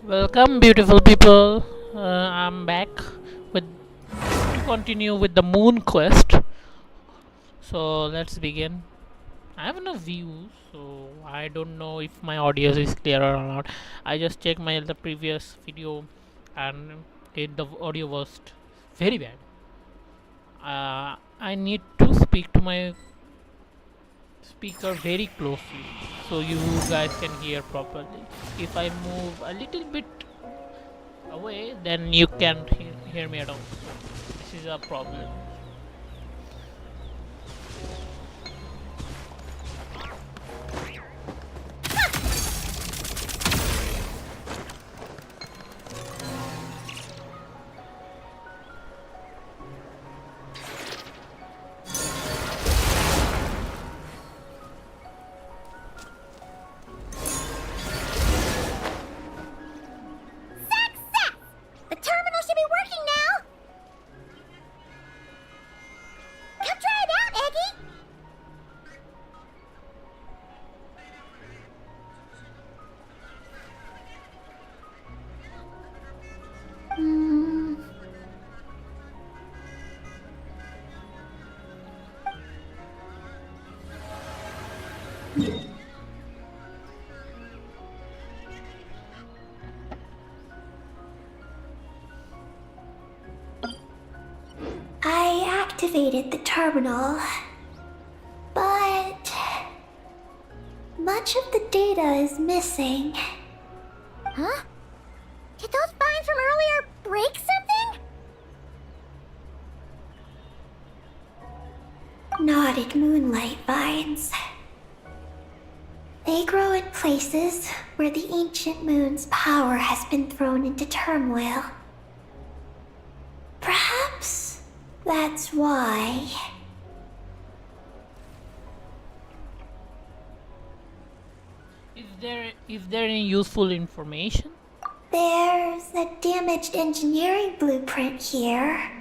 Welcome, beautiful people. I'm back with to continue with the moon quest. So let's begin. I have no views, so I don't know if my audio is clear or not. I just checked my the previous video, and the audio was very bad. I need to speak to my speaker very closely so you guys can hear properly. If I move a little bit away, then you can't hear me at all. This is a problem. Success! The terminal should be working now! Come try it out, Eggy! I activated the terminal, but much of the data is missing. Huh? Did those vines from earlier break something? Knotted moonlight vines. They grow in places where the ancient moon's power has been thrown into turmoil. Perhaps that's why. Is there any useful information? There's a damaged engineering blueprint here.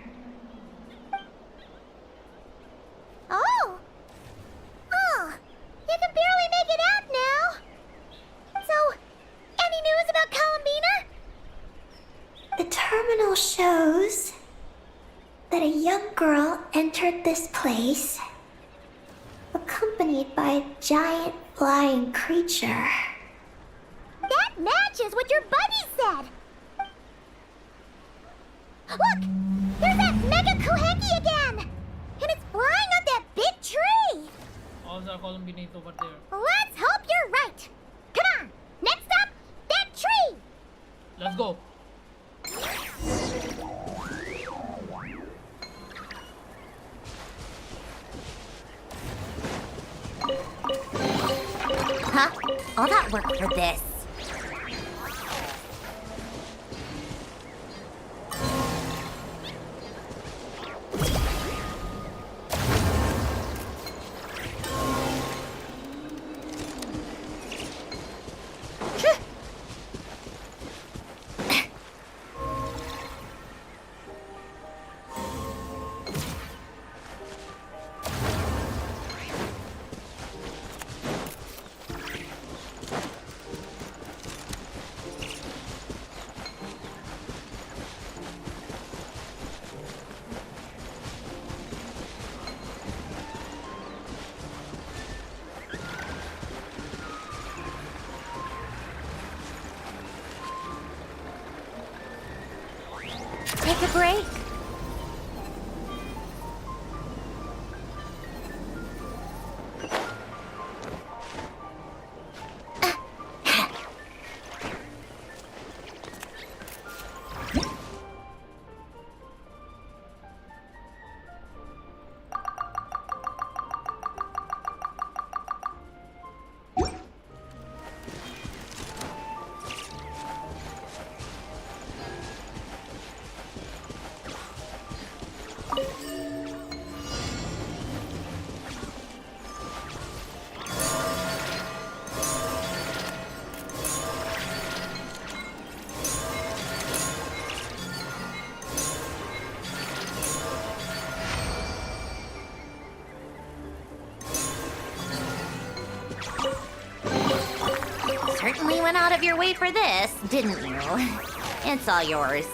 Oh! Oh! You can barely make it out now! So, any news about Columbina? The terminal shows that a young girl entered this place, accompanied by a giant flying creature. That matches what your buddy said! Look! There's that Mega Kuheki again! And it's flying on that big tree! Also, Columbine is over there. Let's hope you're right! Come on! Next up, that tree! Let's go. Huh? All that work for this. Take a break. your way for this, didn't you? It's all yours.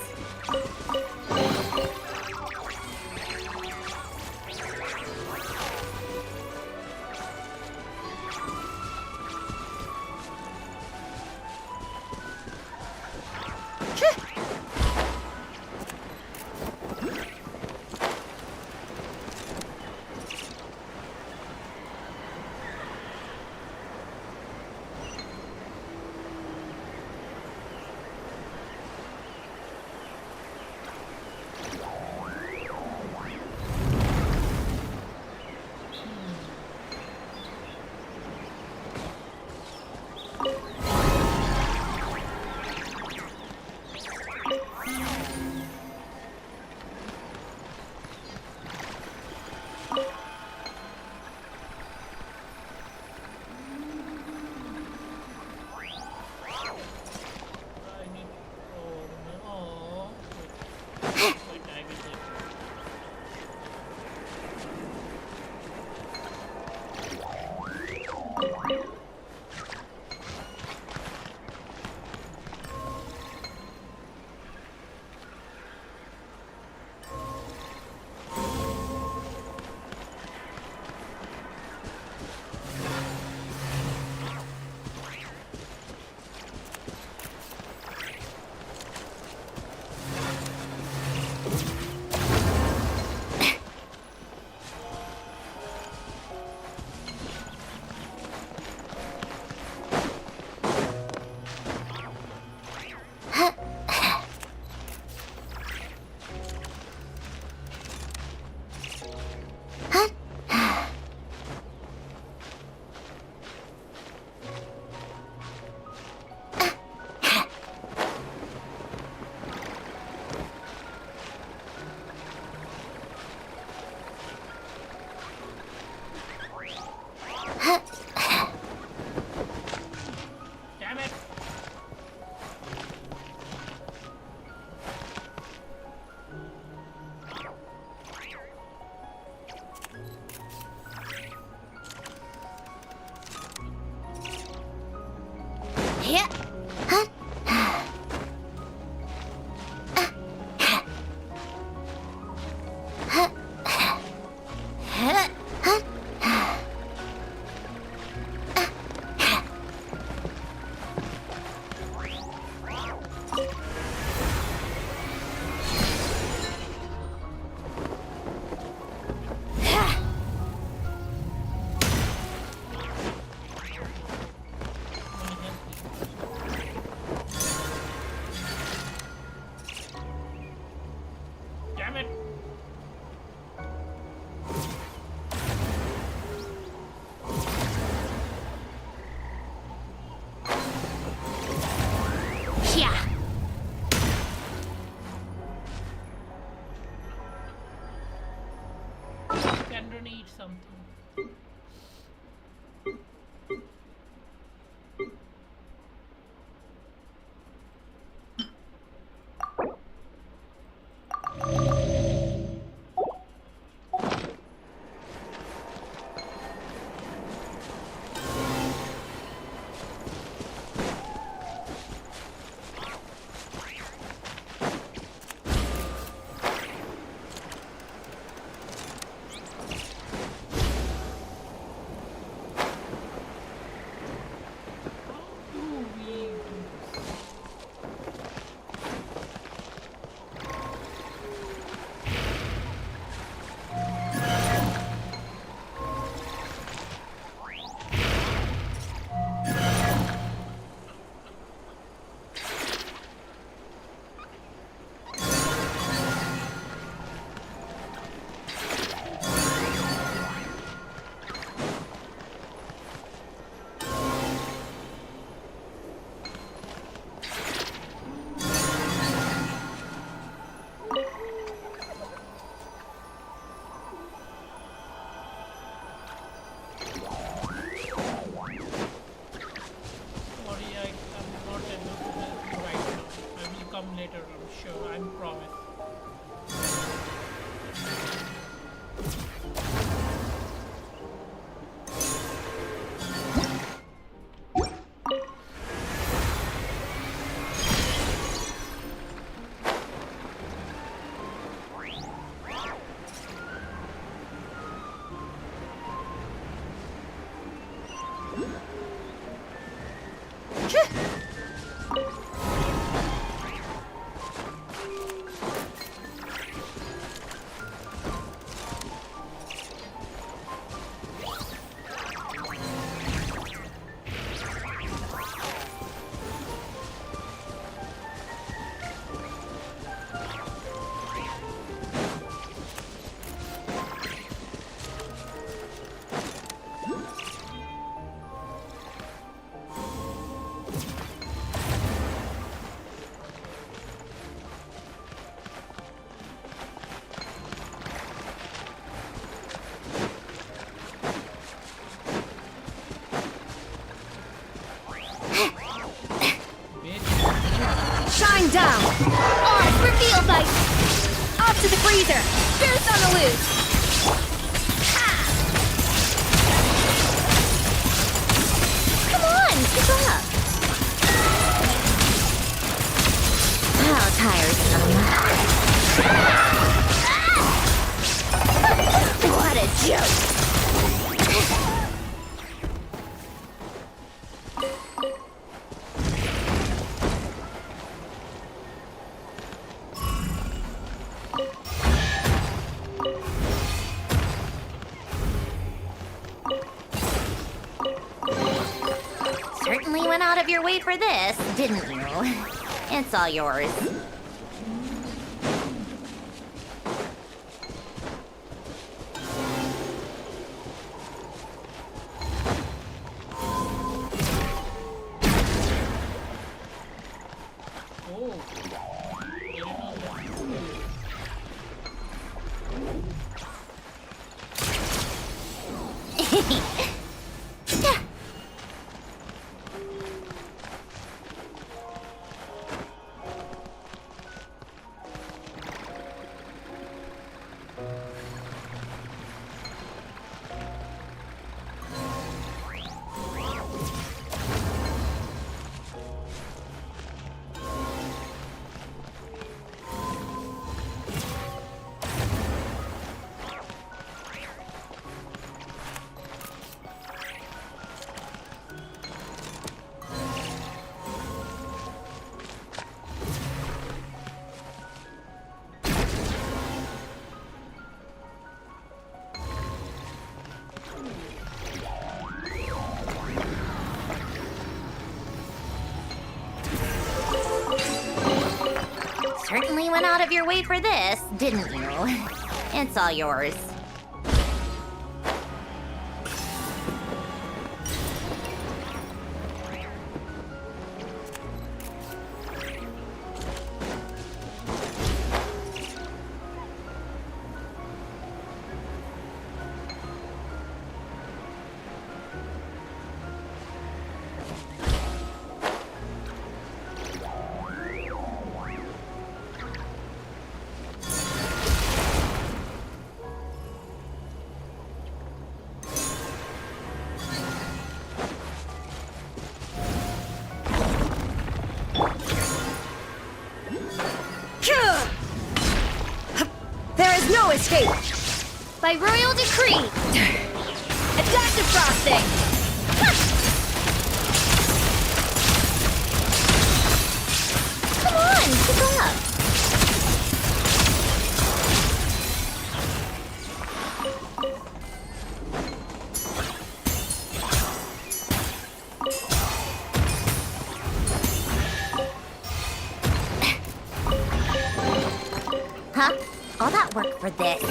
Need something. down. On, reveal by... Off to the freezer. Boost on the loose. Ha! Come on, keep up. How tiresome. What a joke. Certainly went out of your way for this, didn't you? It's all yours. Certainly went out of your way for this, didn't you? It's all yours. There is no escape! By royal decree! Adaptive frosting! Come on, keep up! Huh? All that work for this.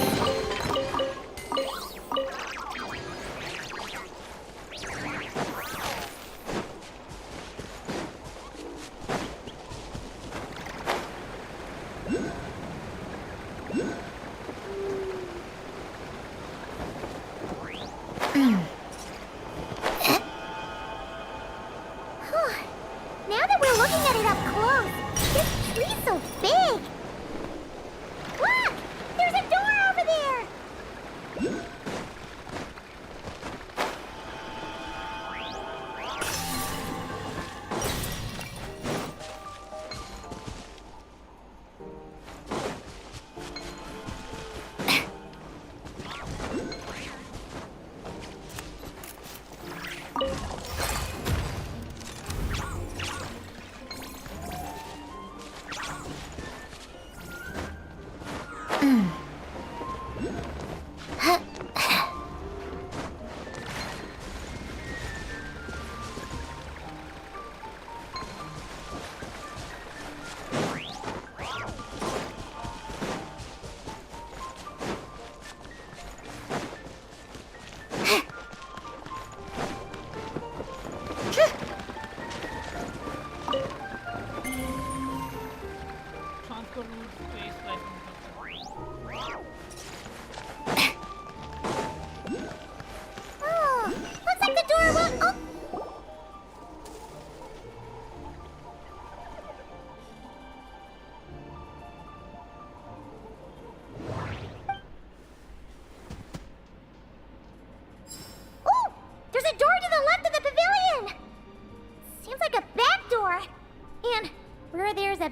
Now that we're looking at it up close, this tree's so big. Look! There's a door over there!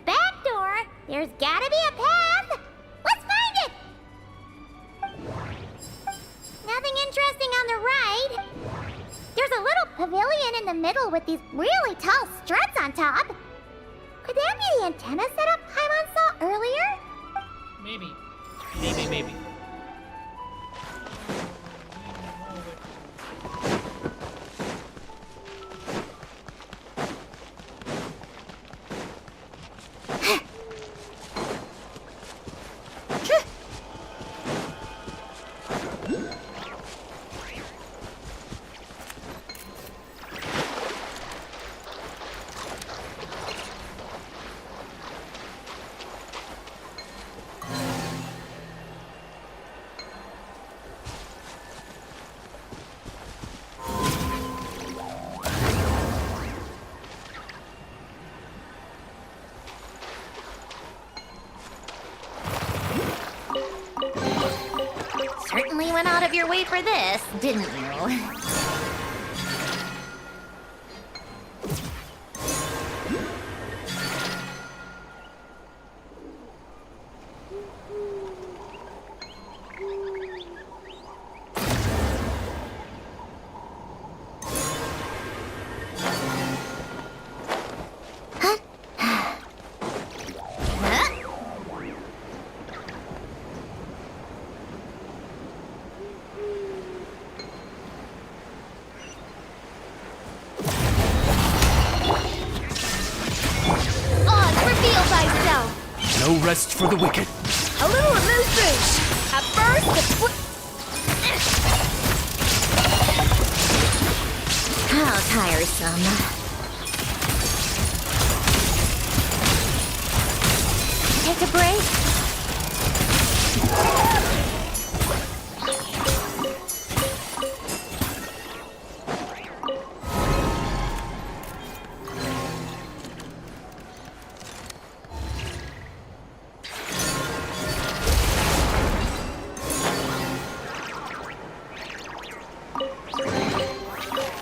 back door, there's gotta be a path. Let's find it. Nothing interesting on the right. There's a little pavilion in the middle with these really tall struts on top. Could that be the antenna setup Paimon saw earlier? Maybe. Maybe. Certainly went out of your way for this, didn't you? No rest for the wicked. A little amuse-bouche. At first, How tiresome. Take a break.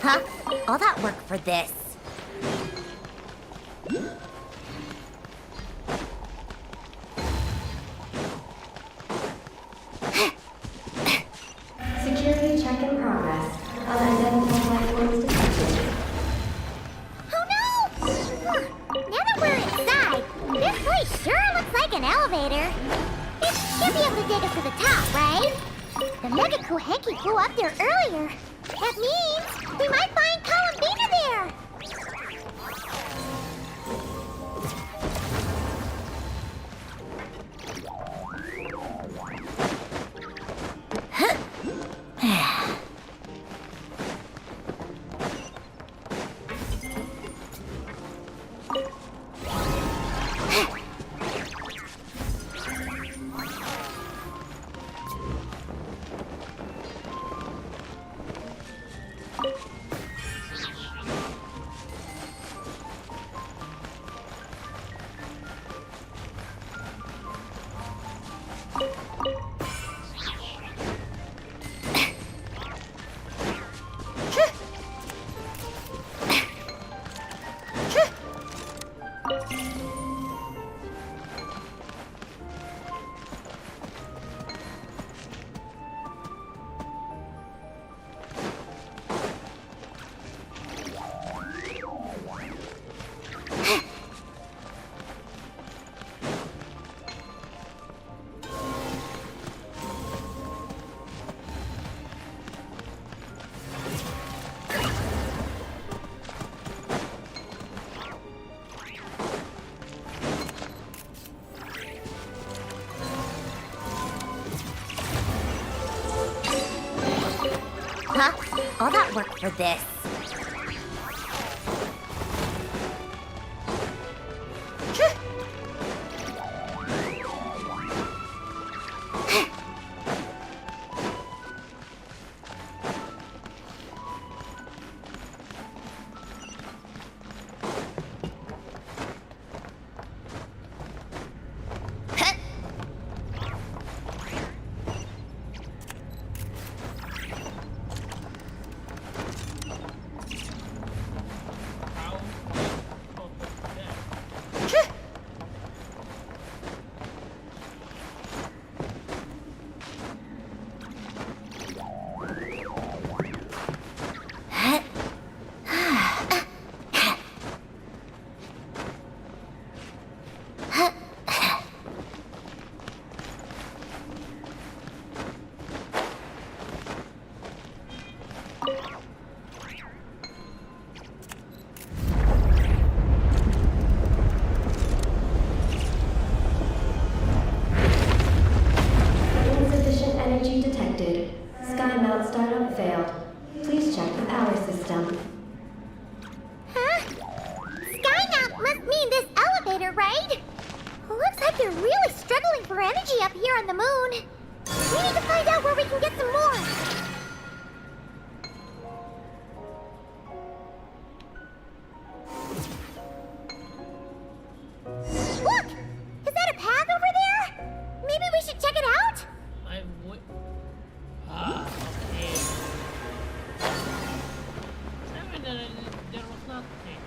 Huh? All that work for this. Security check in progress. Unidentified life forms detected. Oh no! Now that we're inside, this place sure looks like an elevator. It should be able to take us to the top, right? The Mega Kuhenki flew up there earlier. That means we might find Columbina there. Huh? All that work for this. are really struggling for energy up here on the moon. We need to find out where we can get some more. Look! Is that a path over there? Maybe we should check it out? I would. Ah, okay. I mean, there was nothing.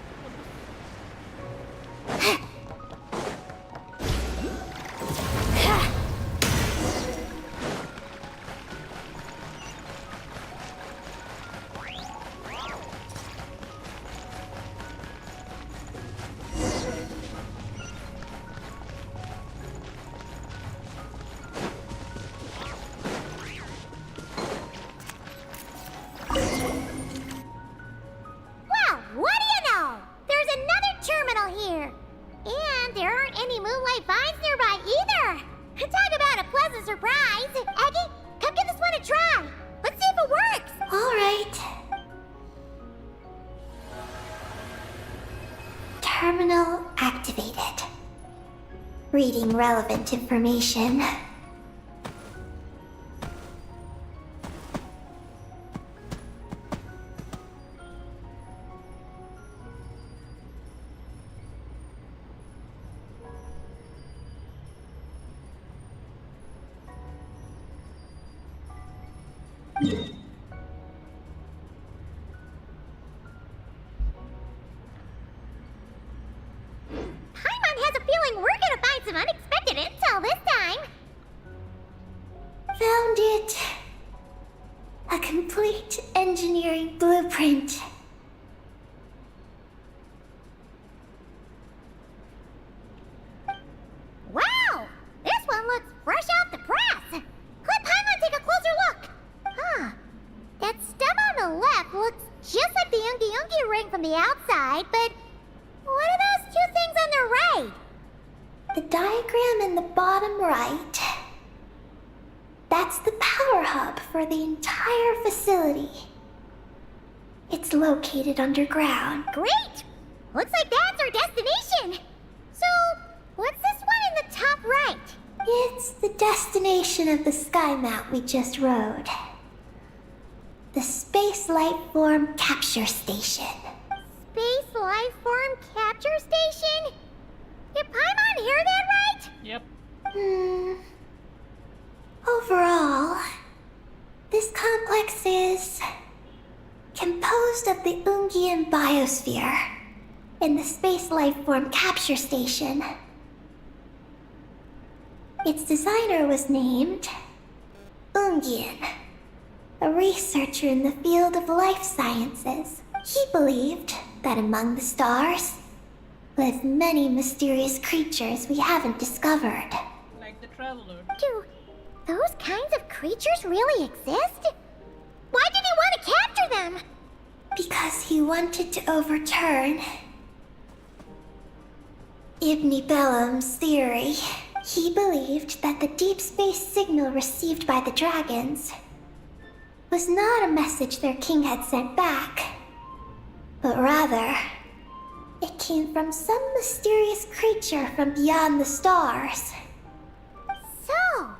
Well, what do you know? There's another terminal here. And there aren't any moonlight vines nearby either. Talk about a pleasant surprise. Aggie, come give this one a try. Let's see if it works. All right. Terminal activated. Reading relevant information. Paimon has a feeling we're gonna find some unexpected intel this time. Found it. A complete engineering blueprint. Wow! This one looks fresh off the press. Let Paimon take a closer look. Huh. That stem on the left looks just like the Ungi Ungi ring from the outside, but what are those two things on the right? The diagram in the bottom right. That's the power hub for the entire facility. It's located underground. Great! Looks like that's our destination. So, what's this one in the top right? It's the destination of the sky mount we just rode. The Space Life Form Capture Station. Space Life Form Capture Station? Did Paimon hear that right? Yep. Overall, this complex is composed of the Ungian biosphere and the Space Life Form Capture Station. Its designer was named Ungian, a researcher in the field of life sciences. He believed that among the stars lived many mysterious creatures we haven't discovered. Like the traveler. Do those kinds of creatures really exist? Why did he want to capture them? Because he wanted to overturn Ibn Bellum's theory. He believed that the deep space signal received by the dragons was not a message their king had sent back, but rather, it came from some mysterious creature from beyond the stars. So,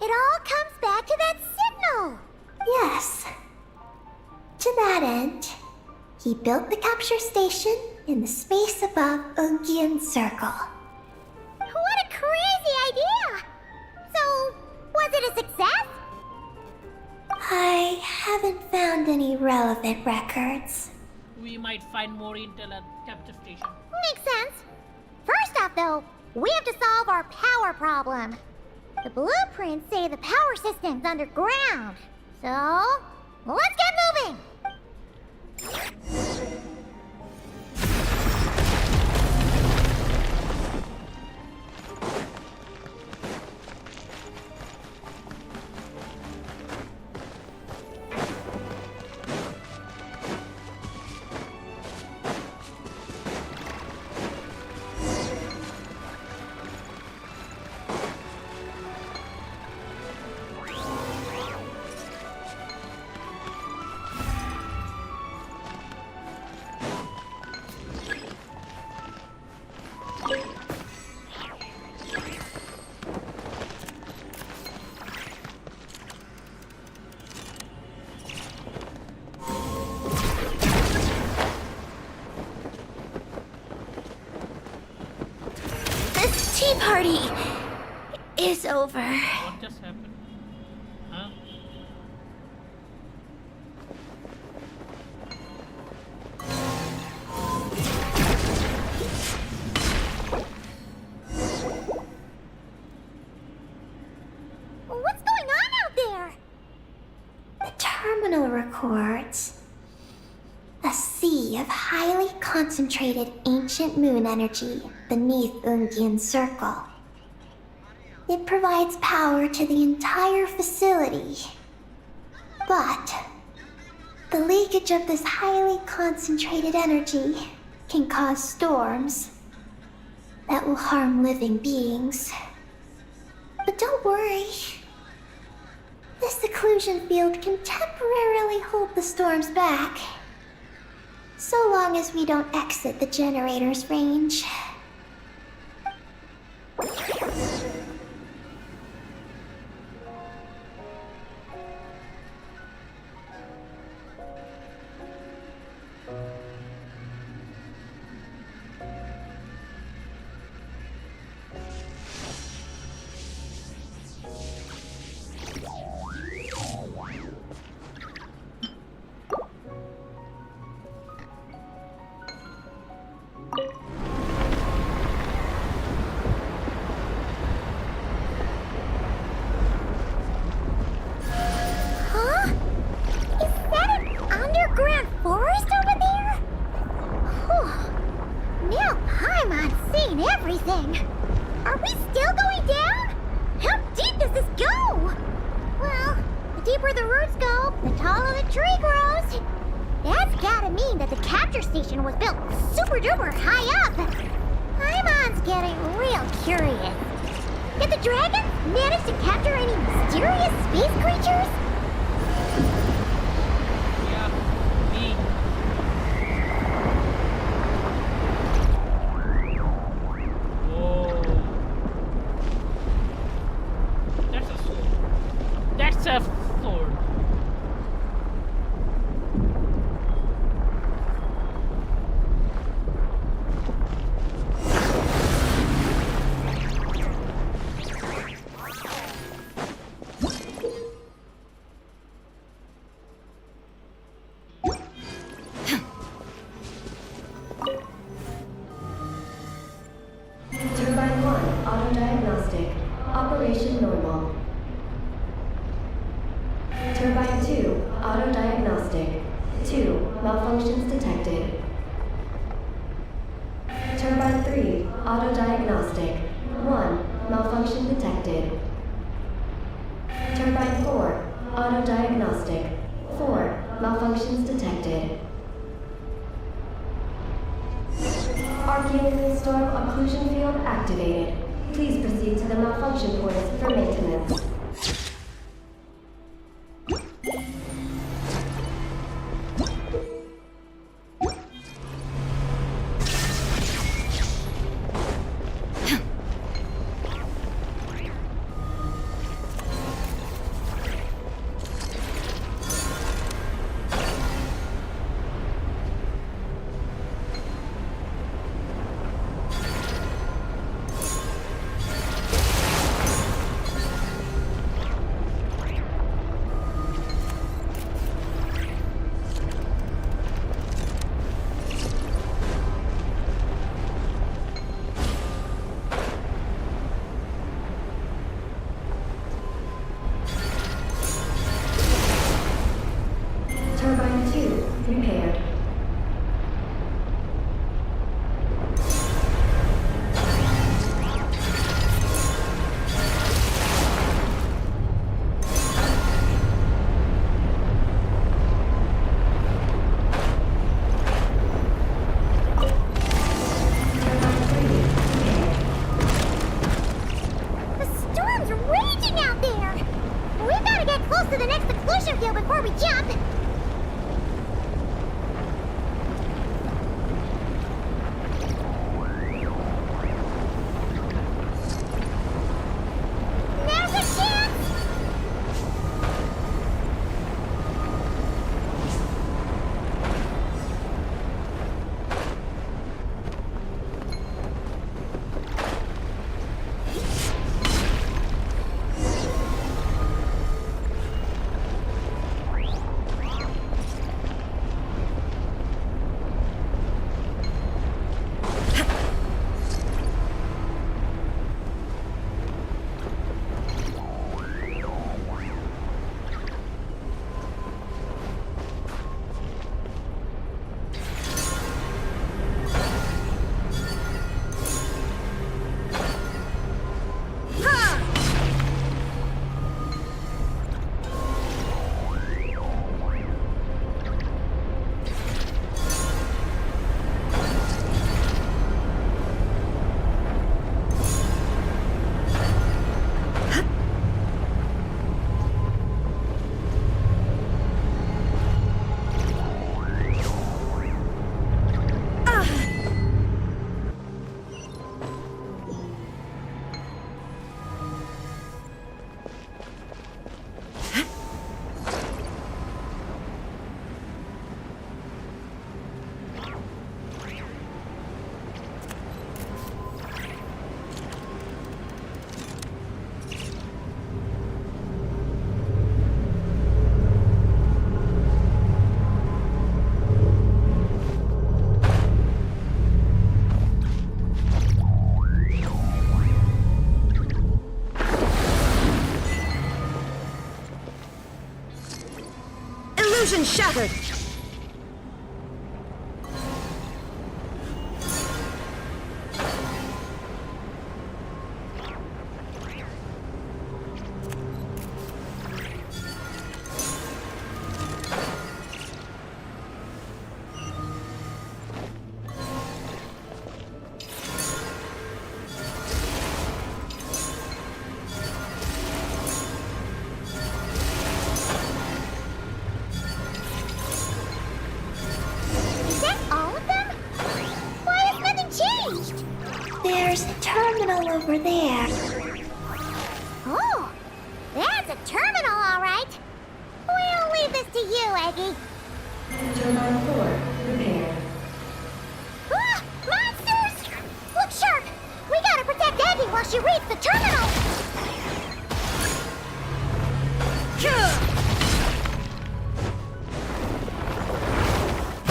it all comes back to that signal. Yes. To that end, he built the capture station in the space above Ungian Circle. What a crazy idea! So, was it a success? I haven't found any relevant records. We might find more intel at capture station. Makes sense. First off, though, we have to solve our power problem. The blueprints say the power system's underground. So, let's get moving! party is over. What just happened? Huh? What's going on out there? The terminal records a sea of highly concentrated ancient moon energy beneath Ungian's circle. It provides power to the entire facility. But the leakage of this highly concentrated energy can cause storms that will harm living beings. But don't worry. This seclusion field can temporarily hold the storms back, so long as we don't exit the generator's range. Huh? Is that an underground forest over there? Whew. Now Paimon's seen everything. Are we still going down? How deep does this go? Well, the deeper the roots go, the taller the tree grows. That's gotta mean that the capture station was built super duper high up. Paimon's getting real curious. Did the dragons manage to capture any mysterious space creatures? Yeah, me. Whoa. That's a sword. That's a sword. Turbine 1, auto-diagnostic. Operation normal. Turbine 2, auto-diagnostic. 2, malfunctions detected. Turbine 3, auto-diagnostic. 1, malfunction detected. Turbine 4, auto-diagnostic. 4, malfunctions detected. Archaean storm occlusion field activated. Please proceed to the malfunction points for maintenance. Turbine 2, repaired. The storm's raging out there! We've gotta get close to the next seclusion field before we jump! Now's a chance! Illusion shattered! Is that all of them? Why has nothing changed? There's a terminal over there. Oh, that's a terminal, all right. We'll leave this to you, Eggy. Turbine 4, repaired. Ah, monsters! Look sharp! We gotta protect Eggy while she reads the terminal!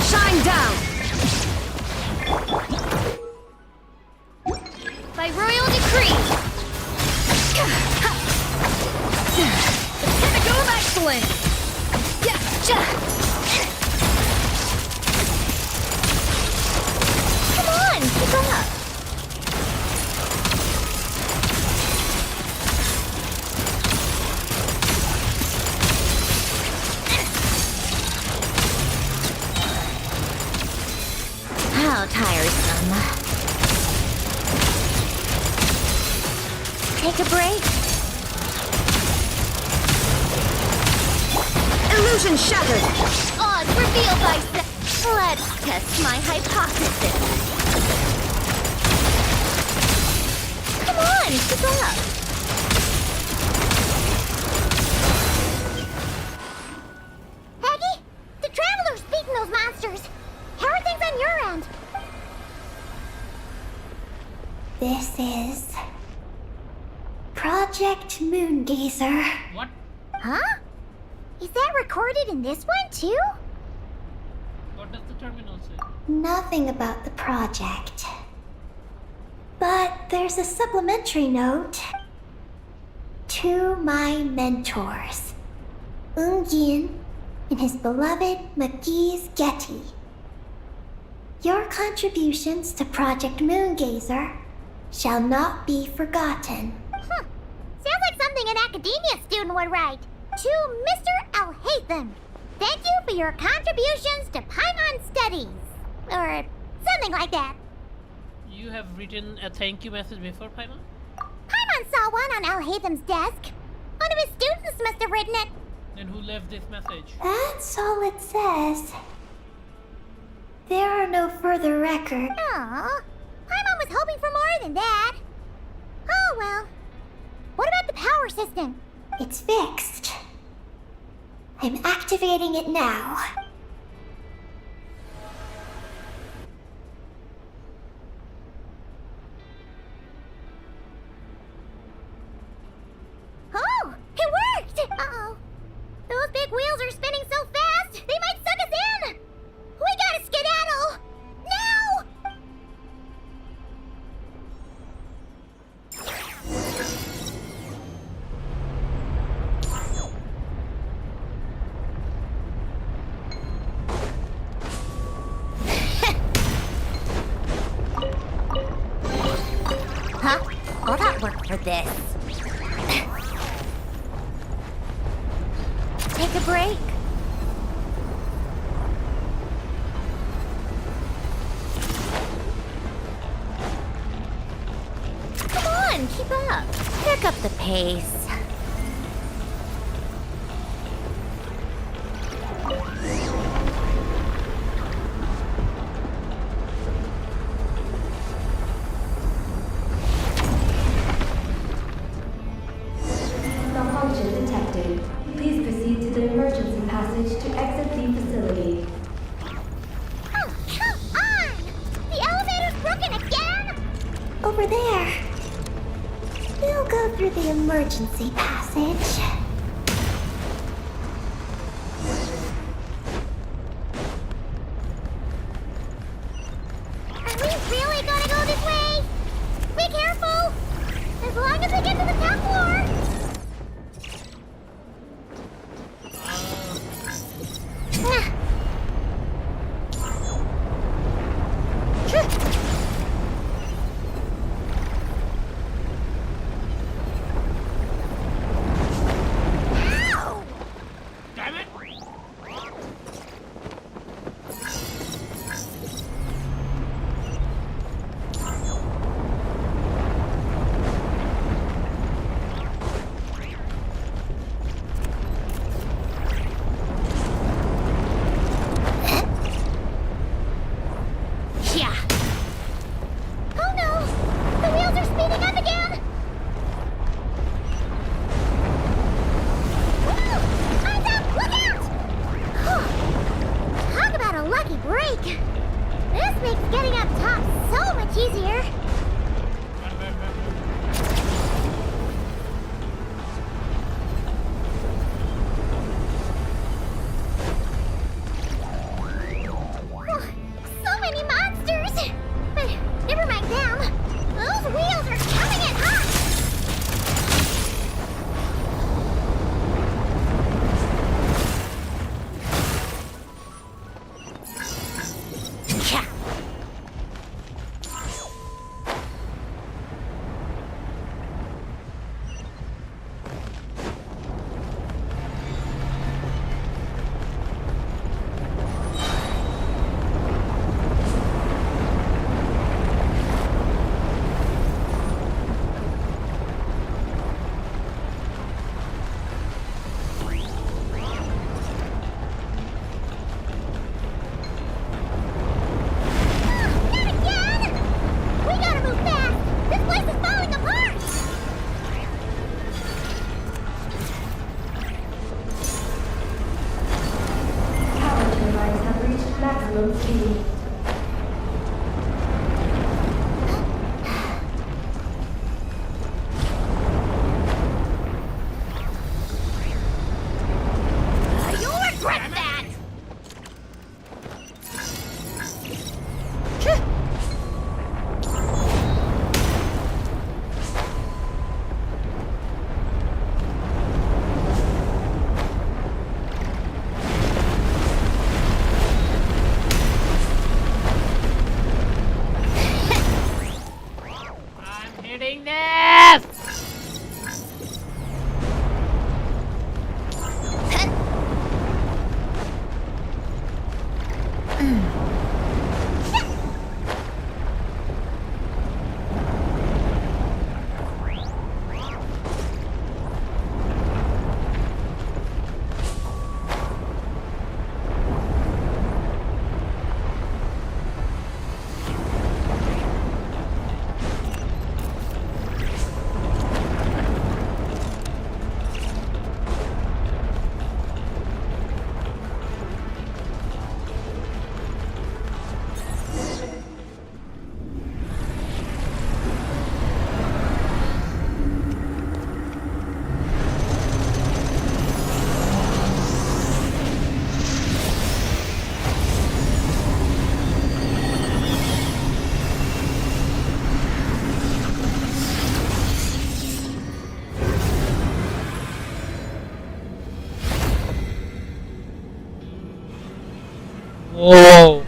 Shine down! By royal decree! The pinnacle of excellence! Come on, keep up! How tiresome. Take a break. Illusion shattered! Odds revealed by Let's test my hypothesis. Come on, keep up. Peggy, the Traveler's beaten those monsters. How are things on your end? This is Project Moongazer. What? Huh? Is that recorded in this one too? What does the terminal say? Nothing about the project. But there's a supplementary note. To my mentors, Yin and his beloved McGee's Getty. Your contributions to Project Moongazer shall not be forgotten. Sounds like something an academia student would write. To Mr. Alhaitham, thank you for your contributions to Paimon Studies. Or something like that. You have written a thank you message before, Paimon? Paimon saw one on Alhaitham's desk. One of his students must have written it. And who left this message? That's all it says. There are no further records. Aw, Paimon was hoping for more than that. Oh well. What about the power system? It's fixed. I'm activating it now. Oh, it worked! Uh-oh. Those big wheels are spinning so fast, they might suck us in! We gotta skedaddle! Now! Huh? All that work for this. Take a break. Come on, keep up. Pick up the pace. Malfunction detected. Please proceed to the emergency passage to exit the facility. Oh, come on! The elevator's broken again? Over there. We'll go through the emergency passage. Are we really gonna go this way? Be careful! As long as we get to the top floor! Whoa.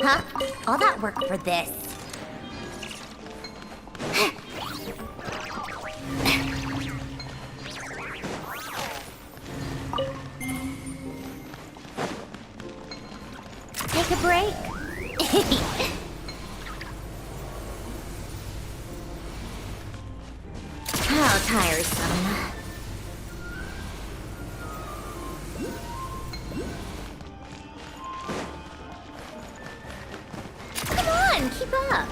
Huh? All that work for this. Take a break. How tiresome. Come on, keep up.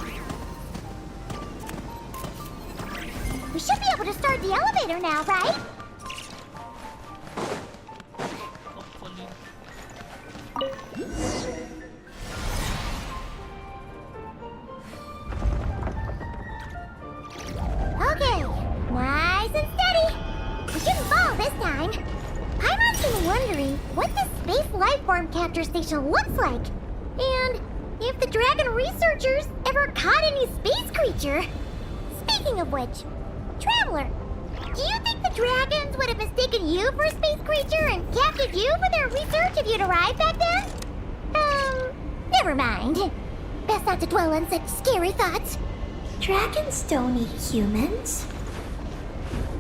We should be able to start the elevator now, right? Hopefully. Okay, nice and steady. We shouldn't fall this time. Paimon's been wondering what this space life form capture station looks like, and if the dragon researchers ever caught any space creature. Speaking of which, Traveler, do you think the dragons would have mistaken you for a space creature and captured you for their research if you'd arrived back then? Never mind. Best not to dwell on such scary thoughts. Dragons don't eat humans.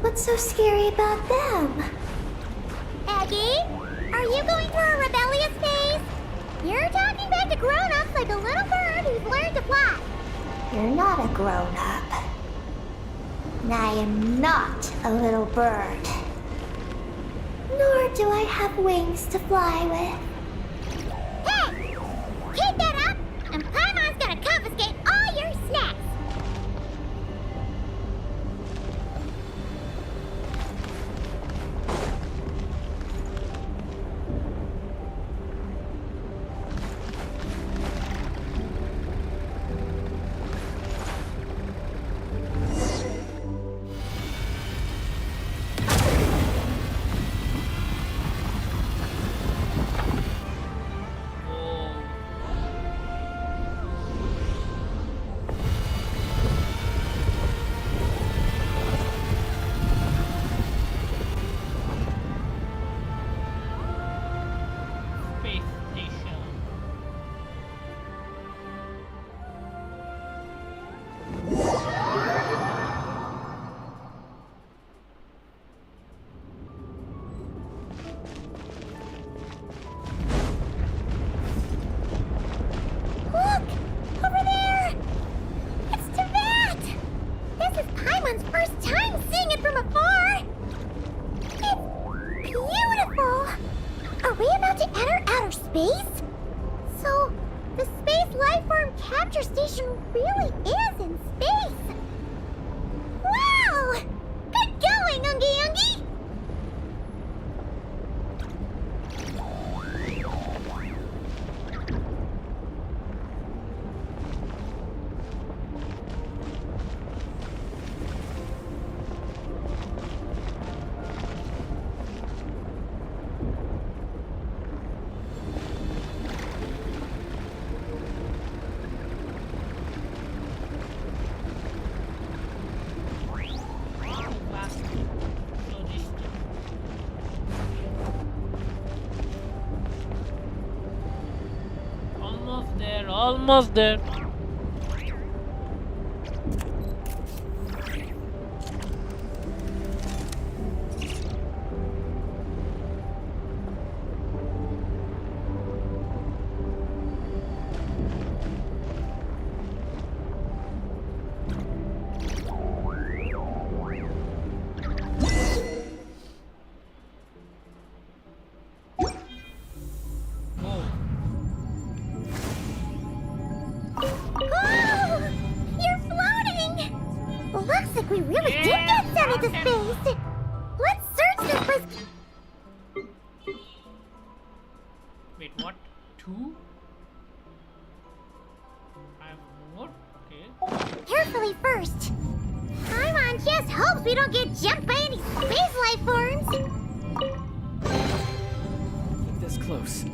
What's so scary about them? Aggie, are you going through a rebellious phase? You're talking back to grown-ups like a little bird who's learned to fly. You're not a grown-up. And I am not a little bird. Nor do I have wings to fly with. Hey! Keep that up, and Paimon's gonna confiscate all your snacks. Space station. Look! Over there! It's Tibet! This is Paimon's first time seeing it from afar! It's beautiful! Are we about to enter outer space? So, the space lifeform capture station really is in space! Wow! Good going, Ungie Ungie! Fast logistics. Almost there, almost there. Whoa. Oh! You're floating! Looks like we really did get sent into space! Let's search this place! Wait, what? Two? I have more? Okay. Carefully first! Paimon just hopes we don't get jumped by any space life forms! Keep this close.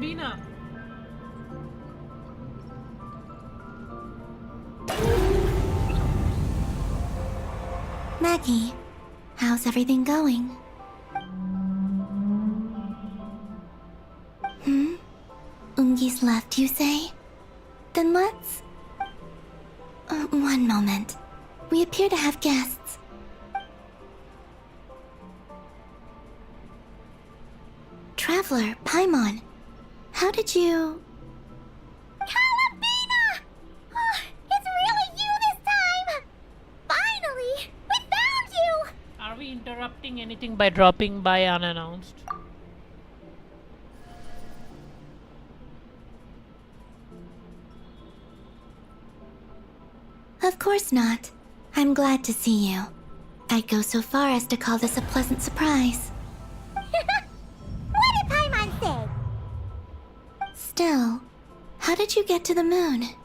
Bina. Maggie, how's everything going? Ungi's left, you say? Then let's... one moment. We appear to have guests. Traveler, Paimon, how did you... Calabina! Oh, it's really you this time! Finally! We found you! Are we interrupting anything by dropping by unannounced? Of course not. I'm glad to see you. I'd go so far as to call this a pleasant surprise. What did Paimon say? Still, how did you get to the moon? It's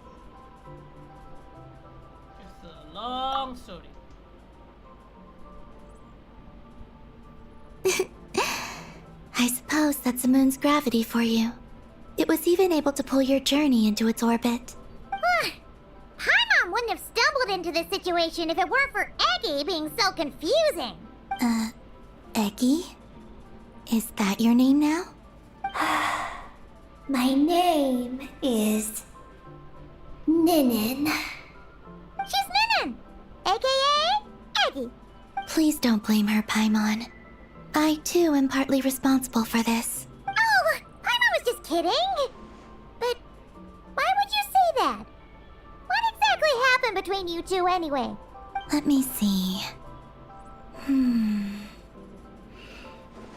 a long story. I suppose that's the moon's gravity for you. It was even able to pull your journey into its orbit. Paimon wouldn't have stumbled into this situation if it weren't for Eggy being so confusing. Eggy? Is that your name now? My name is... Ninin. She's Ninin, aka Eggy. Please don't blame her, Paimon. I, too, am partly responsible for this. Oh, Paimon was just kidding. But why would you say that? What exactly happened between you two anyway? Let me see.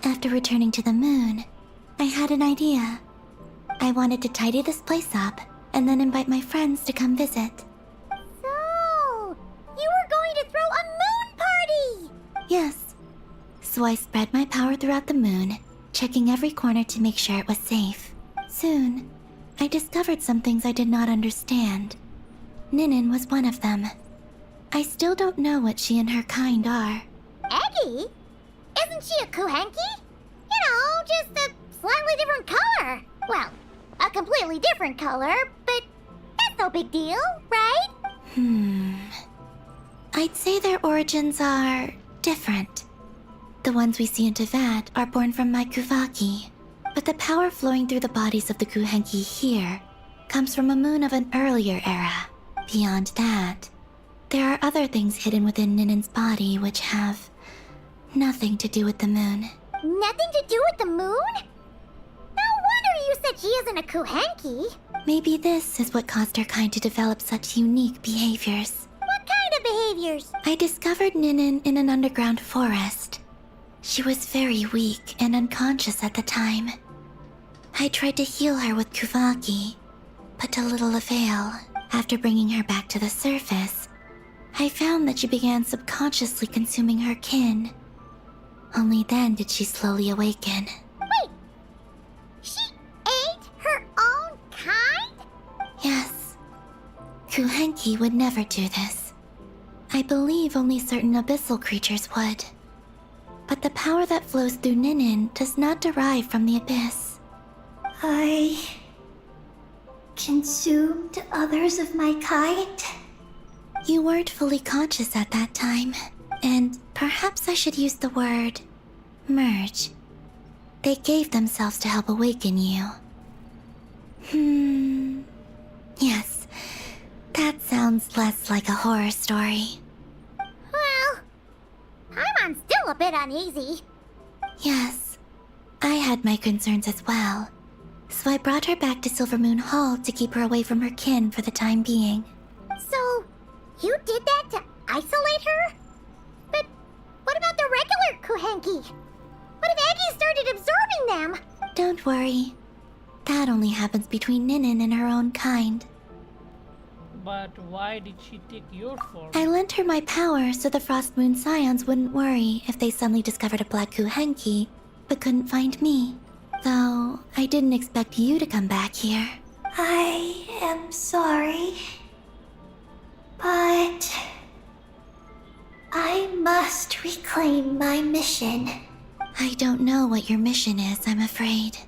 After returning to the moon, I had an idea. I wanted to tidy this place up and then invite my friends to come visit. So, you were going to throw a moon party! Yes. So I spread my power throughout the moon, checking every corner to make sure it was safe. Soon, I discovered some things I did not understand. Ninin was one of them. I still don't know what she and her kind are. Eggy? Isn't she a Kuhenki? You know, just a slightly different color. Well, a completely different color, but that's no big deal, right? I'd say their origins are different. The ones we see in Tevat are born from my Kuvaki, but the power flowing through the bodies of the Kuhenki here comes from a moon of an earlier era. Beyond that, there are other things hidden within Ninin's body which have nothing to do with the moon. Nothing to do with the moon? No wonder you said she isn't a Kuhenki. Maybe this is what caused her kind to develop such unique behaviors. What kind of behaviors? I discovered Ninin in an underground forest. She was very weak and unconscious at the time. I tried to heal her with Kuvaki, but to little avail. After bringing her back to the surface, I found that she began subconsciously consuming her kin. Only then did she slowly awaken. Wait! She ate her own kind? Yes. Kuhenki would never do this. I believe only certain abyssal creatures would. But the power that flows through Ninin does not derive from the abyss. I consumed others of my kind? You weren't fully conscious at that time, and perhaps I should use the word merge. They gave themselves to help awaken you. Yes, that sounds less like a horror story. Well, Paimon's still a bit uneasy. Yes, I had my concerns as well. So I brought her back to Silvermoon Hall to keep her away from her kin for the time being. So, you did that to isolate her? But what about the regular Kuhenki? What if Eggy started absorbing them? Don't worry. That only happens between Ninin and her own kind. But why did she take your form? I lent her my power so the Frost Moon Scions wouldn't worry if they suddenly discovered a Black Kuhenki, but couldn't find me. Though, I didn't expect you to come back here. I am sorry. But... I must reclaim my mission. I don't know what your mission is, I'm afraid.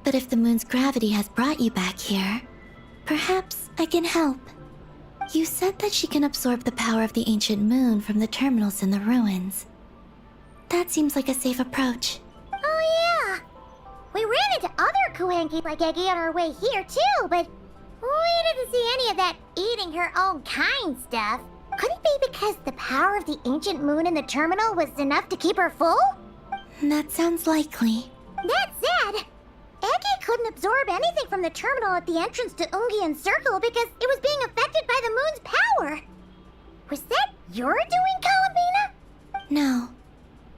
But if the moon's gravity has brought you back here, perhaps I can help. You said that she can absorb the power of the ancient moon from the terminals in the ruins. That seems like a safe approach. Oh yeah! We ran into other Kuhenki like Eggy on our way here too, but we didn't see any of that eating her own kind stuff. Could it be because the power of the ancient moon in the terminal was enough to keep her full? That sounds likely. That said, Eggy couldn't absorb anything from the terminal at the entrance to Ungian Circle because it was being affected by the moon's power. Was that your doing, Columbina? No.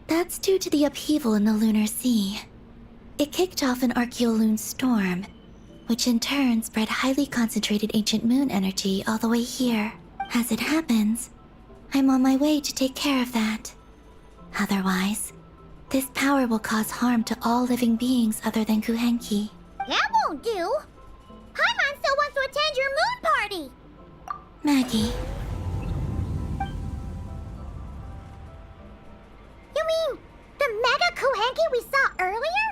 That's due to the upheaval in the lunar sea. It kicked off an Archeoloon storm, which in turn spread highly concentrated ancient moon energy all the way here. As it happens, I'm on my way to take care of that. Otherwise, this power will cause harm to all living beings other than Kuhenki. That won't do. Paimon still wants to attend your moon party. Maggie, You mean the Mega Kuhenki we saw earlier?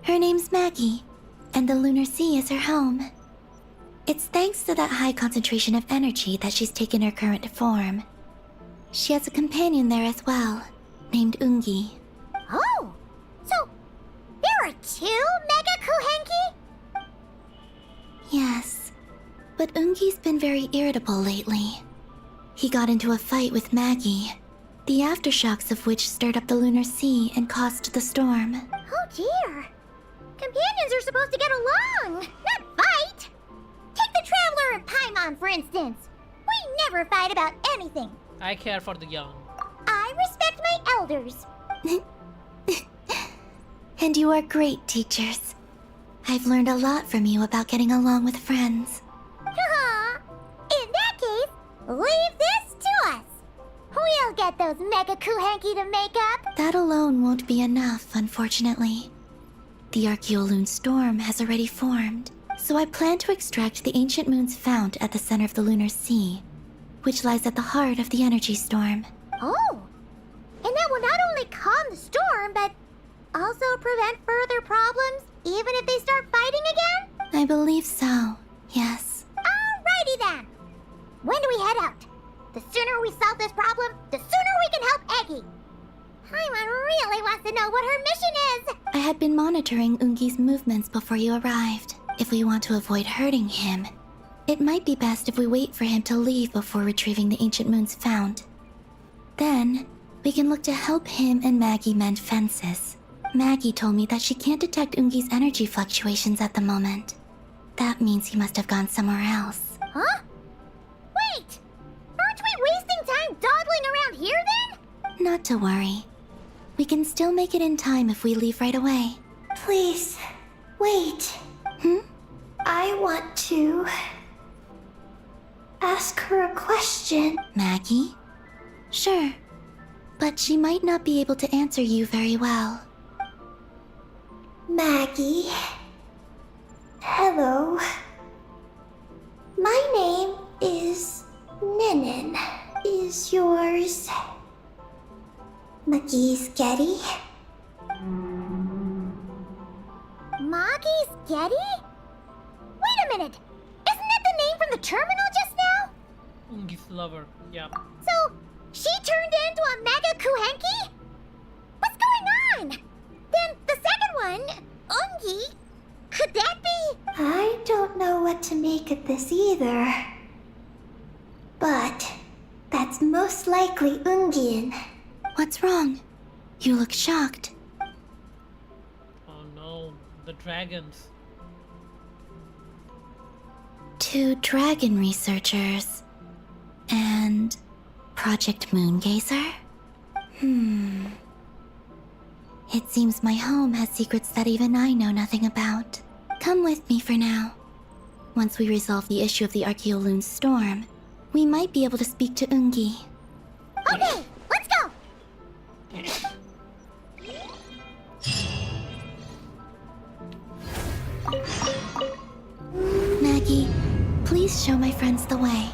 her name's Maggie, and the lunar sea is her home. It's thanks to that high concentration of energy that she's taken her current form. She has a companion there as well, named Ungi. Oh, so there are two Mega Kuhenki? Yes, but Ungi's been very irritable lately. He got into a fight with Maggie, the aftershocks of which stirred up the lunar sea and caused the storm. Oh dear. Companions are supposed to get along, not fight. Take the Traveler and Paimon, for instance. We never fight about anything. I care for the young. I respect my elders. And you are great teachers. I've learned a lot from you about getting along with friends. In that case, leave this to us. We'll get those Mega Kuhenki to make up. That alone won't be enough, unfortunately. The Archeoloon storm has already formed, so I plan to extract the ancient moon's fount at the center of the lunar sea, which lies at the heart of the energy storm. Oh, and that will not only calm the storm, but also prevent further problems, even if they start fighting again? I believe so, yes. Alrighty then. When do we head out? The sooner we solve this problem, the sooner we can help Eggy. Paimon really wants to know what her mission is. I had been monitoring Ungi's movements before you arrived. If we want to avoid hurting him, it might be best if we wait for him to leave before retrieving the ancient moon's fount. Then, we can look to help him and Maggie mend fences. Maggie told me that she can't detect Ungi's energy fluctuations at the moment. That means he must have gone somewhere else. Huh? Wait! Aren't we wasting time dawdling around here then? Not to worry. We can still make it in time if we leave right away. Please, wait. I want to ask her a question. Maggie? Sure. But she might not be able to answer you very well. Maggie. Hello. My name is Ninin. Is yours McGee's Getty? Maggie's Getty? Wait a minute! Isn't that the name from the terminal just now? Ungi's lover, yeah. So, she turned into a Mega Kuhenki? What's going on? Then the second one, Ungi, could that be? I don't know what to make of this either. But that's most likely Ungian. What's wrong? You look shocked. Oh no, the dragons. 2 dragon researchers and Project Moongazer? It seems my home has secrets that even I know nothing about. Come with me for now. Once we resolve the issue of the Archeoloon storm, we might be able to speak to Ungi. Okay, let's go! Maggie, please show my friends the way.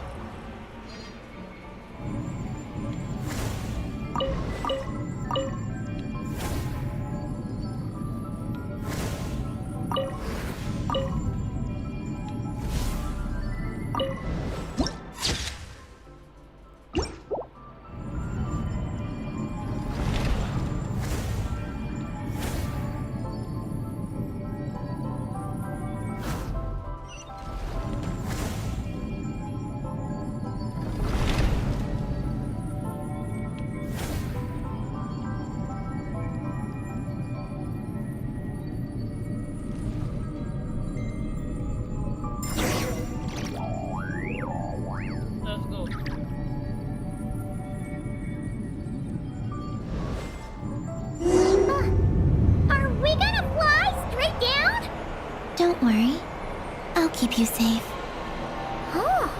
you safe. Oh,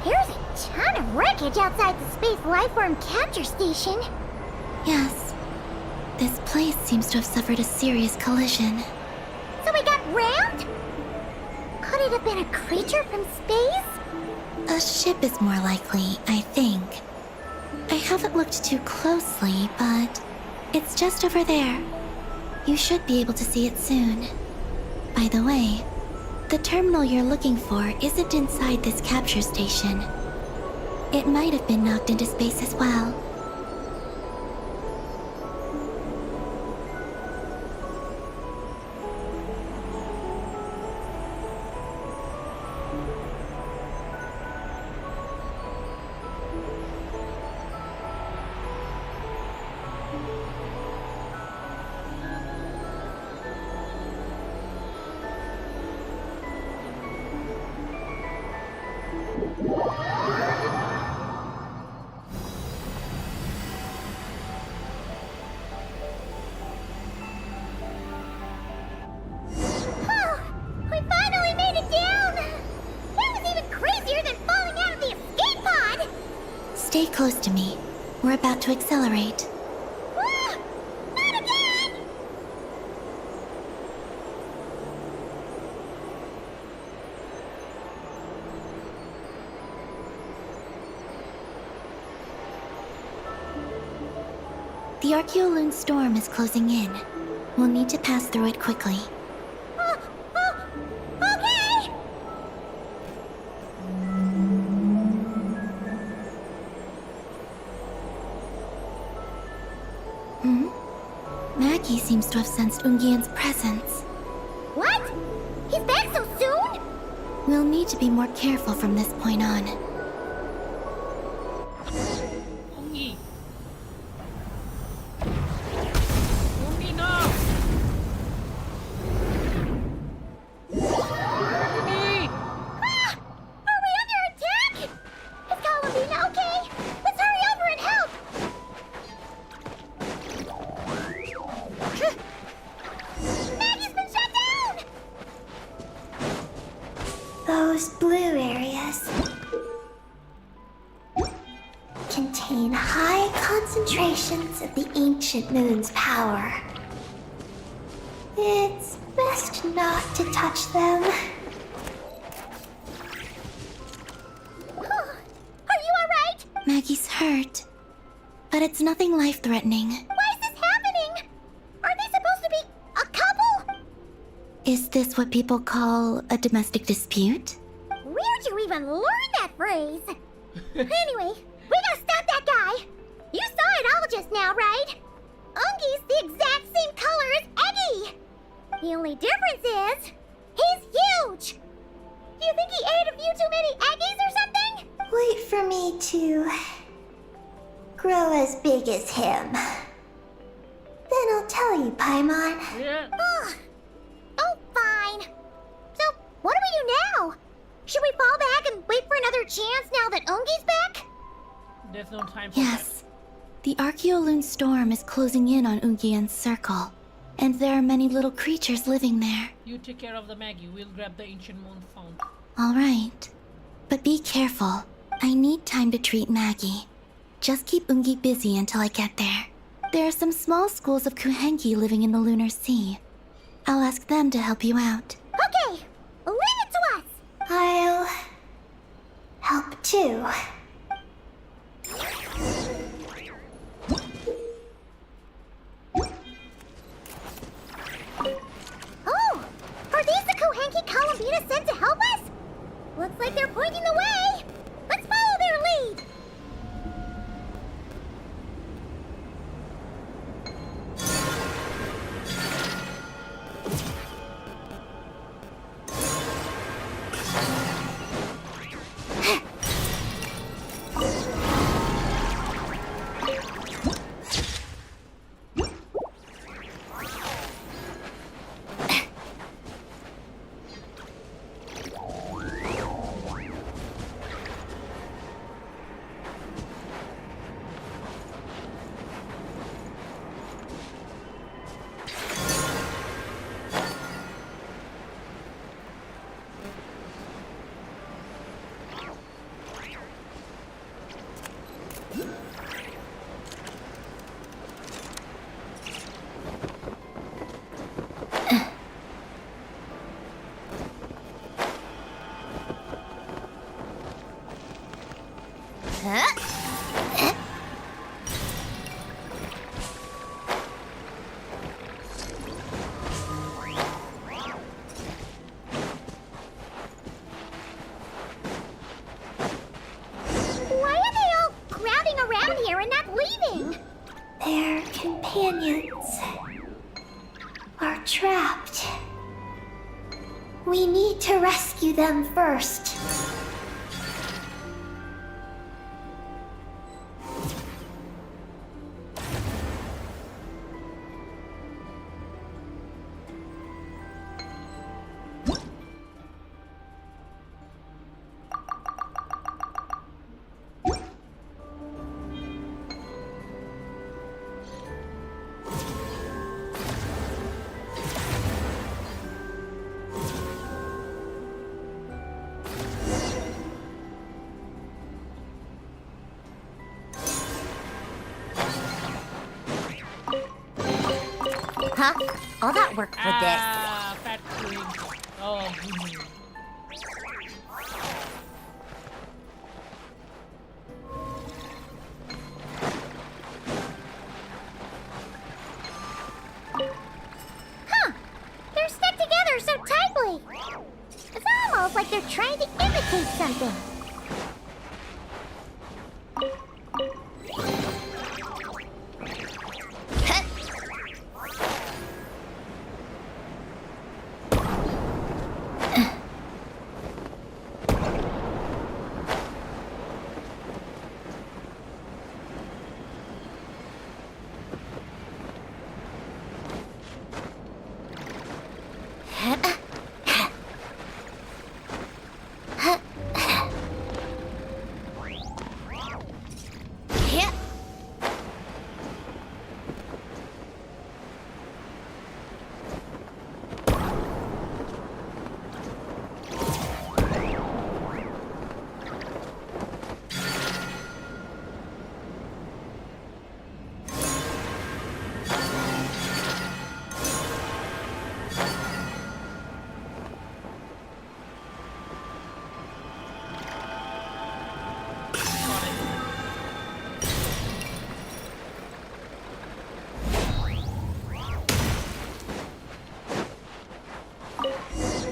here's a ton of wreckage outside the Space Lifeform Capture Station. Yes. This place seems to have suffered a serious collision. So we got rammed? Could it have been a creature from space? A ship is more likely, I think. I haven't looked too closely, but it's just over there. You should be able to see it soon. By the way, the terminal you're looking for isn't inside this capture station. It might have been knocked into space as well. Oh, we finally made it down! That was even crazier than falling out of the escape pod! Stay close to me. We're about to accelerate. Ah, not again! The Archeoloon storm is closing in. We'll need to pass through it quickly. Okay! Maggie seems to have sensed Ungian's presence. What? He's back so soon? We'll need to be more careful from this point on. Ungi. Ungi, no! Ungi! Are we under attack? Is Columbina okay? Let's hurry over and help! Maggie's been shut down! Those blue areas contain high concentrations of the ancient moon's power. It's best not to touch them. Are you alright? Maggie's hurt. But it's nothing life-threatening. Why is this happening? Are they supposed to be a couple? Is this what people call a domestic dispute? Where'd you even learn that phrase? Anyway, we gotta stop that guy. You saw it all just now, right? Ungi's the exact same color as Eggy. The only difference is, he's huge. Do you think he ate a few too many Eggies or something? Wait for me to grow as big as him. Then I'll tell you, Paimon. Yeah. Ugh. Oh, fine. So, what do we do now? Should we fall back and wait for another chance now that Ungi's back? There's no time for Yes. The Archeoloon storm is closing in on Ungian's circle. And there are many little creatures living there. that. You take care of the Maggie. We'll grab the ancient moon fount. Alright. But be careful. I need time to treat Maggie. Just keep Ungi busy until I get there. There are some small schools of Kuhenki living in the Lunar Sea. I'll ask them to help you out. Okay, leave it to us. I'll help too. Oh, are these the Kohenki Columbina sent to help us? Looks like they're pointing the way. Let's follow their lead. We need to rescue them first. Huh? All that work for this. Fat queen. Oh, Huh? They're stuck together so tightly. It's almost like they're trying to imitate something.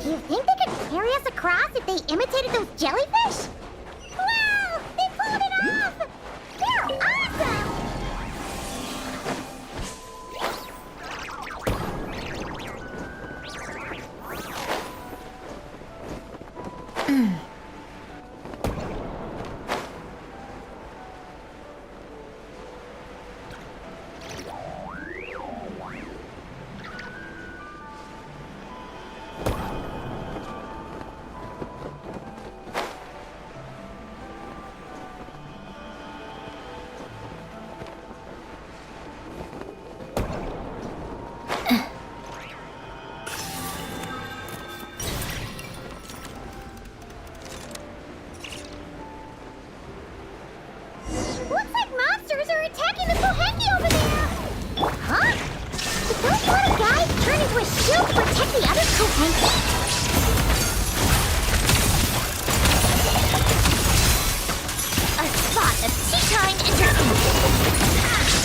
Do you think they could carry us across if they imitated those jellyfish? Wow! They pulled it off! They're awesome! Looks like monsters are attacking the Kohenki over there! Huh? Did those little guys turn into a shield to protect the other Kohenki? A spot of tea-time entertainment!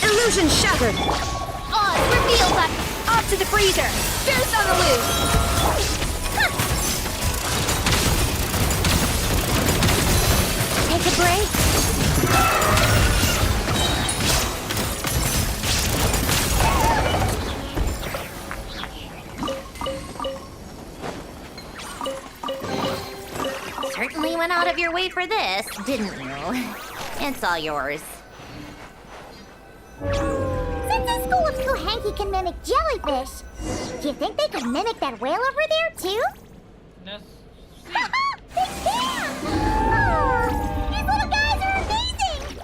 Illusion shattered. Odds reveal that. Off to the freezer. Deuce on the loose. Take a break. Certainly went out of your way for this, didn't you? It's all yours. Since the School of Kohenki can mimic jellyfish, do you think they could mimic that whale over there, too? let's see. They can! Oh, these little guys are amazing!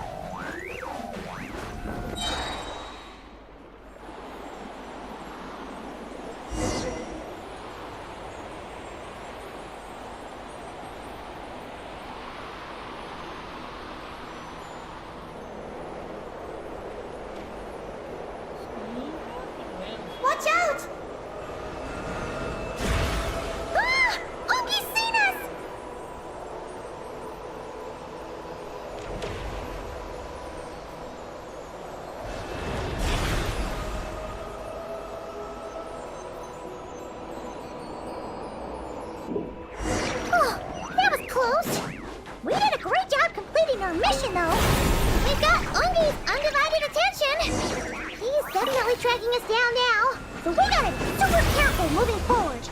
Watch out! Ah! Ogi's our mission, though. We've got Ungi's undivided attention. He's definitely tracking us down now, so we gotta be super careful moving forward.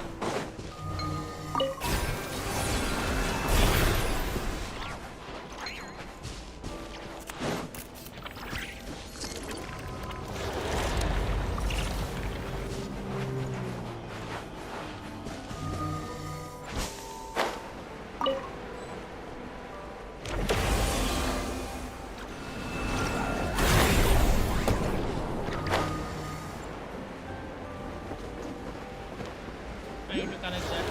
I need to connect that.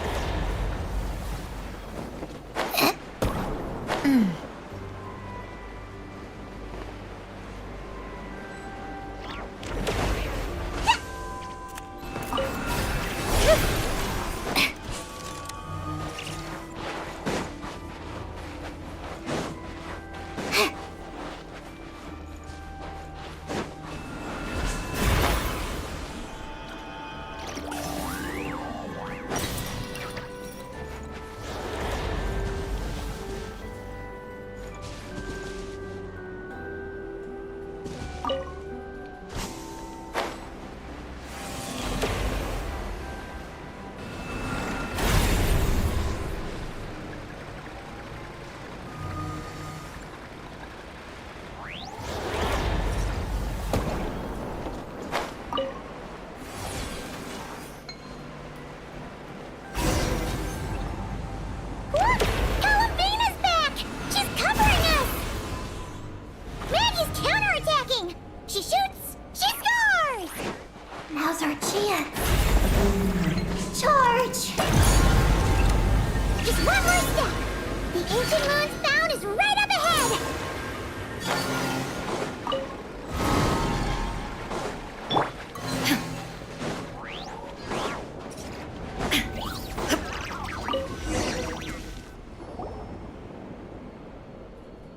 Look! Calavina's back! She's covering us! Maggie's counterattacking! She shoots! She scores! Now's our chance. Charge! Just one more step! The ancient moon's found is right up ahead!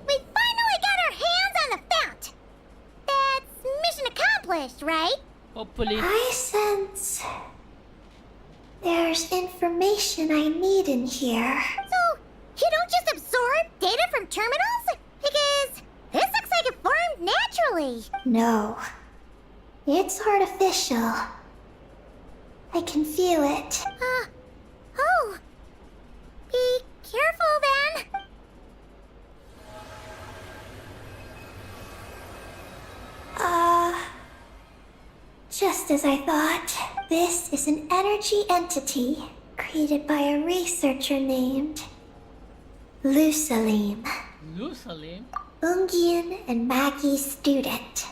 We finally got our hands on the fount! That's mission accomplished, right? Hopefully. I sense there's information I need in here. So, you don't just absorb data from terminals? Because this looks like it formed naturally. No, it's artificial. I can feel it. Oh. Be careful then. Just as I thought. This is an energy entity created by a researcher named Lusalim, Lusalim? Ungian and Maggie's student.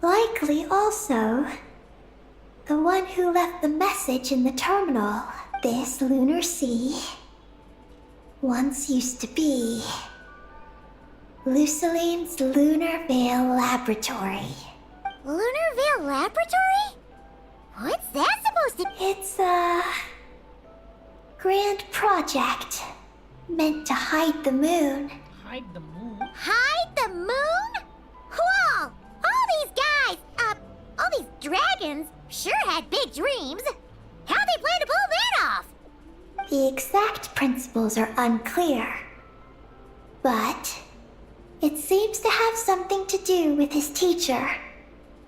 Likely also the one who left the message in the terminal. This lunar sea once used to be Lusalim's Lunar Veil Laboratory. Lunar Veil Laboratory? What's that supposed to... It's a grand project meant to hide the moon. Hide the moon? Hide the moon? Whoa! All these guys, all these dragons sure had big dreams. How'd they plan to pull that off? The exact principles are unclear, but it seems to have something to do with his teacher,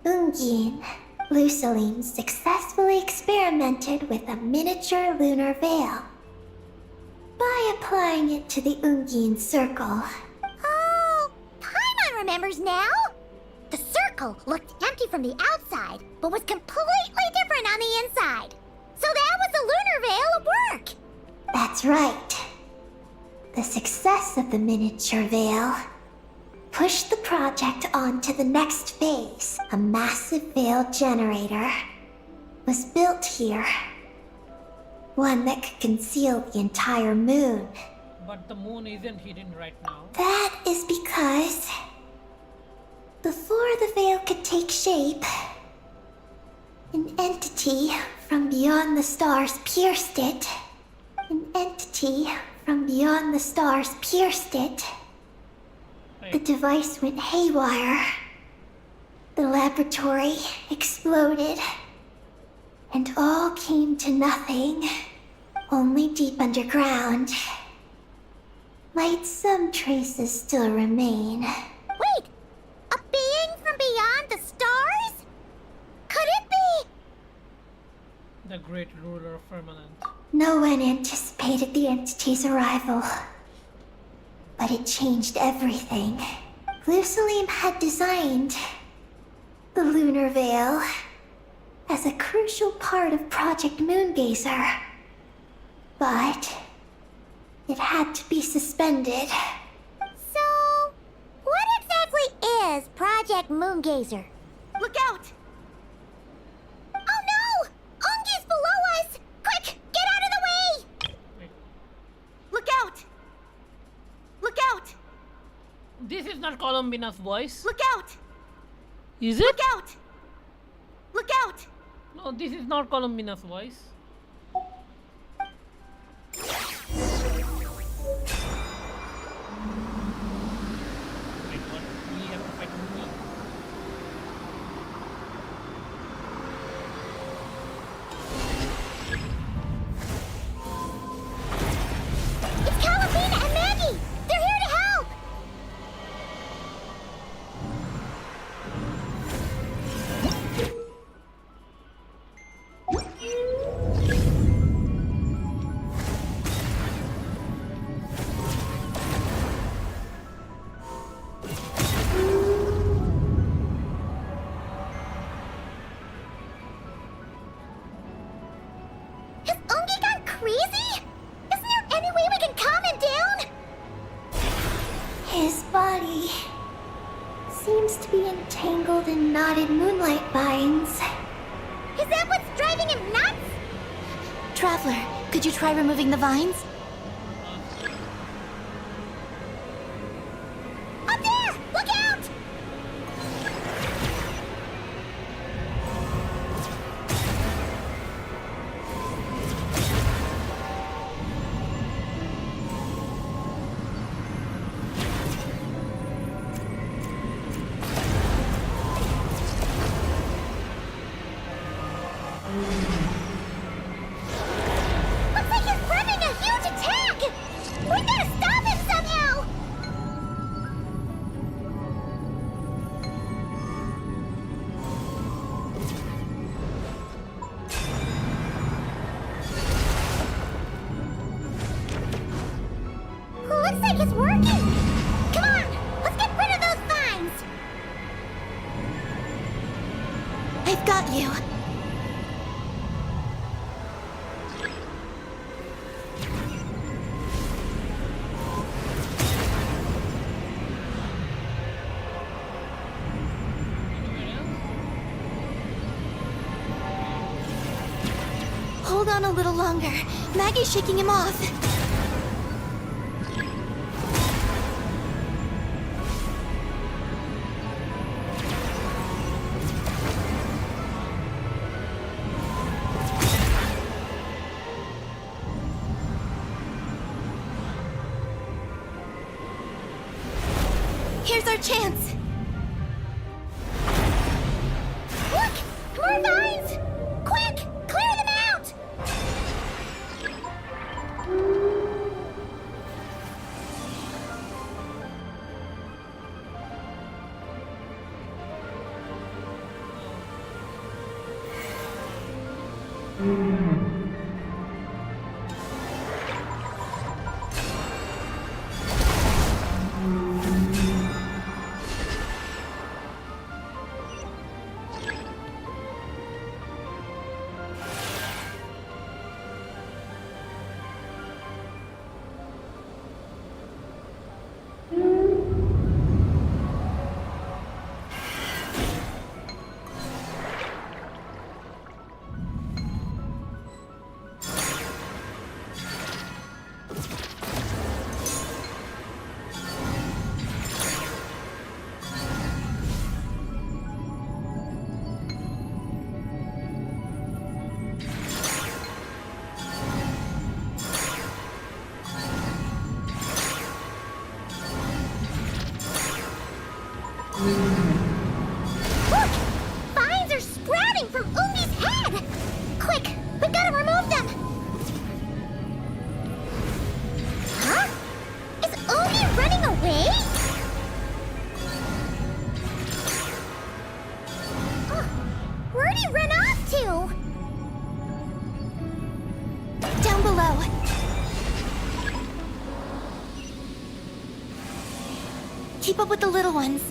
Ungin. Lusalim successfully experimented with a miniature lunar veil by applying it to the Ungin circle. Oh, Paimon remembers now. The circle looked empty from the outside, but was completely different on the inside. So that was the lunar veil at work. That's right. The success of the miniature veil pushed the project on to the next phase. A massive veil generator was built here. One that could conceal the entire moon. But the moon isn't hidden right now. That is because before the veil could take shape, an entity from beyond the stars pierced it. An entity from beyond the stars pierced it. The device went haywire. The laboratory exploded. And all came to nothing. Only deep underground, might some traces still remain. Wait! A being from beyond the stars? Could it be? The great ruler of Firmament. No one anticipated the entity's arrival, but it changed everything. Lusalim had designed the Lunar Veil as a crucial part of Project Moongazer, but it had to be suspended. So, what exactly is Project Moongazer? Look out! Oh no! Ungi's below us! Quick, get out of the way! Wait. Look out! Look out! This is not Columbina's voice. Look out! Is it? Look out! Look out! No, this is not Columbina's voice. Wait, what? We have to fight Mooney? It's Calabina and Maggie! They're here to help! Has Ungi gone crazy? Isn't there any way we can calm him down? His body seems to be entangled in knotted moonlight vines. Is that what's driving him nuts? Traveler, could you try removing the vines? Up there! Look out! Looks like he's prepping a huge attack! We gotta stop him somehow! Looks like it's working! Come on, let's get rid of those vines! I've got you. Hold on a little longer. Maggie's shaking him off. Here's our chance. Look! More vines! Quick! Clear them out! Keep up with the little ones.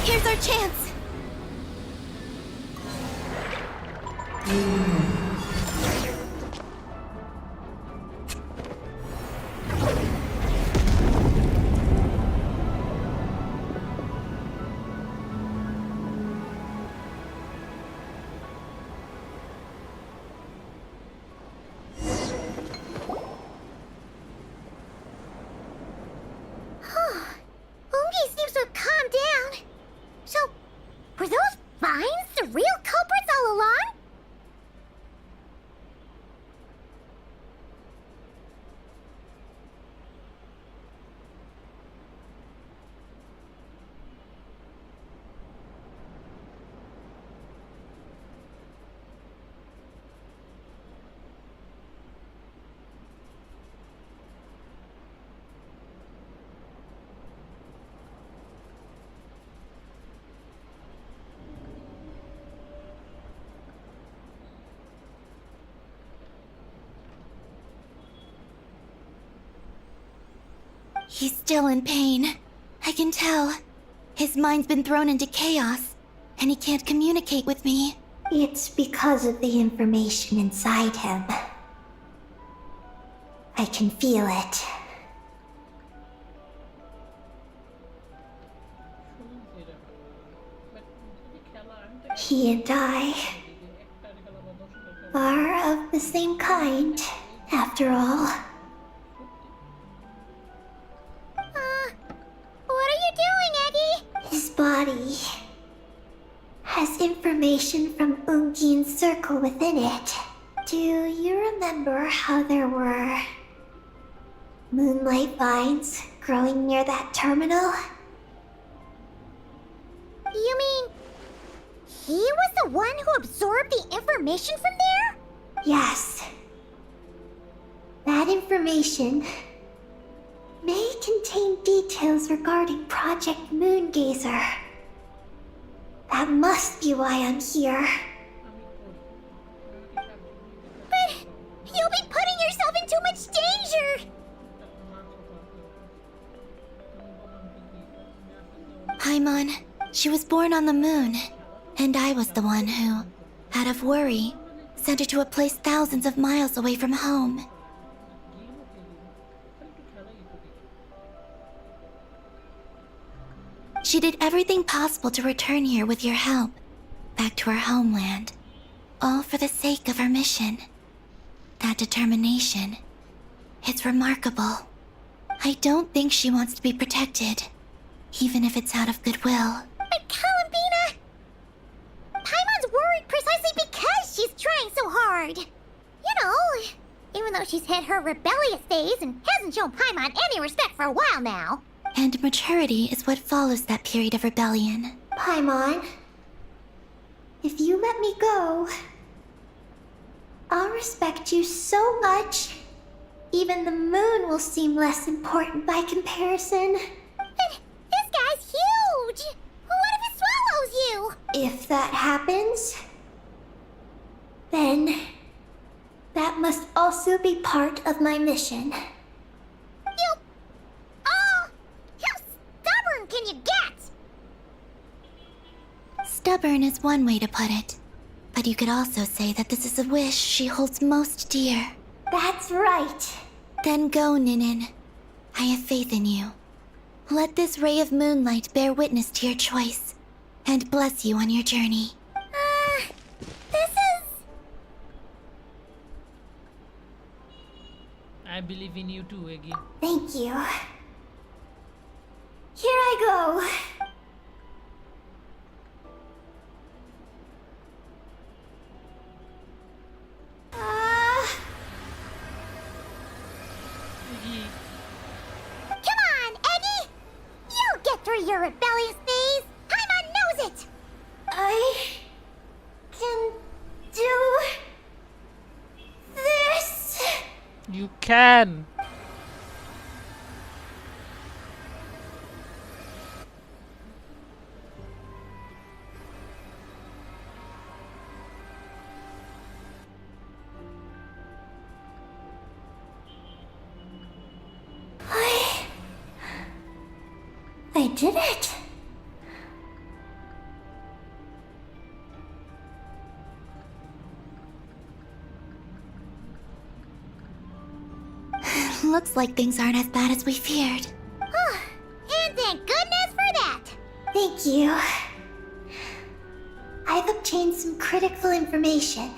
Here's our chance. Ungi seems to have calmed down. So, were those vines the real culprits all along? He's still in pain. I can tell. His mind's been thrown into chaos, and he can't communicate with me. It's because of the information inside him. I can feel it. He and I are of the same kind, after all. What are you doing, Eggy? His body has information from Ungin's circle within it. Do you remember how there were moonlight vines growing near that terminal? You mean he was the one who absorbed the information from there? Yes. That information may contain details regarding Project Moongazer. That must be why I'm here. But you'll be putting yourself in too much danger! Paimon, she was born on the moon, and I was the one who, out of worry, sent her to a place thousands of miles away from home. She did everything possible to return here with your help, back to her homeland, all for the sake of her mission. That determination, it's remarkable. I don't think she wants to be protected, even if it's out of goodwill. But Columbina! Paimon's worried precisely because she's trying so hard. You know, even though she's hit her rebellious phase and hasn't shown Paimon any respect for a while now. And maturity is what follows that period of rebellion. Paimon, if you let me go, I'll respect you so much, even the moon will seem less important by comparison. This guy's huge! What if it swallows you? If that happens, then that must also be part of my mission. How stubborn can you get? Stubborn is one way to put it, but you could also say that this is a wish she holds most dear. That's right. Then go, Ninin. I have faith in you. Let this ray of moonlight bear witness to your choice, and bless you on your journey. This is... I believe in you too, Eggy. Thank you. Here I go. can. I did it! Looks like things aren't as bad as we feared. And thank goodness for that! Thank you. I've obtained some critical information.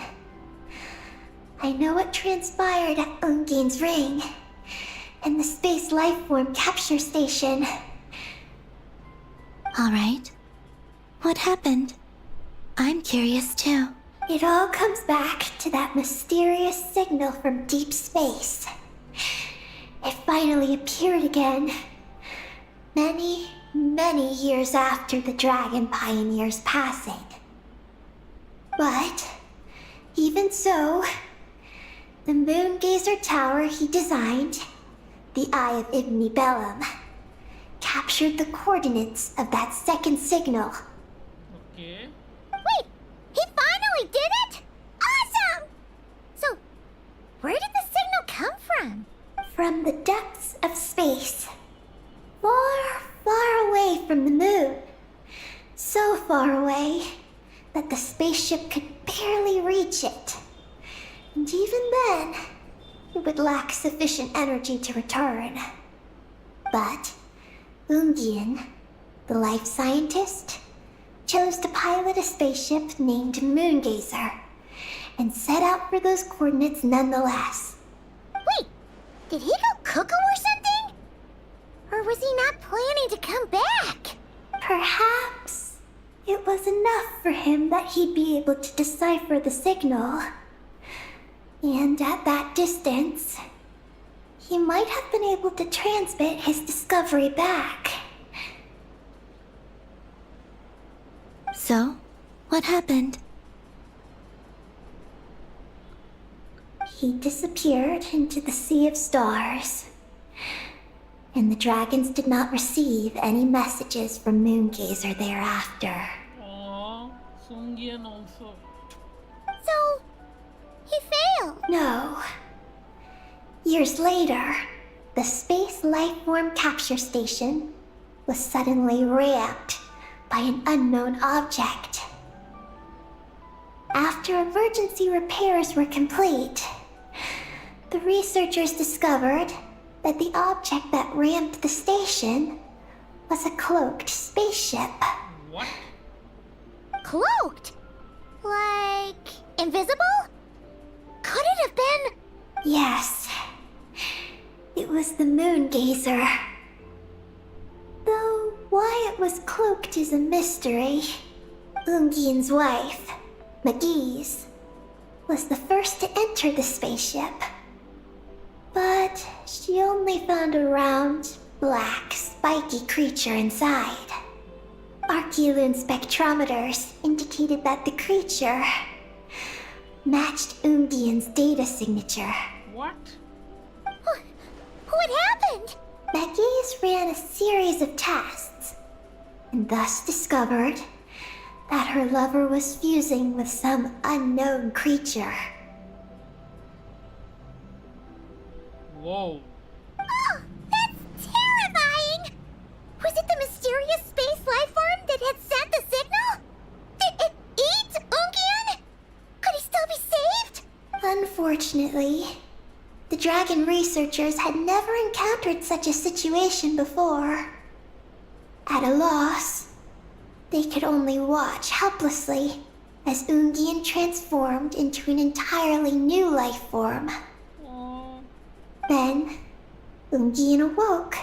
I know what transpired at Ungain's ring and the space lifeform capture station. Alright. What happened? I'm curious too. It all comes back to that mysterious signal from deep space. It finally appeared again. Many, many years after the Dragon Pioneer's passing. But, even so, the Moongazer Tower he designed, the Eye of Ibn Bellum, captured the coordinates of that second signal. Okay. Wait, he finally did it? Awesome! So, where did the signal come from? From the depths of space. Far, far away from the moon. So far away that the spaceship could barely reach it. And even then, it would lack sufficient energy to return. But Ungien, the life scientist, chose to pilot a spaceship named Moongazer and set out for those coordinates nonetheless. Wait, did he go cuckoo or something? Or was he not planning to come back? Perhaps it was enough for him that he'd be able to decipher the signal. And at that distance, he might have been able to transmit his discovery back. So, what happened? He disappeared into the sea of stars. And the dragons did not receive any messages from Moongazer thereafter. Aww, Sungian also. So, he failed. No. Years later, the Space Lifeform Capture Station was suddenly ramped by an unknown object. After emergency repairs were complete, the researchers discovered that the object that ramped the station was a cloaked spaceship. What? Cloaked? Like, invisible? Could it have been... Yes, it was the Moongazer. Though why it was cloaked is a mystery. Ungien's wife, McGee's, was the first to enter the spaceship. But she only found a round, black, spiky creature inside. Archeoloon spectrometers indicated that the creature matched Ungien's data signature. What? What happened? McGee's ran a series of tests, and thus discovered that her lover was fusing with some unknown creature. Whoa. Oh, that's terrifying! Was it the mysterious space lifeform that had sent the signal? Did it eat Ungien? Could he still be saved? Unfortunately, the dragon researchers had never encountered such a situation before. At a loss, they could only watch helplessly as Ungien transformed into an entirely new life form. Aww. Then, Ungien awoke,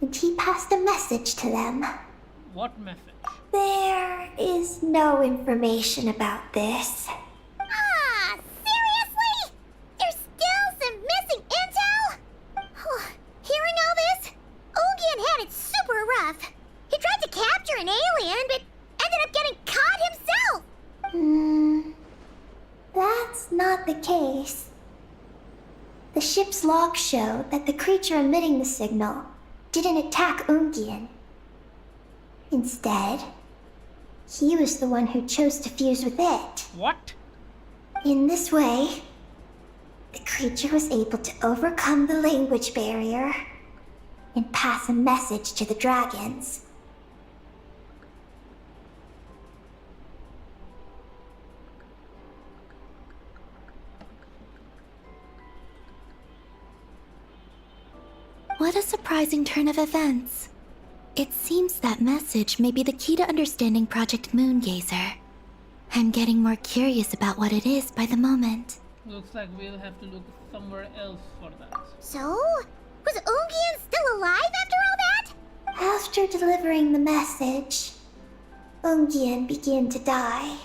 and he passed a message to them. What message? There is no information about this. Ah, seriously? There's still some missing intel? Hearing all this, Ungien had it super rough. He tried to capture an alien, but ended up getting caught himself. That's not the case. The ship's logs show that the creature emitting the signal didn't attack Ungien. Instead, he was the one who chose to fuse with it. What? In this way, the creature was able to overcome the language barrier and pass a message to the dragons. What a surprising turn of events. It seems that message may be the key to understanding Project Moongazer. I'm getting more curious about what it is by the moment. Looks like we'll have to look somewhere else for that. So, was Ungien still alive after all that? After delivering the message, Ungien began to die.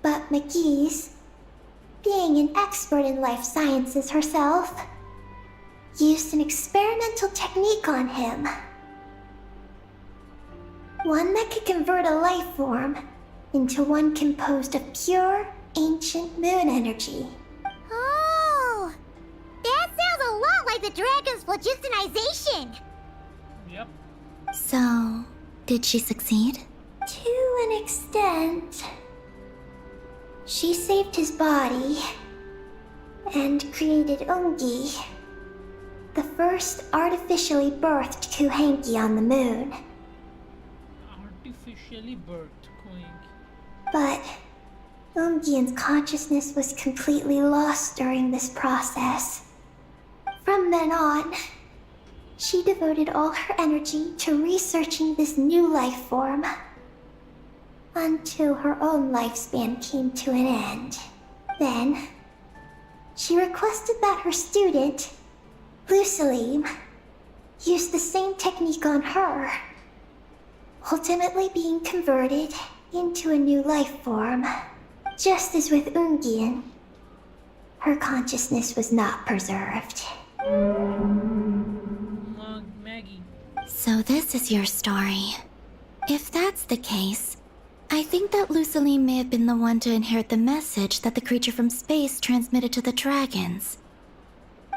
But McGee's, being an expert in life sciences herself, used an experimental technique on him. One that could convert a life form into one composed of pure, ancient moon energy. Oh, that sounds a lot like the dragon's phlogistonization. Yep. So, did she succeed? To an extent. She saved his body and created Ungi, the first artificially birthed Kuhanki on the moon. Artificially birthed Queen. But Ungian's consciousness was completely lost during this process. From then on, she devoted all her energy to researching this new life form until her own lifespan came to an end. Then, she requested that her student, Lusalim, use the same technique on her, ultimately being converted into a new life form. Just as with Ungian, her consciousness was not preserved. Maggie. So this is your story. If that's the case, I think that Lusaline may have been the one to inherit the message that the creature from space transmitted to the dragons.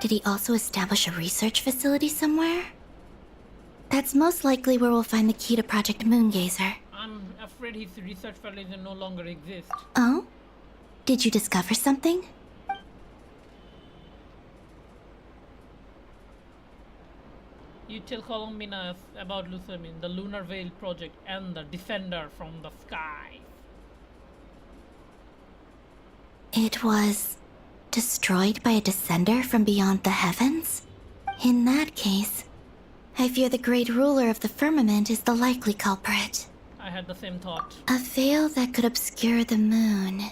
Did he also establish a research facility somewhere? That's most likely where we'll find the key to Project Moongazer. I'm afraid his research facility no longer exists. Oh? Did you discover something? You tell Columbina about Lusamin, the Lunar Veil Project, and the Descender from the Sky. It was destroyed by a descender from beyond the heavens? In that case, I fear the great ruler of the firmament is the likely culprit. I had the same thought. A veil that could obscure the moon.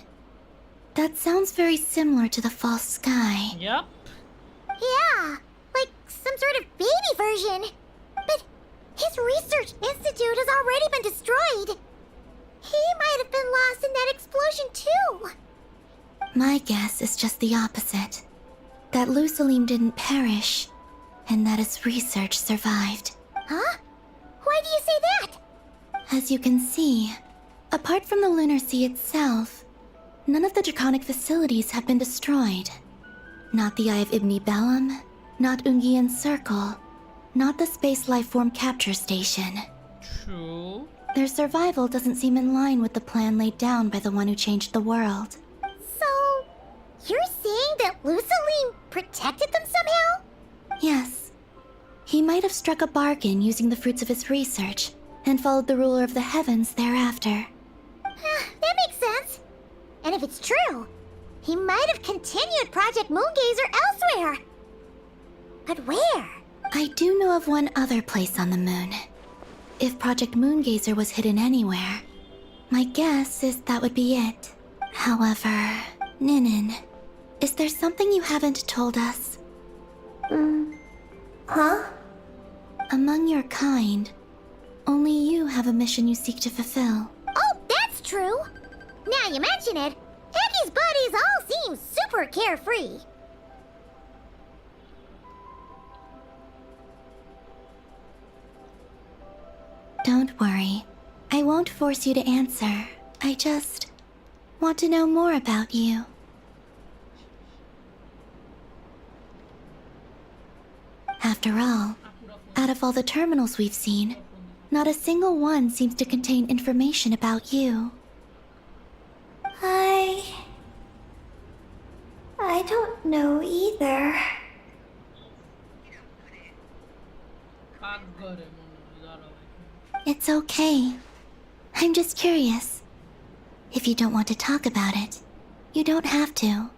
That sounds very similar to the false sky. Yep. Yeah, like some sort of baby version. But his research institute has already been destroyed. He might have been lost in that explosion too. My guess is just the opposite. That Lusalim didn't perish, and that his research survived. Huh? Why do you say that? As you can see, apart from the Lunar Sea itself, none of the draconic facilities have been destroyed. Not the Eye of Ibn Bellum, not Ungian's Circle, not the Space Lifeform Capture Station. True. Their survival doesn't seem in line with the plan laid down by the one who changed the world. So, you're saying that Lusaline protected them somehow? Yes. He might have struck a bargain using the fruits of his research, and followed the ruler of the heavens thereafter. That makes sense. And if it's true, he might have continued Project Moongazer elsewhere. But where? I do know of one other place on the moon. If Project Moongazer was hidden anywhere, my guess is that would be it. However, Ninin, is there something you haven't told us? Huh? Among your kind, only you have a mission you seek to fulfill. Oh, that's true. Now you mention it, Heki's buddies all seem super carefree. Don't worry. I won't force you to answer. I just want to know more about you. After all, out of all the terminals we've seen, not a single one seems to contain information about you. I don't know either. It's okay. I'm just curious. If you don't want to talk about it, you don't have to.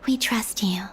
We trust you.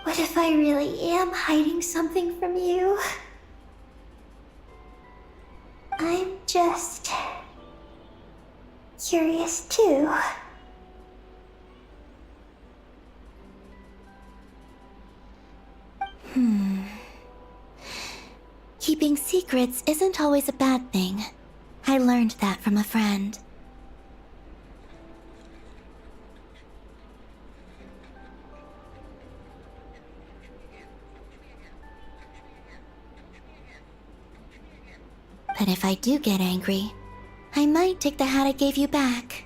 What if I really am hiding something from you? I'm just curious too. Keeping secrets isn't always a bad thing. I learned that from a friend. But if I do get angry, I might take the hat I gave you back.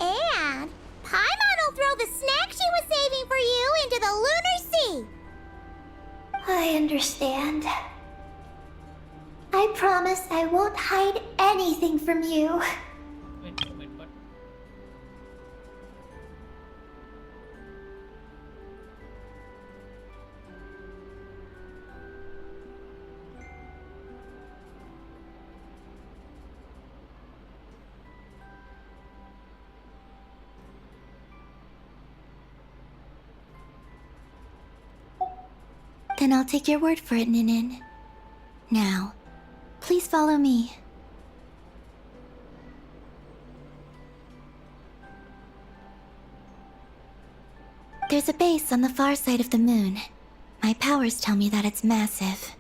And Paimon will throw the snack she was saving for you into the lunar sea. I understand. I promise I won't hide anything from you. Wait, what? Then I'll take your word for it, Ninin. Now, please follow me. There's a base on the far side of the moon. My powers tell me that it's massive.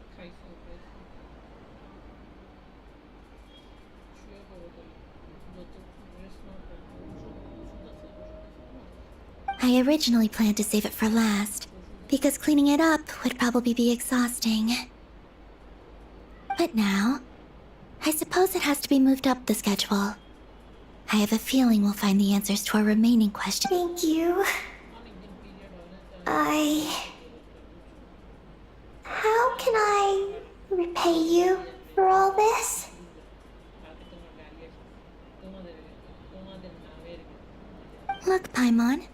I originally planned to save it for last, because cleaning it up would probably be exhausting. But now, I suppose it has to be moved up the schedule. I have a feeling we'll find the answers to our remaining questions. Thank you. How can I repay you for all this? Look, Paimon.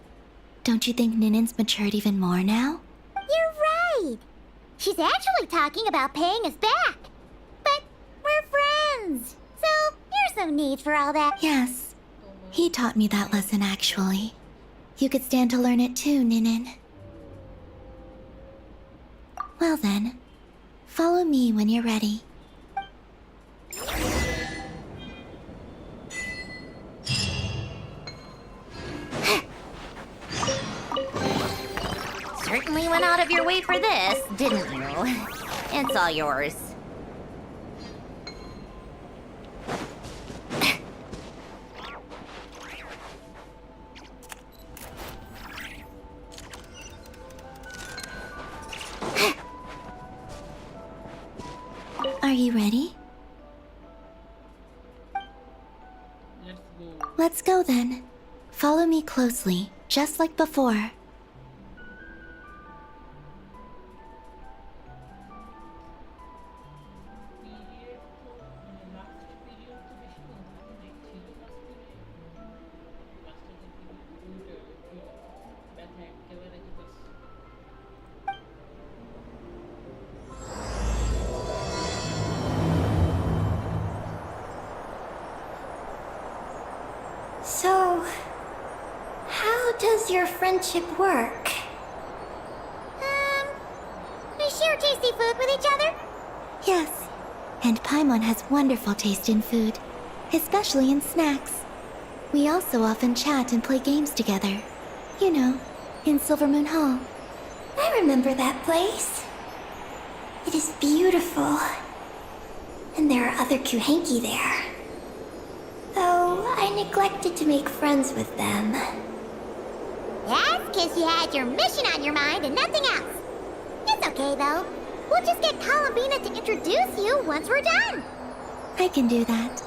Don't you think Ninin's matured even more now? You're right. She's actually talking about paying us back. But we're friends, so there's no need for all that. Yes. He taught me that lesson, actually. You could stand to learn it too, Ninin. Well then, follow me when you're ready. Certainly went out of your way for this, didn't you? It's all yours. Are you ready? Let's go then. Follow me closely, just like before. does your friendship work? We share tasty food with each other? Yes, and Paimon has wonderful taste in food, especially in snacks. We also often chat and play games together. You know, in Silvermoon Hall. I remember that place. It is beautiful. And there are other Kuhenki there. Though I neglected to make friends with them. That's because you had your mission on your mind and nothing else. It's okay, though. We'll just get Columbina to introduce you once we're done. I can do that.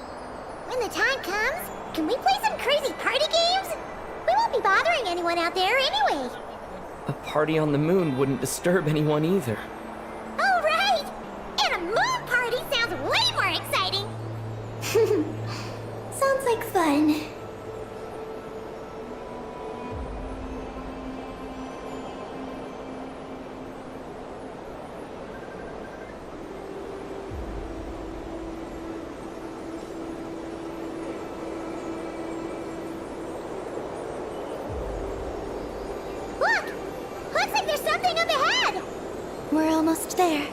When the time comes, can we play some crazy party games? We won't be bothering anyone out there anyway. A party on the moon wouldn't disturb anyone either. Oh, right! And a moon party sounds way more exciting. Sounds like fun. Look! Looks like there's something up ahead! We're almost there.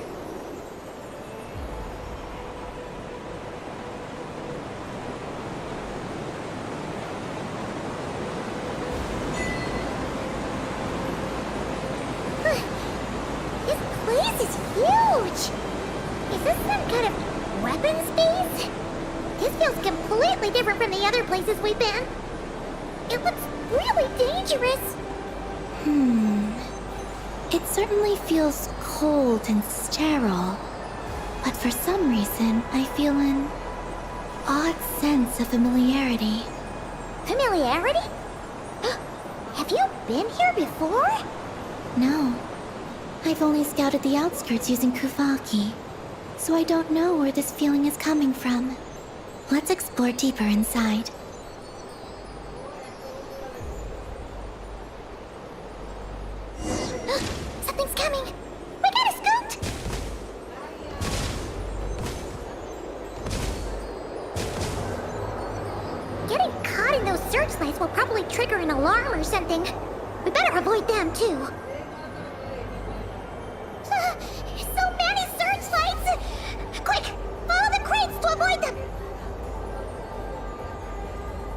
This place is huge! Is this some kind of weapons base? This feels completely different from the other places we've been. It looks really dangerous. It certainly feels cold and sterile. But for some reason, I feel an odd sense of familiarity. Familiarity? Have you been here before? No. I've only scouted the outskirts using Kuvaki, so I don't know where this feeling is coming from. Let's explore deeper inside. Something's coming! We gotta scoot! Getting caught in those searchlights will probably trigger an alarm or something. We better avoid them, too. So many searchlights! Quick! Follow the crates to avoid them!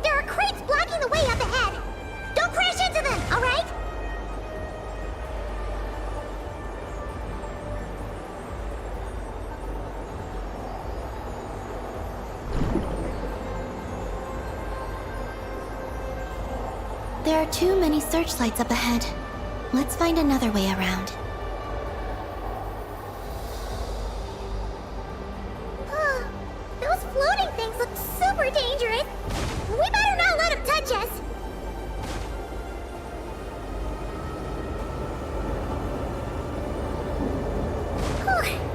There are crates blocking the way up ahead! Don't crash into them, alright? There are too many searchlights up ahead. Let's find another way around. Those floating things look super dangerous. We better not let them touch us.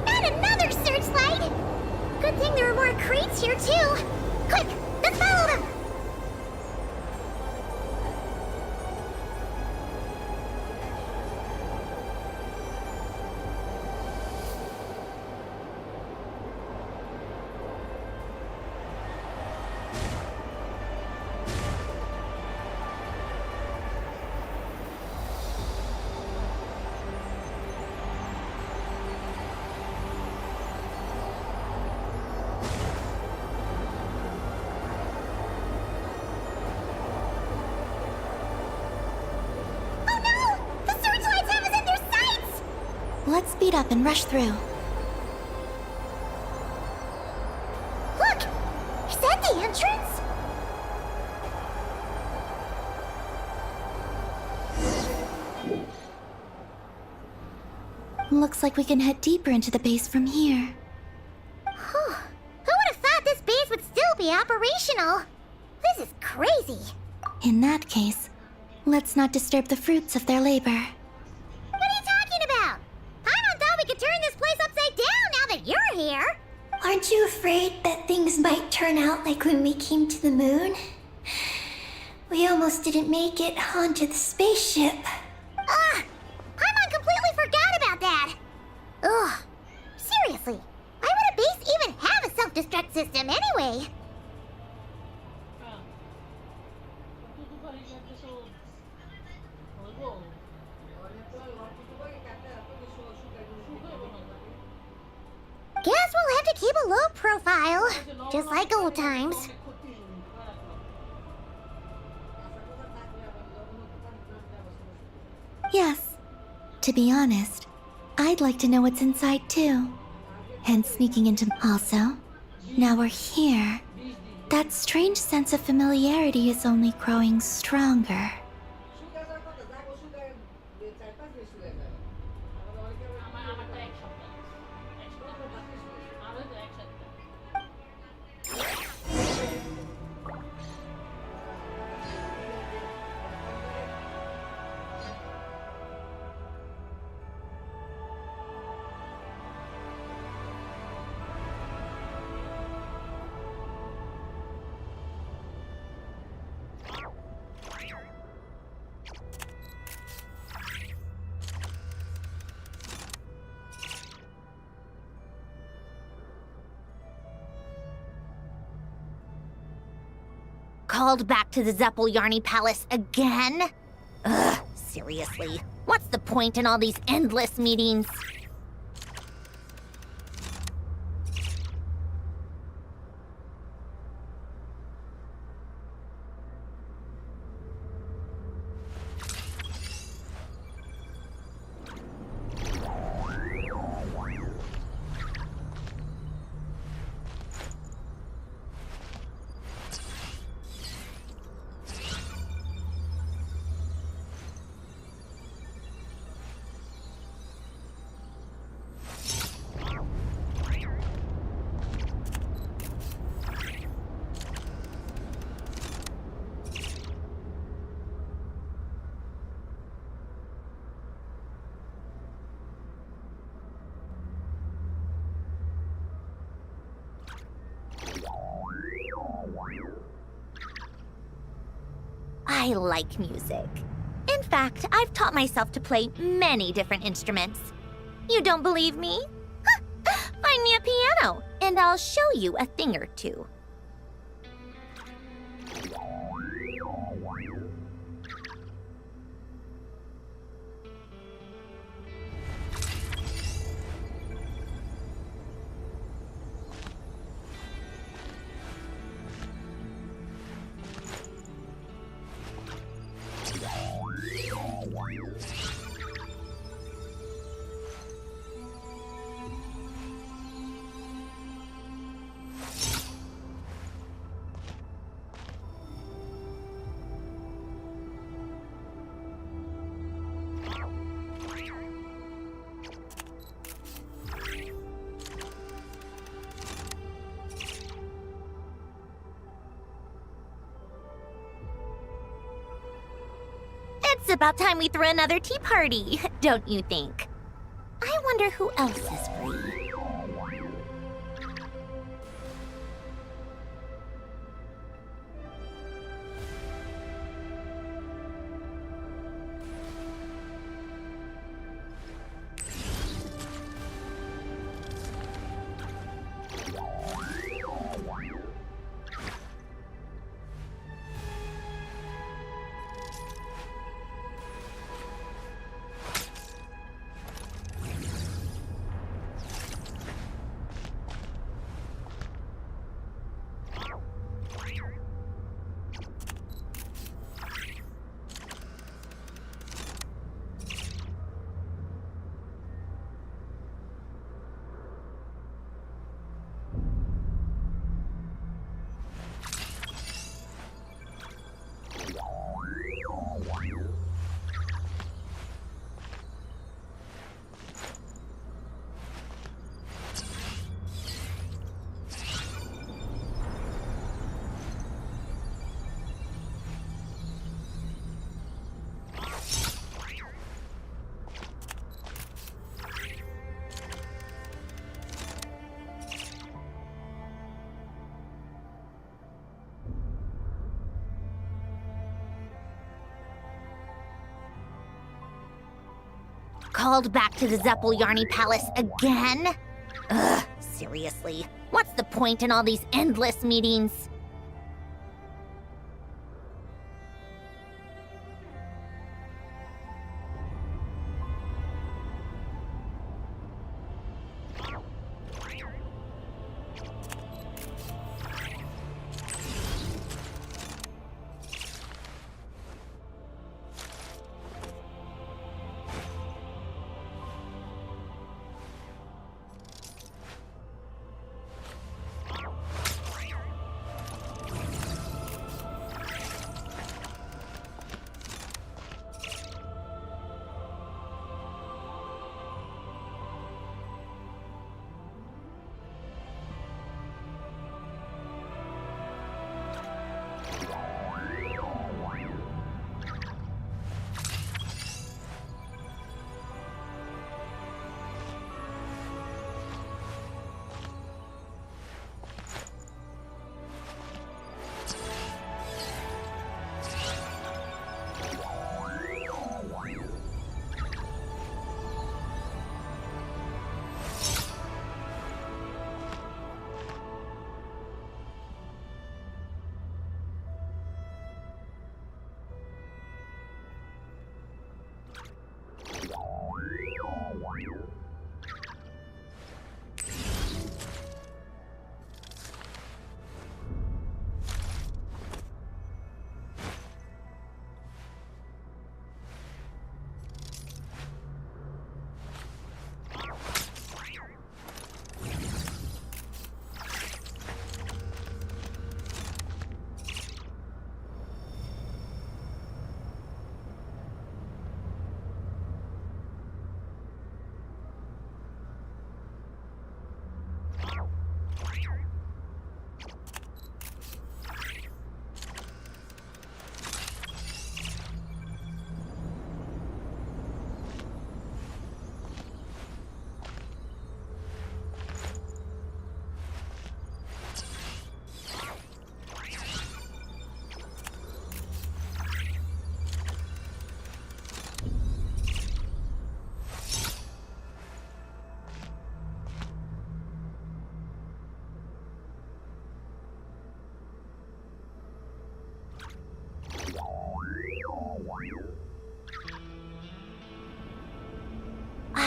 And another searchlight. Good thing there are more crates here too. Quick, let's follow them. Let's speed up and rush through. Look! Is that the entrance? Looks like we can head deeper into the base from here. Who would have thought this base would still be operational? This is crazy. In that case, let's not disturb the fruits of their labor. What are you talking about? I thought we could turn this place upside down now that you're here. Aren't you afraid that things might turn out like when we came to the moon? We almost didn't make it onto the spaceship. Paimon completely forgot about that. Ugh. Seriously, why would a base even have a self-destruct system anyway? to keep a low profile, just like old times. Yes. To be honest, I'd like to know what's inside too. Hence sneaking into. Also, now we're here. That strange sense of familiarity is only growing stronger. Called back to the Zeppeljärni Palace again? Ugh, seriously. What's the point in all these endless meetings? I like music. In fact, I've taught myself to play many different instruments. You don't believe me? Find me a piano, and I'll show you a thing or two. It's about time we threw another tea party, don't you think? I wonder who else is free. Called back to the Zeppeljärni Palace again? Ugh, seriously. What's the point in all these endless meetings?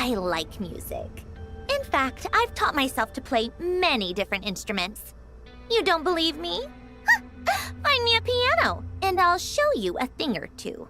I like music. In fact, I've taught myself to play many different instruments. You don't believe me? Find me a piano, and I'll show you a thing or two.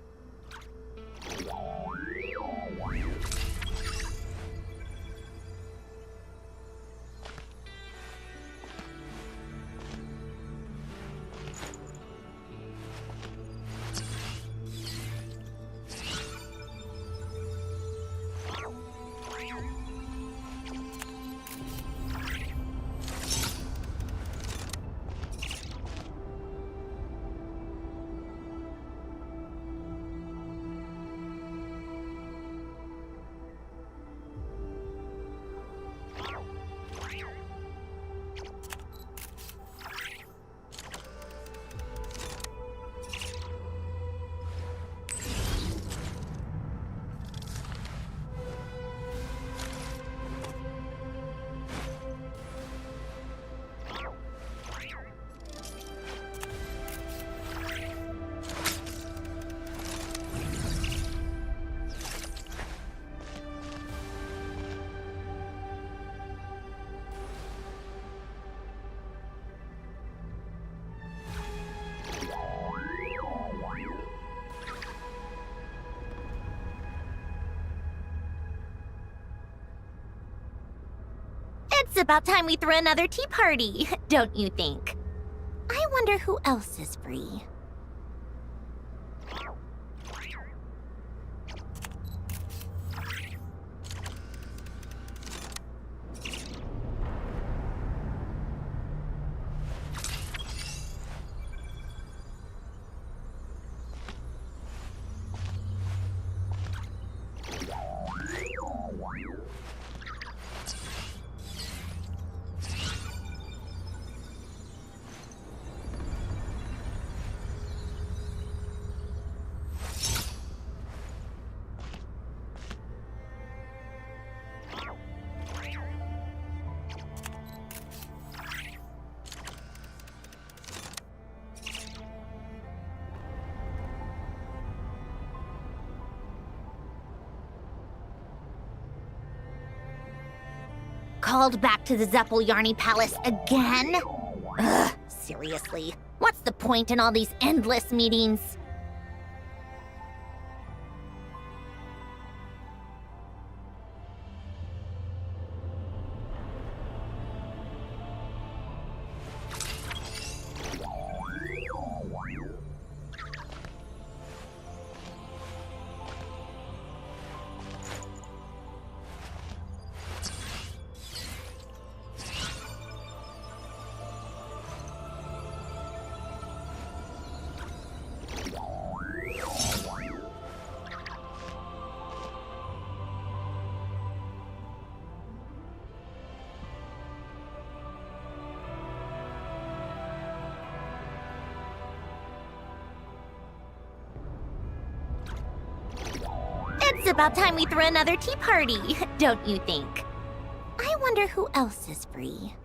It's about time we threw another tea party, don't you think? I wonder who else is free. Called back to the Zeppeljärni Palace again? Ugh, seriously. What's the point in all these endless meetings? It's about time we threw another tea party, don't you think? I wonder who else is free.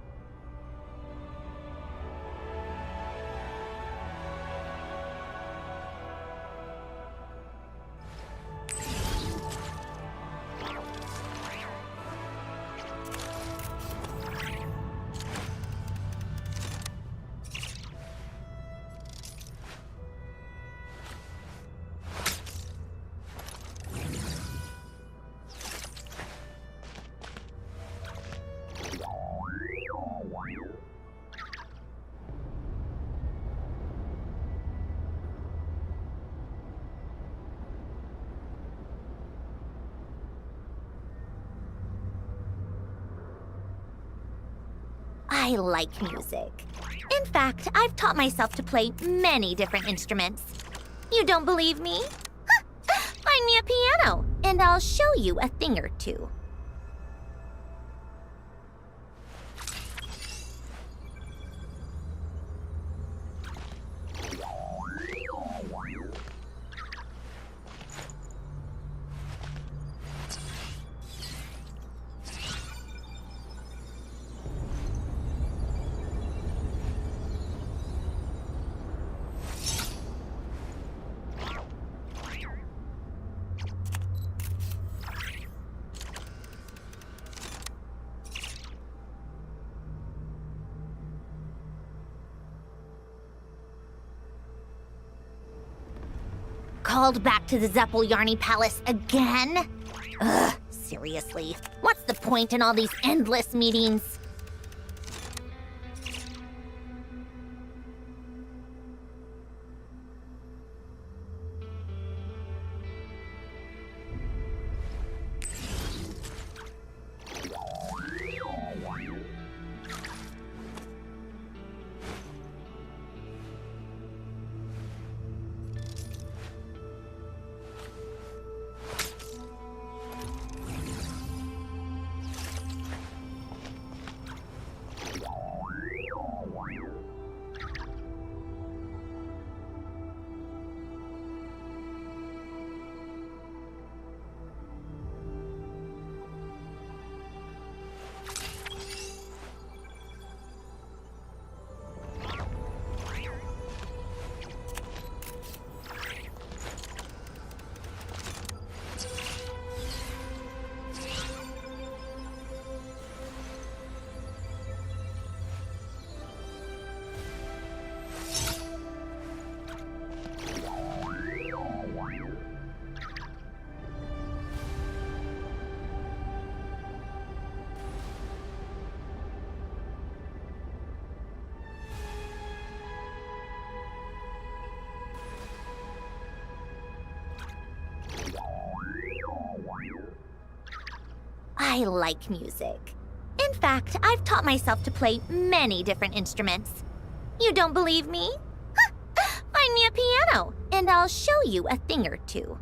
I like music. In fact, I've taught myself to play many different instruments. You don't believe me? Find me a piano, and I'll show you a thing or two. Called back to the Zeppeljärny Palace again? Ugh, seriously. What's the point in all these endless meetings? I like music. In fact, I've taught myself to play many different instruments. You don't believe me? Huh. Find me a piano, and I'll show you a thing or two.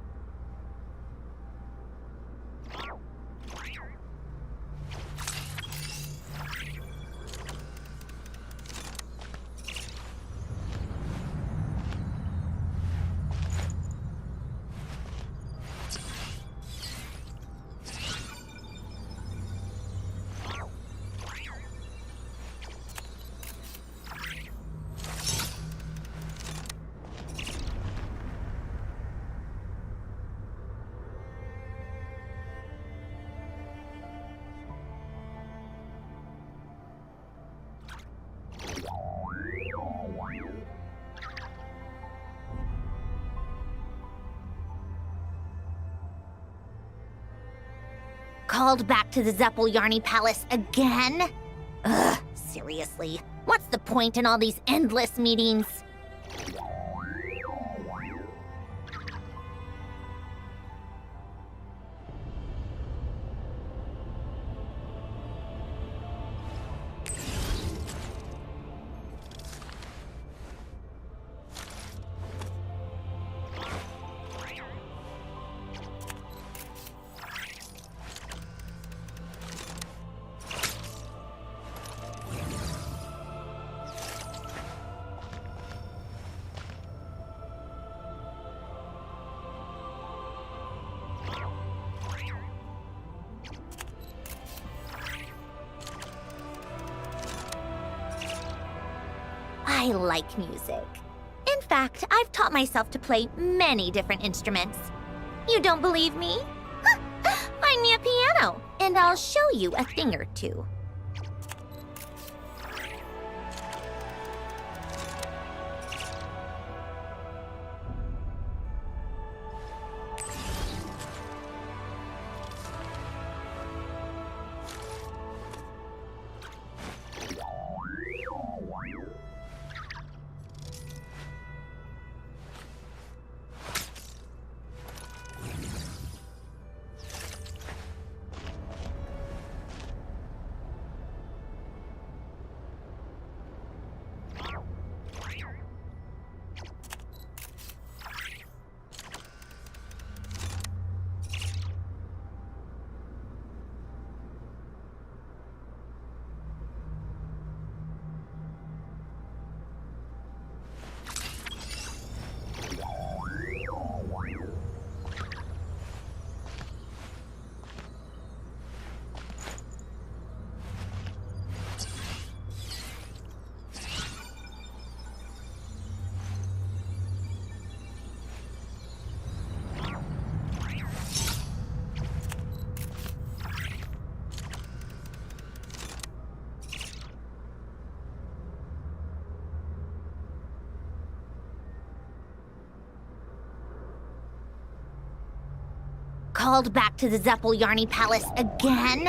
Called back to the Zeppeljärny Palace again? Ugh, seriously. What's the point in all these endless meetings? I like music. In fact, I've taught myself to play many different instruments. You don't believe me? Huh. Find me a piano, and I'll show you a thing or two. called back to the Zeppeljärni Palace again?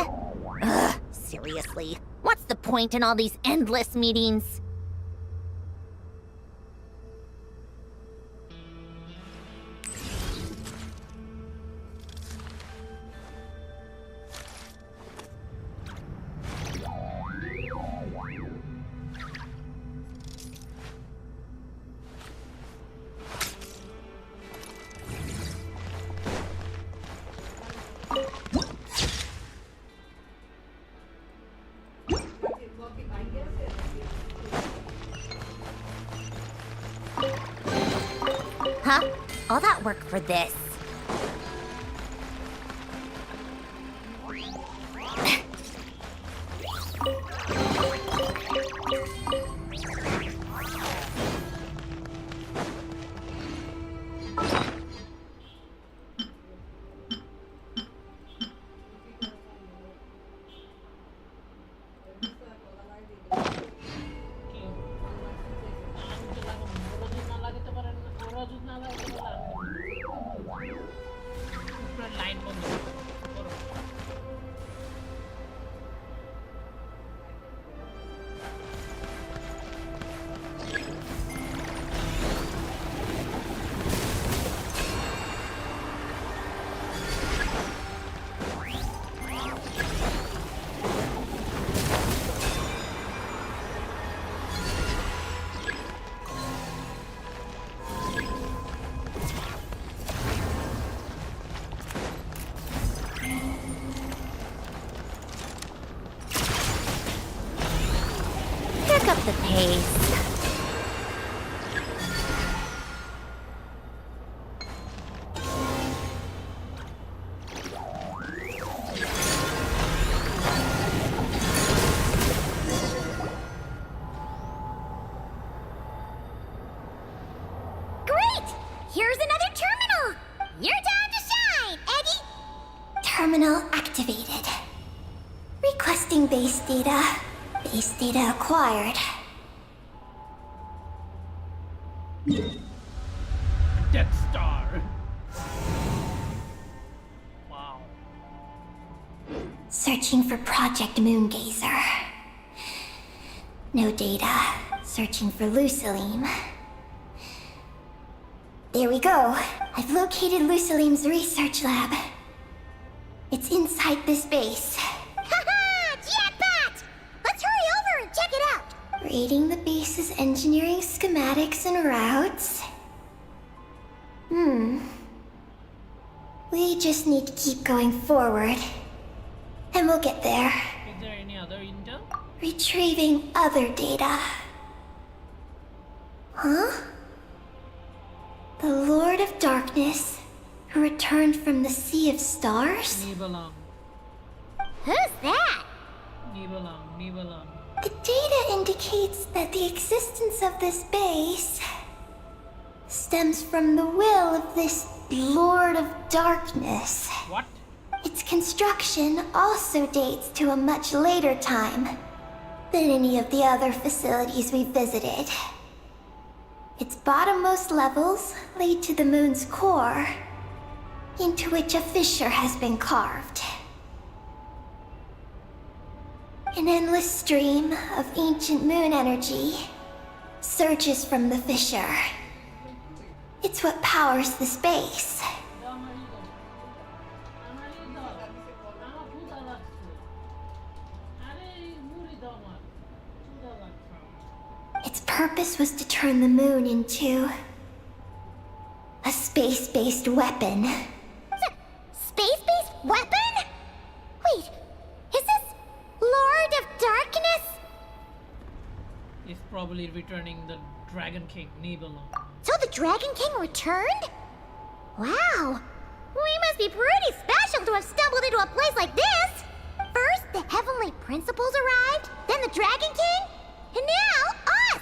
Ugh, seriously. What's the point in all these endless meetings? Huh? All that work for this. Pick up the pace. Great! Here's another terminal! Your time to shine, Eggy! Terminal activated. Requesting base data. Base data acquired. Death Star. Wow. Searching for Project Moongazer. No data. Searching for Lucilim. There we go. I've located Lucilim's research lab. It's inside this base. Haha! Jackpot! Let's hurry over and check it out! Reading the base's engineering schematics and routes. We just need to keep going forward. And we'll get there. Is there any other intel? Retrieving other data. Huh? The Lord of Darkness, who returned from the Sea of Stars? Nibalang. Who's that? Nibalang. The data indicates that the existence of this base stems from the will of this Lord of Darkness. What? Its construction also dates to a much later time than any of the other facilities we visited. Its bottommost levels lead to the moon's core, into which a fissure has been carved. An endless stream of ancient moon energy surges from the fissure. It's what powers the space. Its purpose was to turn the moon into a space-based weapon. Space-based weapon? Wait, is this Lord of Darkness? He's probably returning the Dragon King, Nibalang. So the Dragon King returned? Wow, we must be pretty special to have stumbled into a place like this. First, the Heavenly Principals arrived, then the Dragon King, and now us!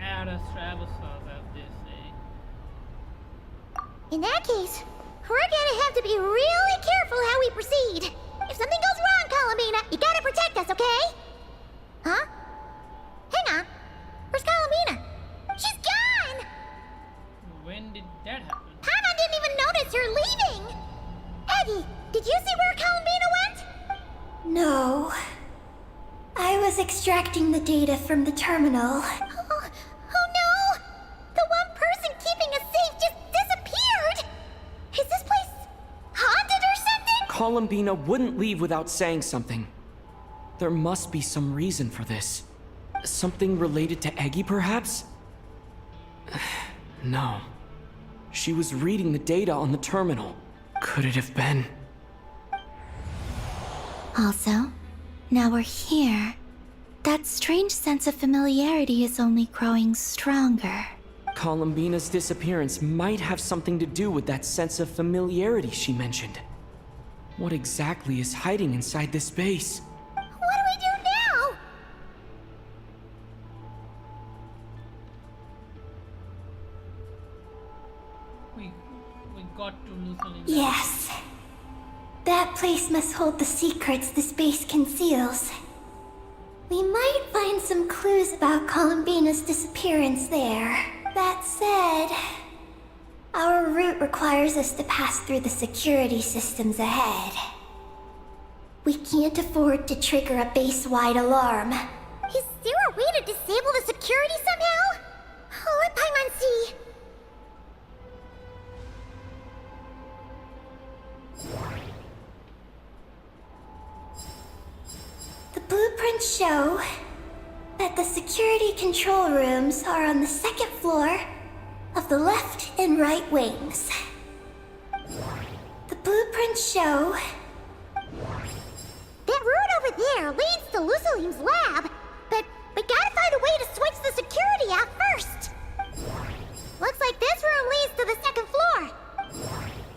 Add Travis as they say. In that case, we're gonna have to be really careful how we proceed. If something goes wrong, Calamina, you gotta protect us, okay? Huh? Hang on. Where's Calamina? She's gone! When did that happen? Paimon didn't even notice her leaving! No. I was extracting the data from the terminal. Oh no! The one person keeping us safe just disappeared! Is this place haunted or something? Columbina wouldn't leave without saying something. There must be some reason for this. Something related to Eggy, perhaps? No. She was reading the data on the terminal. Could it have been? Also, now we're here. That strange sense of familiarity is only growing stronger. Columbina's disappearance might have something to do with that sense of familiarity she mentioned. What exactly is hiding inside this base? What do we do now? We got to Lutheran. Yes. That place must hold the secrets this base conceals. We might find some clues about Columbina's disappearance there. That said, our route requires us to pass through the security systems ahead. We can't afford to trigger a base-wide alarm. Is there a way to disable the security somehow? Oh, let Paimon see. The blueprints show that the security control rooms are on the second floor of the left and right wings. The blueprints show That route over there leads to Lucilim's lab, but we gotta find a way to switch the security out first. Looks like this room leads to the second floor.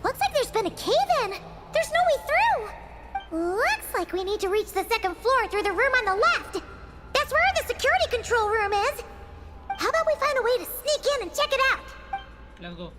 Looks like there's been a cave-in. There's no way through. Looks like we need to reach the second floor through the room on the left. That's where the security control room is. How about we find a way to sneak in and check it out? Let's go.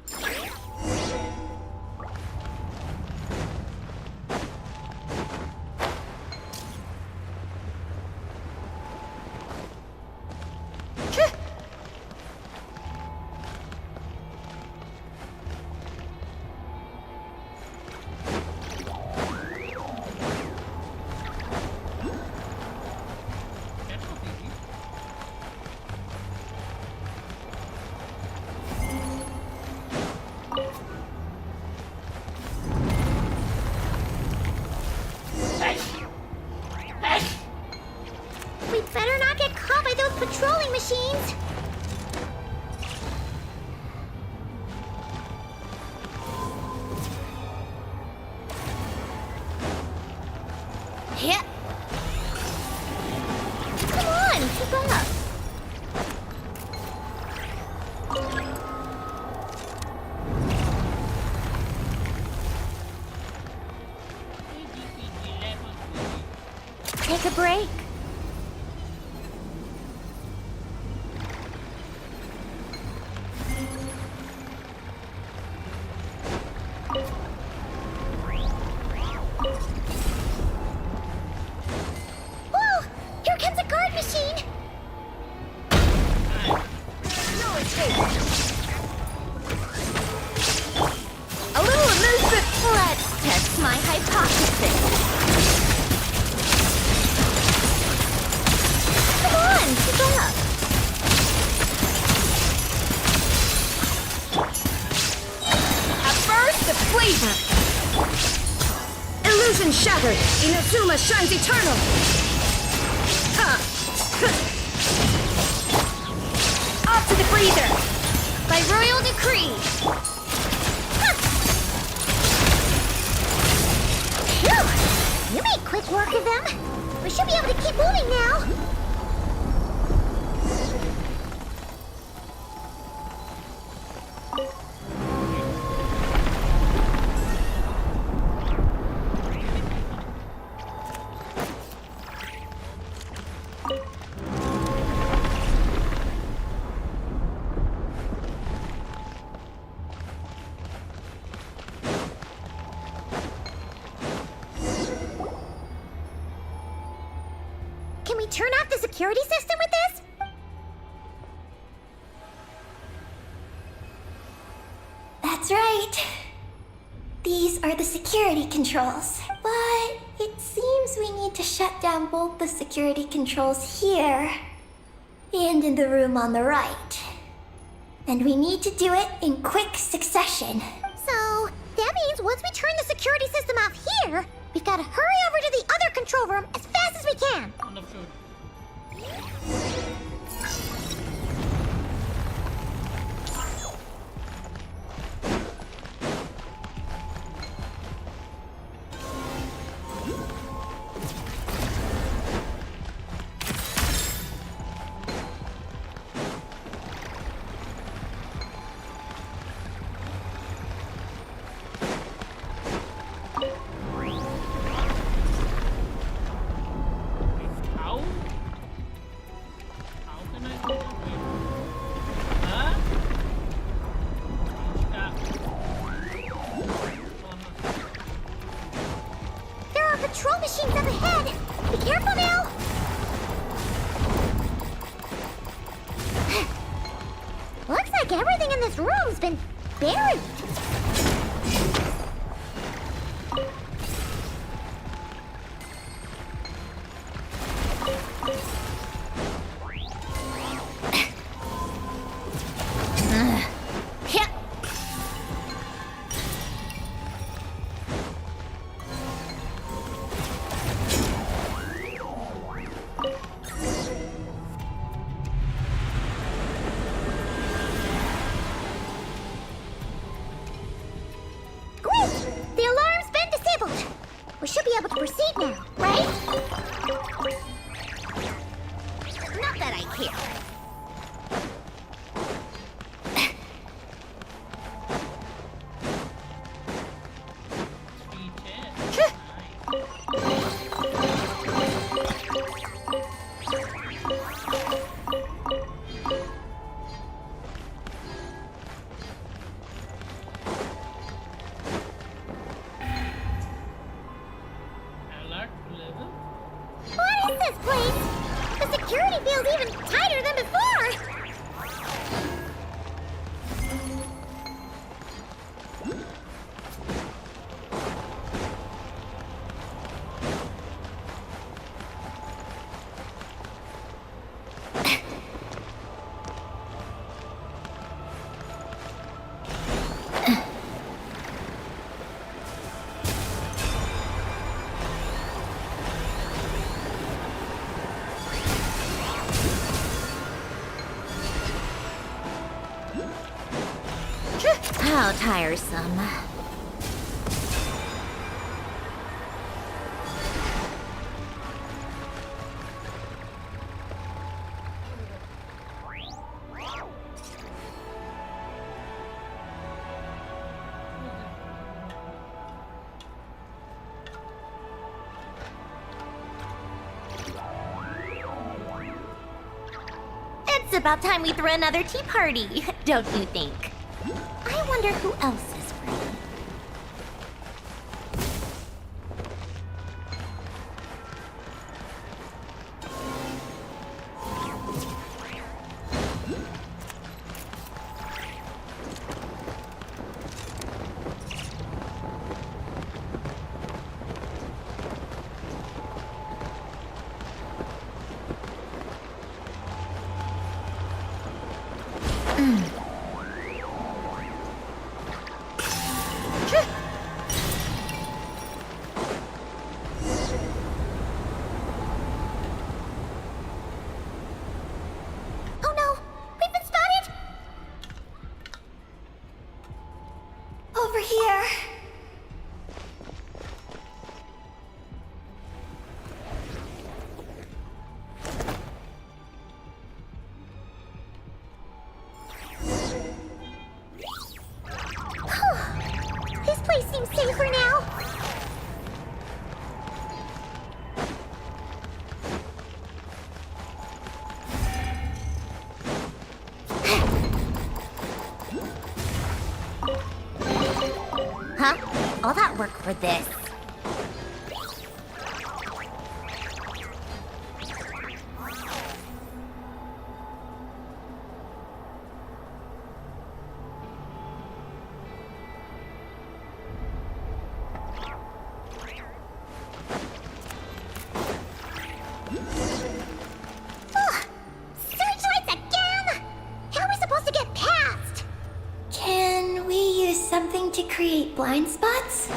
We better not get caught by those patrolling machines. Yeah. Come on, keep up. Take a break. Whoa! Here comes a guard machine! No escape! A little elusive. Let's test my hypothesis. Come on, keep up! A burst of flavor! Illusion shattered! Inazuma shines eternal! Huh. Off to the breather! By royal decree! Phew! You made quick work of them! We should be able to keep moving now! Can we turn off the security system with this? That's right. These are the security controls. But it seems we need to shut down both the security controls here and in the room on the right. And we need to do it in quick succession. So, that means once we turn the security system off here, we've got to hurry over to the other control room as fast as we can. Understood. How? How can I go from here? Huh? There are patrol machines up ahead. Be careful now. Looks like everything in this room's been buried. Yeah. Great! The alarm's been disabled. We should be able to proceed now, right? Not that I care. Alert level. What is this place? The security feels even tighter than before. How tiresome. It's about time we threw another tea party, don't you think? I wonder who else is free. Oh no! We've been spotted! Over here. This place seems safer now. Huh? All that work for this. Ugh! Searchlights again? How are we supposed to get past? Can we use something to create blind spots?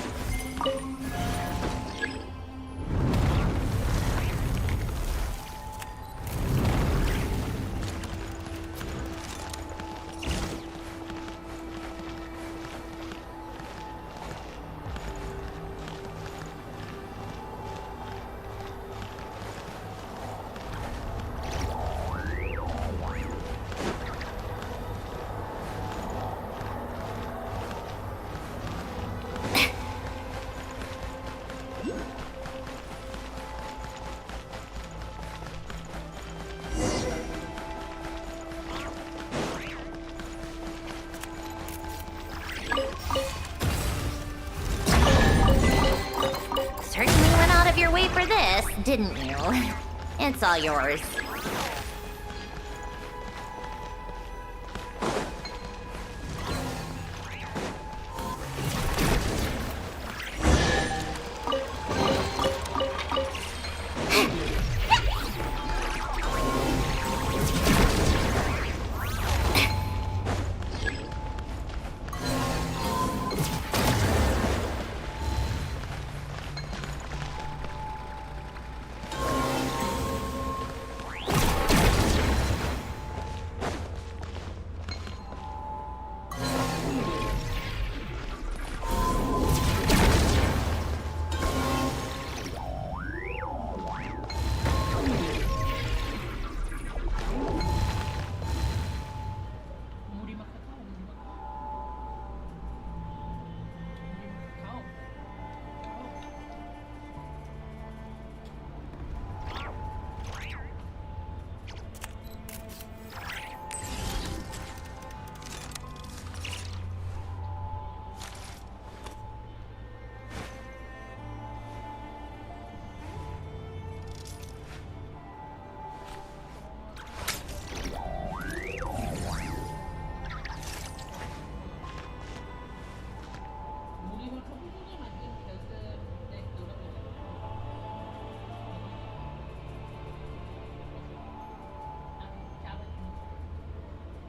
Certainly went out of your way for this, didn't you? It's all yours.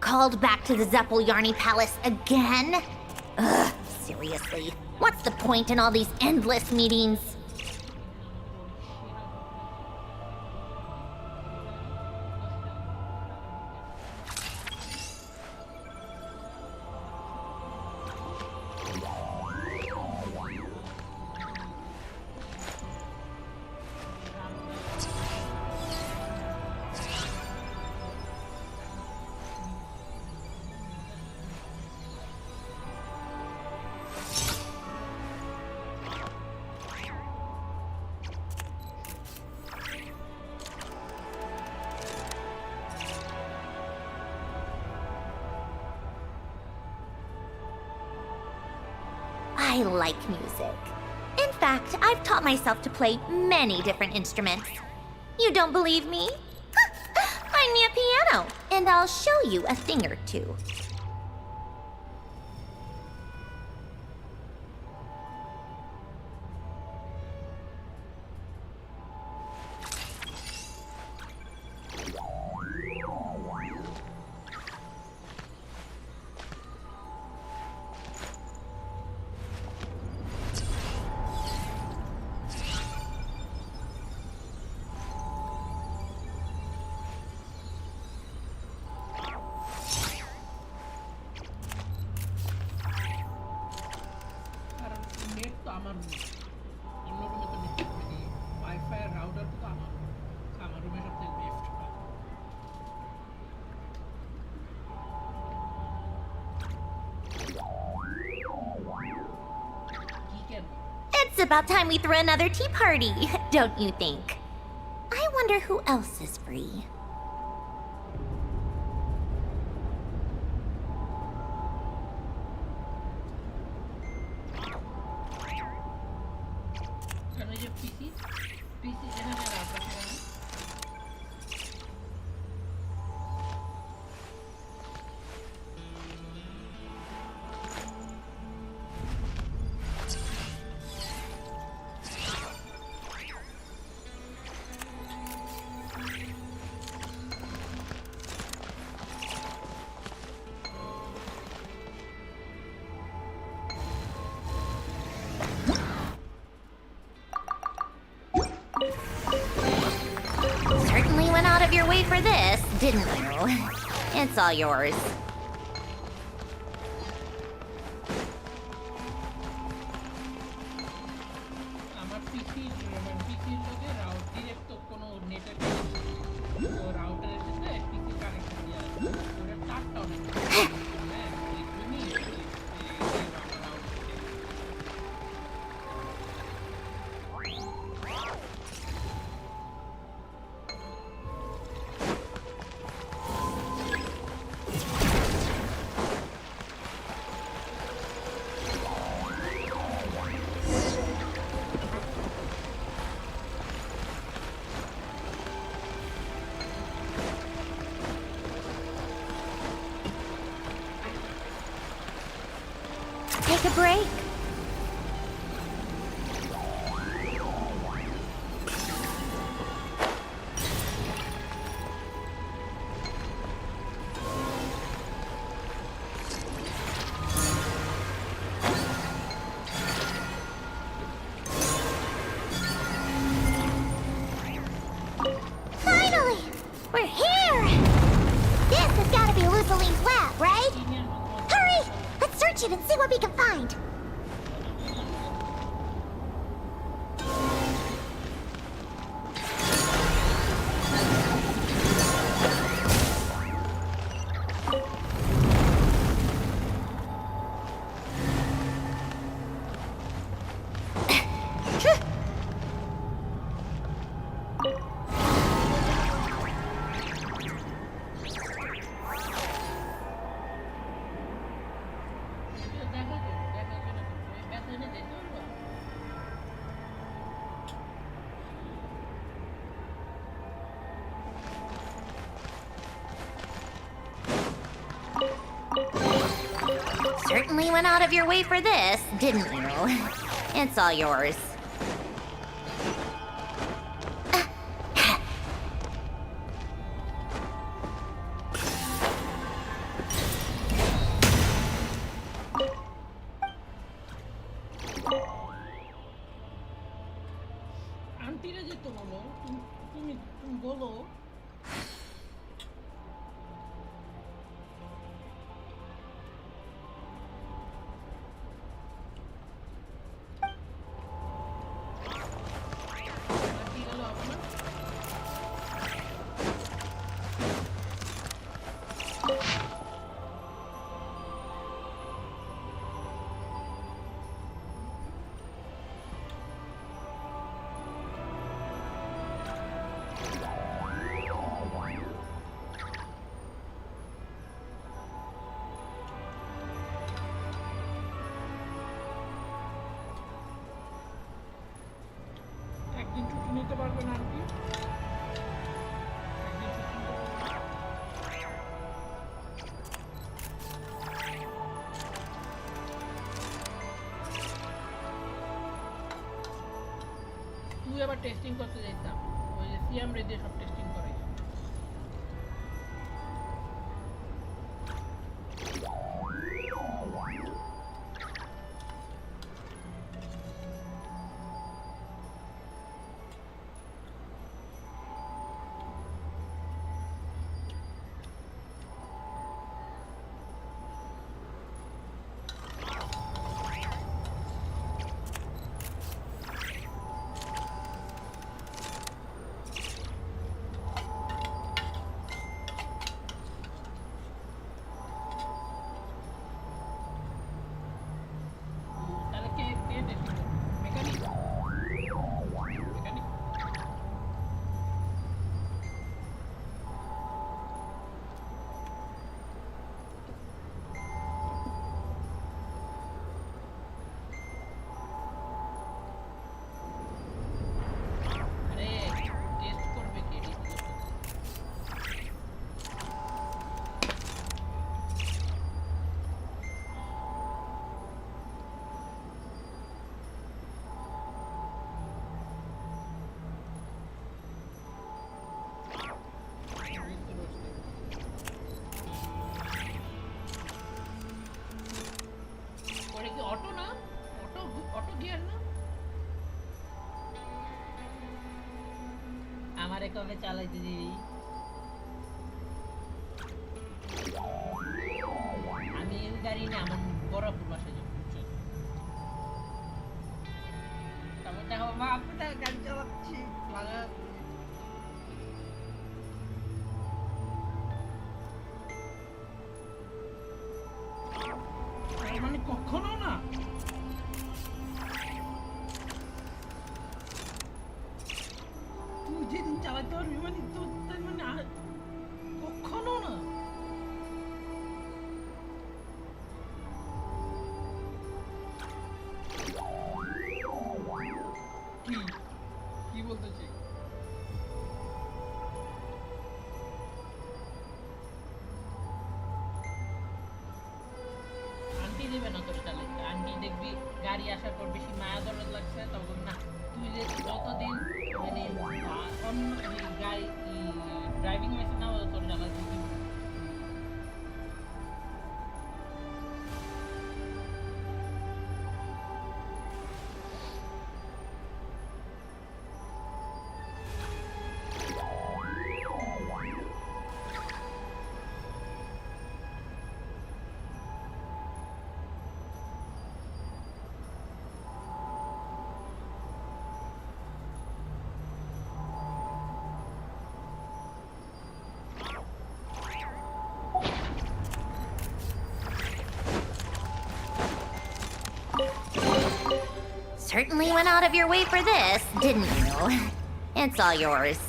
Called back to the Zeppeljärni Palace again? Ugh, seriously. What's the point in all these endless meetings? I like music. In fact, I've taught myself to play many different instruments. You don't believe me? Find me a piano, and I'll show you a thing or two. It's about time we threw another tea party, don't you think? I wonder who else is free. of your way for this, didn't you? It's all yours. আমার পিসি মানে পিসির লগে route direct তো কোনো নেটের তো রাউটারের সাথে পিসি connection দিয়ে আছে ওটা তারটাও নেই হ্যাঁ এই তুমি Take a break. Finally! We're here! This has got to be Luciline's lab, right? Hurry! Let's search it and see what we can find. Certainly went out of your way for this, didn't you? It's all yours. আন্টিরা যেত বলো তুমি তুমি বলো aunty গেল আপনার একদিন ছুটি নিতে পারবেন আন্টি একদিন ছুটি নিতে পারবেন তুই আবার টেস্টিং করতে যাইতাম ওই যে সিএম রে দিয়ে সব টেস্টিং করে তাহলে কে কে টেস্টিং করবে মেকানিক মেকানিক আরে টেস্ট করবে কে ওটা কি অটো না অটো অটো গিয়ার না আমারে কবে চালাইতে দিবি আমি এই গাড়ি নিয়ে আমার বরাবর বাসায় যাবো বুঝছো তারপর দেখো মা আপনার গাড়ি চালাচ্ছি লাগা মানে কখনো না তুই যেদিন চালাতে পারবি মানে তো তার মানে কখনো না কি কি বলতে চাই আন্টি দেবে না তোর চালাইতে আন্টি দেখবি গাড়ি আসার পর বেশি মায়া দরদ লাগছে তখন না তুই যে যতদিন মানে অন্য গাড়ি ড্রাইভিং লাইসেন্স না হলে তোর চালাতে Certainly went out of your way for this, didn't you? It's all yours.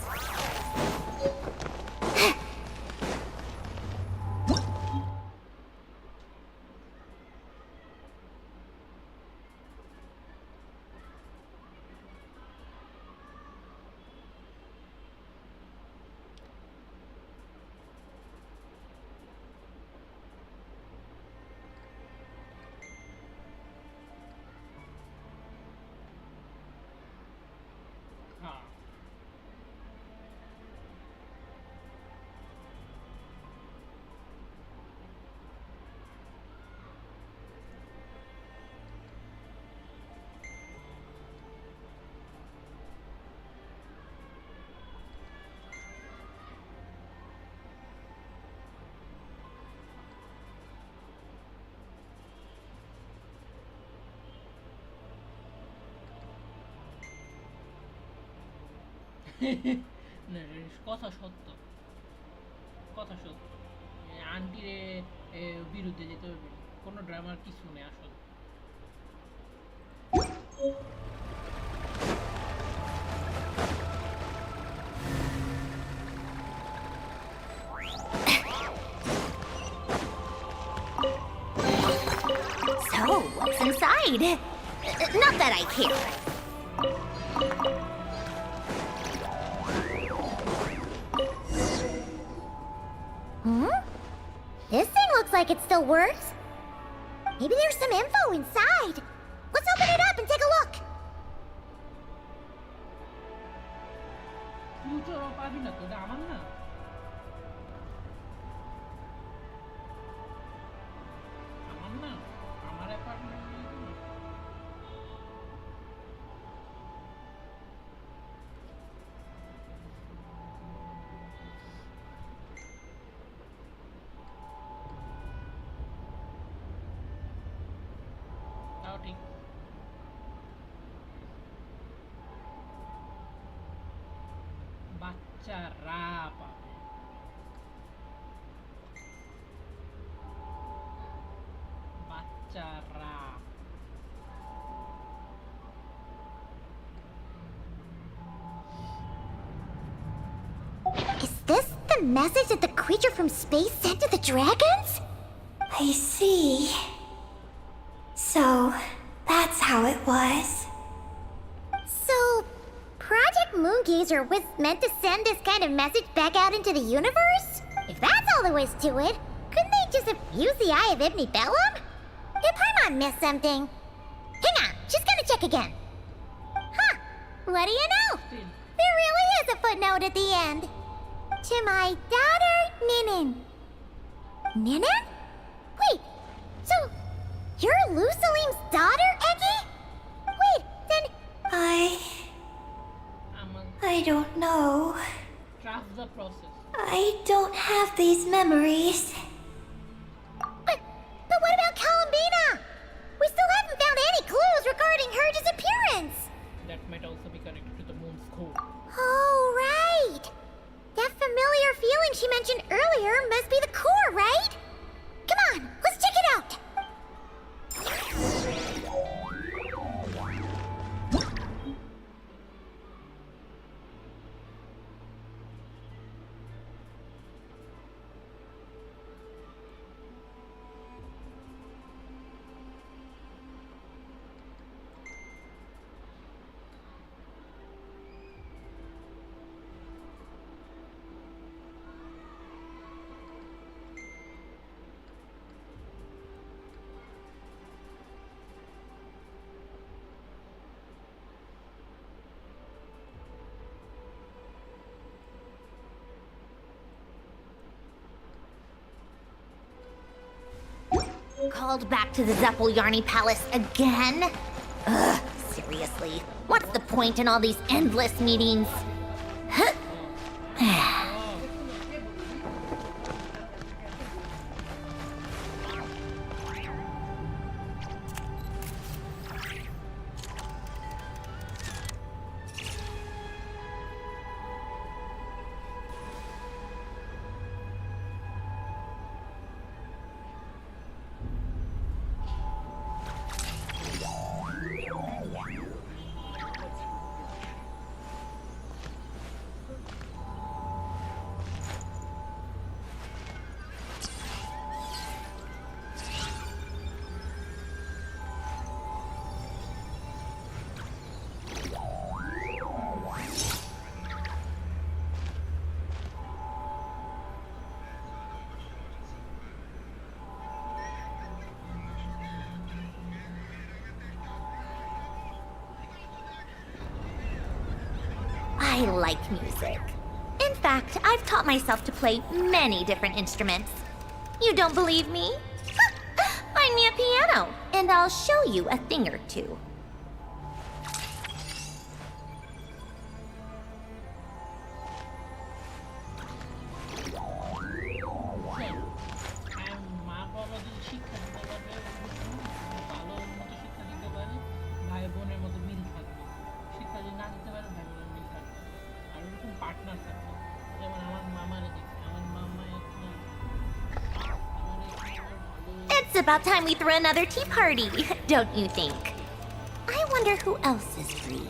হ্যাঁ না, কথা সত্য কথা সত্য আন্টির বিরুদ্ধে যেতে হবে কোনো ড্রামার কিছু নেই আসলে So, what's inside? Not that I care. This thing looks like it still works. Maybe there's some info inside. Let's open it up and take a look. Future পাবি না তো এটা আমার না আমার না আমার অ্যাপার্টমেন্ট তাও ঠিক বাচ্চারা পাবে বাচ্চারা Is this the message that the creature from space sent to the dragons? I see. So, that's how it was. So, Project Moongazer was meant to send this kind of message back out into the universe? If that's all there was to it, couldn't they just have used the Eye of Ibn Bellum? Did Paimon miss something? Hang on, just gonna check again. Huh, what do you know? There really is a footnote at the end. To my daughter, Ninin. Ninin? Wait, so you're Lusalim's daughter, Eggy? Wait, then আমার I don't know. Trust the process I don't have these memories. Called back to the Zeppeljärni Palace again? Ugh, seriously. What's the point in all these endless meetings? I like music. In fact, I've taught myself to play many different instruments. You don't believe me? Find me a piano, and I'll show you a thing or two. মা বাবা যদি শিক্ষা দিতে পারবে ভালো মতো শিক্ষা দিতে পারে ভাই বোনের মতো মিল থাকবে শিক্ষা যদি না দিতে পারে ভাই বোনের মিল থাকবে আর ওরকম পার্টনার থাকবে যেমন আমার মামারে দেখছি আমার মামা এখন It's about time we throw another tea party, don't you think? I wonder who else is free.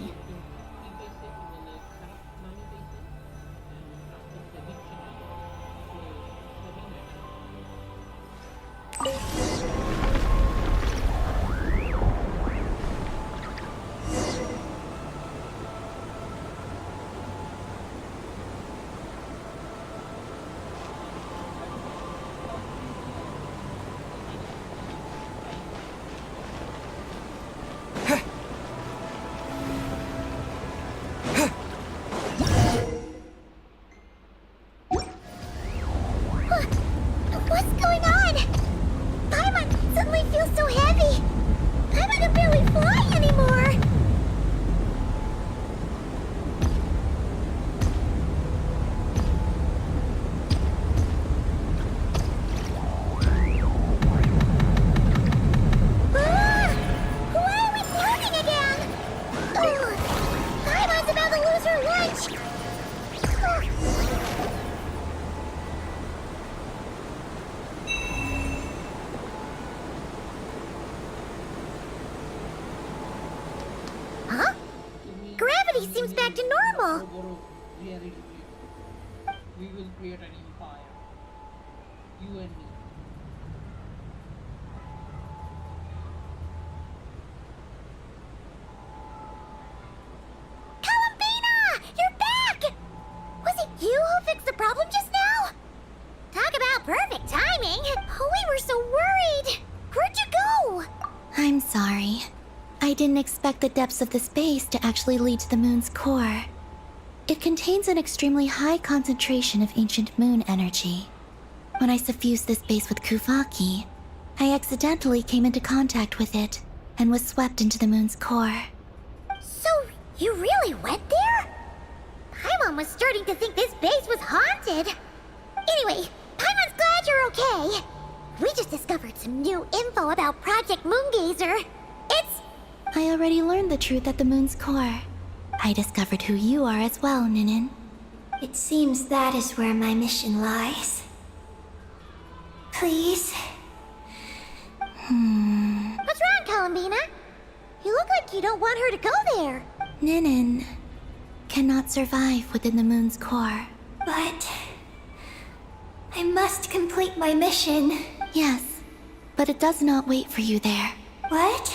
What's going on? Paimon suddenly feels so heavy. Paimon can barely fly anymore. Ah! Why are we floating again? Ugh! Paimon's about to lose her lunch. Ugh. Huh? Gravity seems back to normal. We will create an empire. You and me. Columbina! You're back! Was it you who fixed the problem just now? Talk about perfect timing. We were so worried. Where'd you go? I'm sorry. I didn't expect the depths of the space to actually lead to the moon's core. It contains an extremely high concentration of ancient moon energy. When I suffused this base with Kuvaki, I accidentally came into contact with it and was swept into the moon's core. So, you really went there? Paimon was starting to think this base was haunted. Anyway, Paimon's glad you're okay. We just discovered some new info about Project Moongazer. It's... I already learned the truth at the moon's core. I discovered who you are as well, Ninin. It seems that is where my mission lies. Please? What's wrong, Columbina? You look like you don't want her to go there. Ninin cannot survive within the moon's core. But... I must complete my mission. Yes, but it does not wait for you there. What?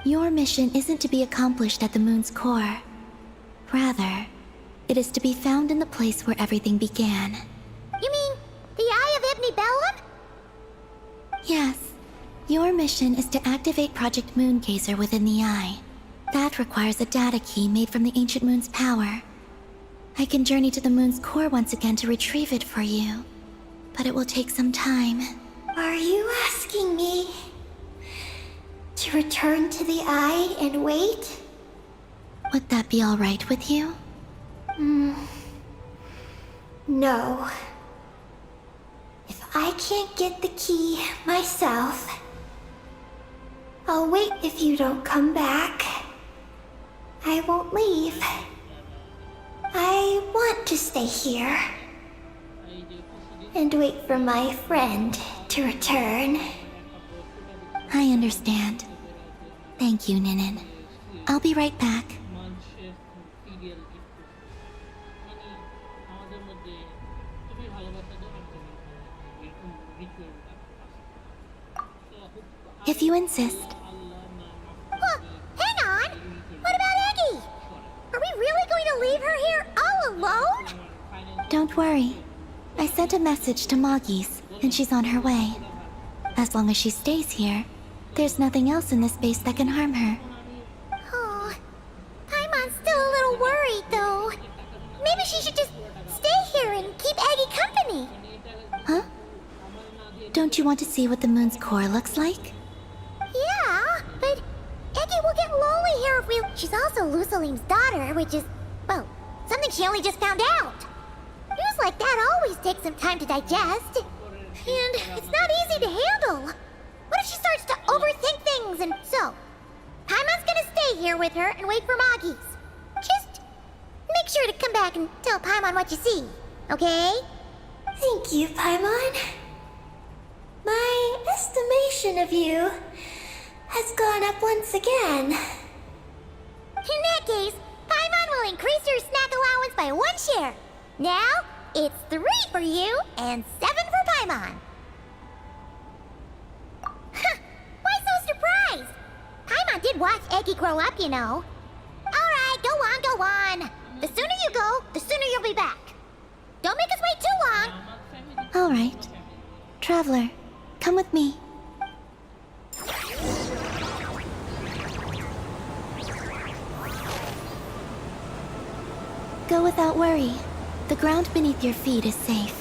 Your mission isn't to be accomplished at the moon's core. Rather, it is to be found in the place where everything began. You mean the Eye of Ibni Bellum? Yes. Your mission is to activate Project Moongazer within the Eye. That requires a data key made from the ancient moon's power. I can journey to the moon's core once again to retrieve it for you. But it will take some time. Are you asking me to return to the Eye and wait? Would that be alright with you? No. If I can't get the key myself, I'll wait if you don't come back. I won't leave. I want to stay here and wait for my friend to return. I understand. Thank you, Ninin. I'll be right back. If you insist. Huh, hang on! What about Eggie? Are we really going to leave her here all alone? Don't worry. I sent a message to Moggy's, and she's on her way. As long as she stays here, there's nothing else in this space that can harm her. Oh, Paimon's still a little worried, though. Maybe she should just stay here and keep Eggie company. Huh? Don't you want to see what the moon's core looks like? Yeah, but Eggie will get lonely here if we... She's also Lusalim's daughter, which is, well, something she only just found out. News like that always takes some time to digest. And it's not easy to handle. What if she starts to overthink things and so? Paimon's gonna stay here with her and wait for Moggy's. Just make sure to come back and tell Paimon what you see, okay? Thank you, Paimon. My estimation of you has gone up once again. In that case, Paimon will increase your snack allowance by 1 share. Now, it's 3 for you and 7 for Paimon. Why so surprised? Paimon did watch Eggie grow up, you know. Alright, go on. The sooner you go, the sooner you'll be back. Don't make us wait too long. Alright. Traveler, come with me. Go without worry. The ground beneath your feet is safe.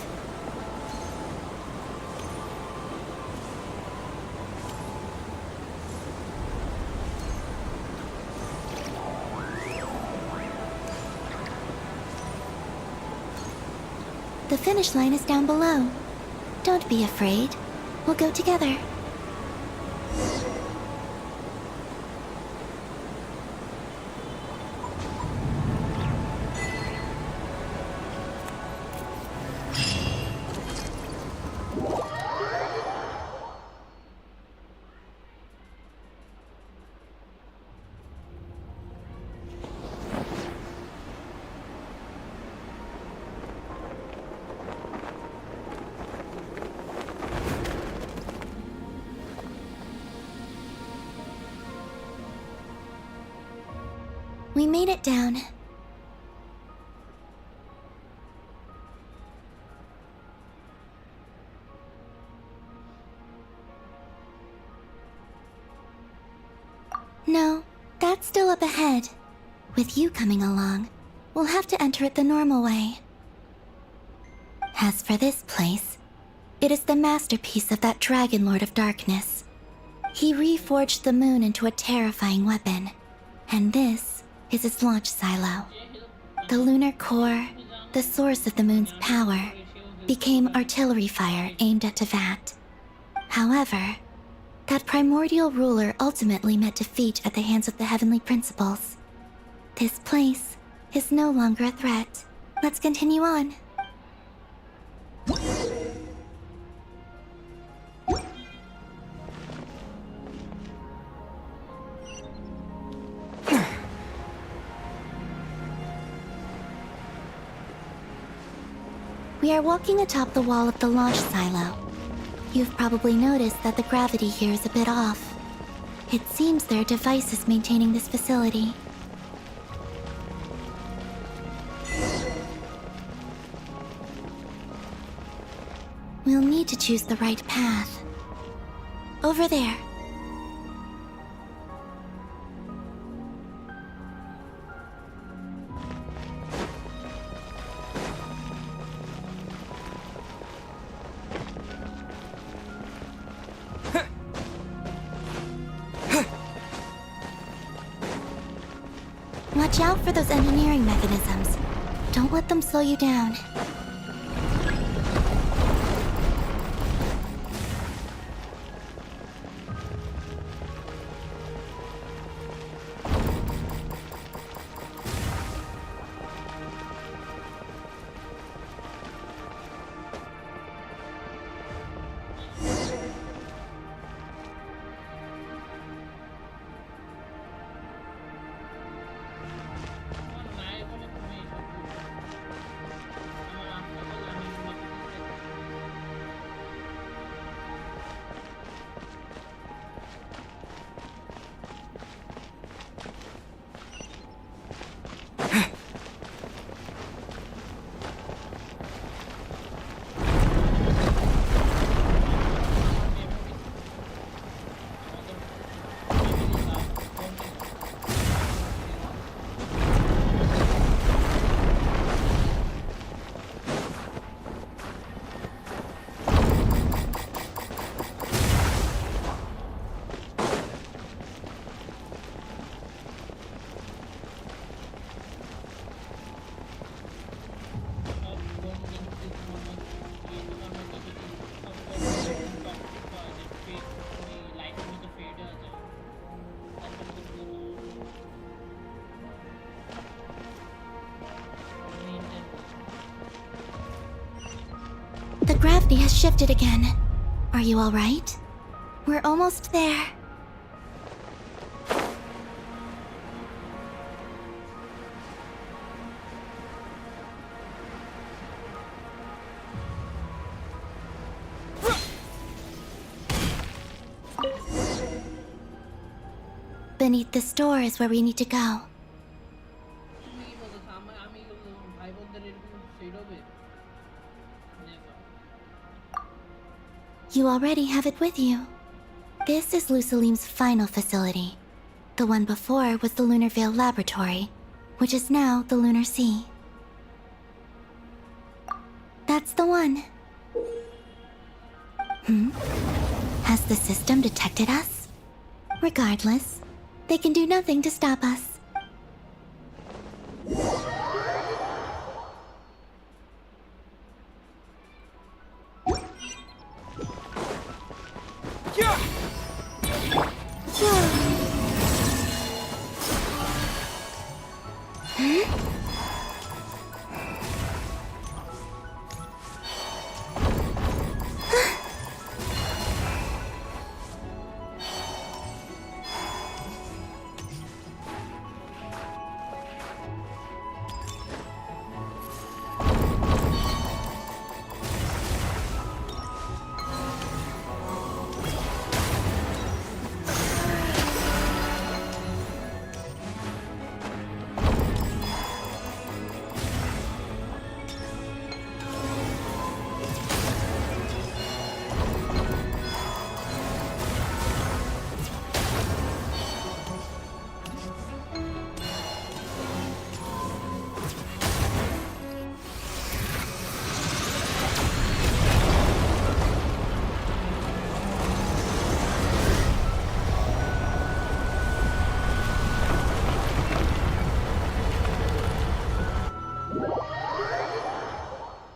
The finish line is down below. Don't be afraid. We'll go together. We made it down. No, that's still up ahead. With you coming along, we'll have to enter it the normal way. As for this place, it is the masterpiece of that Dragon Lord of Darkness. He reforged the moon into a terrifying weapon, and this is its launch silo. The lunar core, the source of the moon's power, became artillery fire aimed at Tevat. However, that primordial ruler ultimately met defeat at the hands of the heavenly principles. This place is no longer a threat. Let's continue on. We are walking atop the wall of the launch silo. You've probably noticed that the gravity here is a bit off. It seems there are devices maintaining this facility. We'll need to choose the right path. Over there. Watch out for those engineering mechanisms. Don't let them slow you down. The gravity has shifted again. Are you alright? We're almost there. Beneath this door is where we need to go. You already have it with you. This is Lusalim's final facility. The one before was the Lunar Veil Laboratory, which is now the Lunar Sea. That's the one. Has the system detected us? Regardless, they can do nothing to stop us.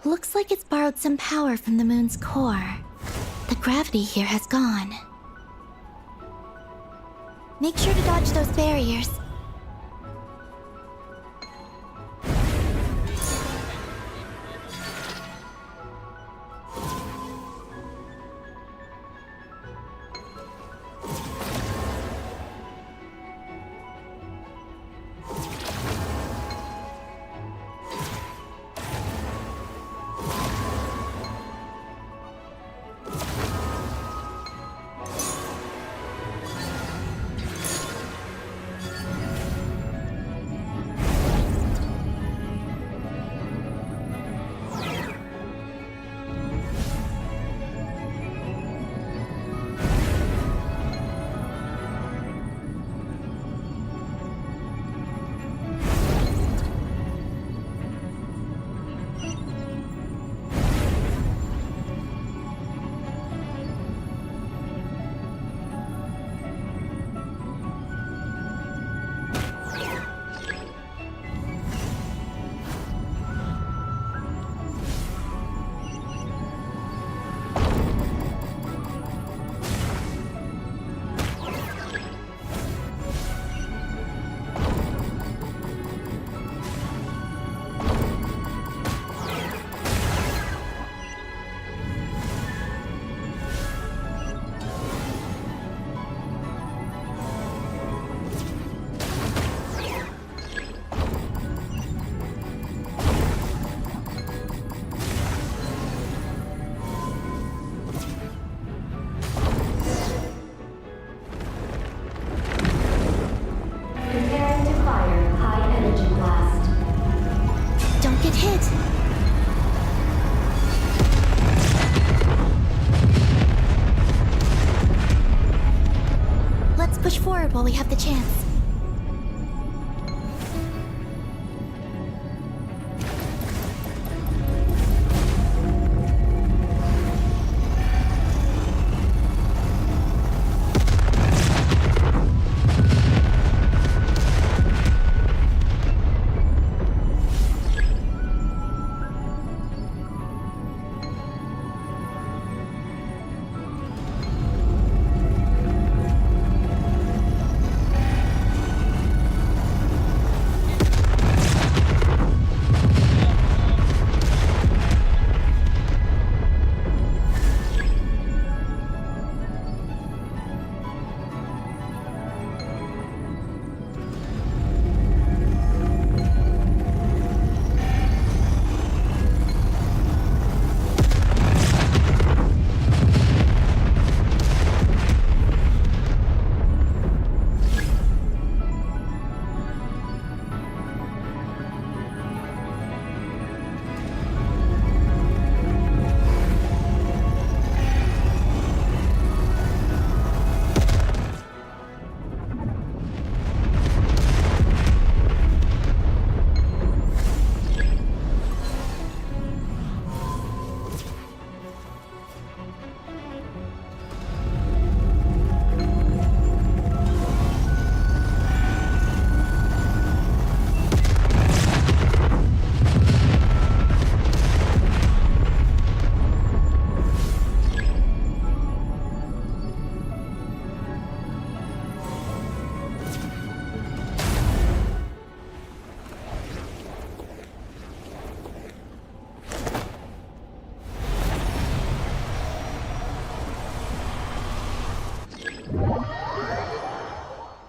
Looks like it's borrowed some power from the moon's core. The gravity here has gone. Make sure to dodge those barriers. while we have the chance.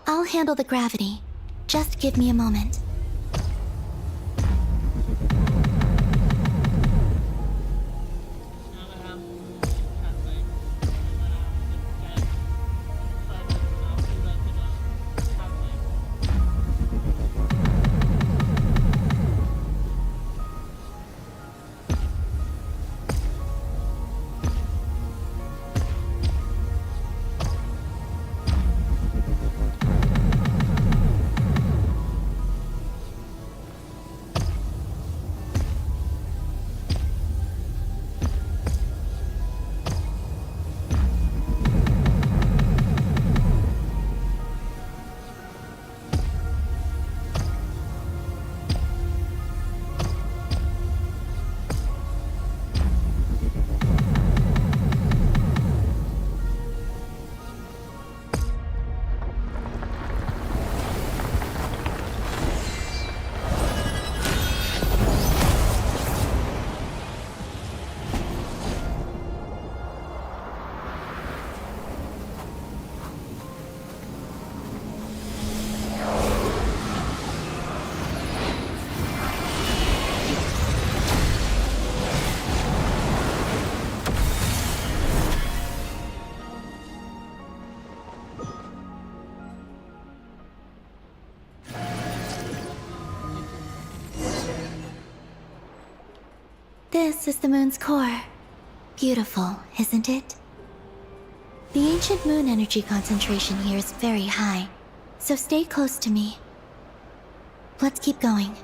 I'll handle the gravity. Just give me a moment. This is the moon's core. Beautiful, isn't it? The ancient moon energy concentration here is very high, so stay close to me. Let's keep going.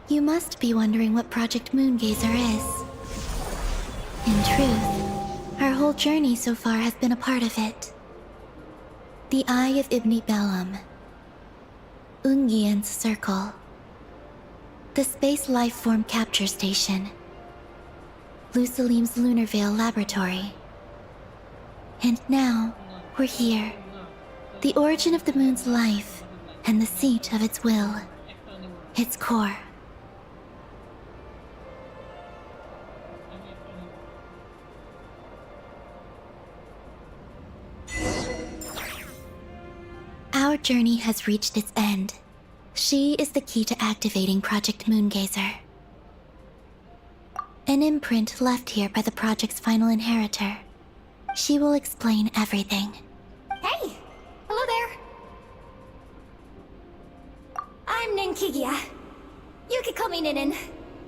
You must be wondering what Project Moongazer is. In truth, our whole journey so far has been a part of it. The Eye of Ibn Bellum, Ungian's Circle, the Space Lifeform Capture Station, Lusalim's Lunar Veil Laboratory. And now, we're here. The origin of the moon's life, and the seat of its will. Its core. Our journey has reached its end. She is the key to activating Project Moongazer. An imprint left here by the project's final inheritor. She will explain everything. Hey! Hello there! I'm Ninkigia. You could call me Ninin.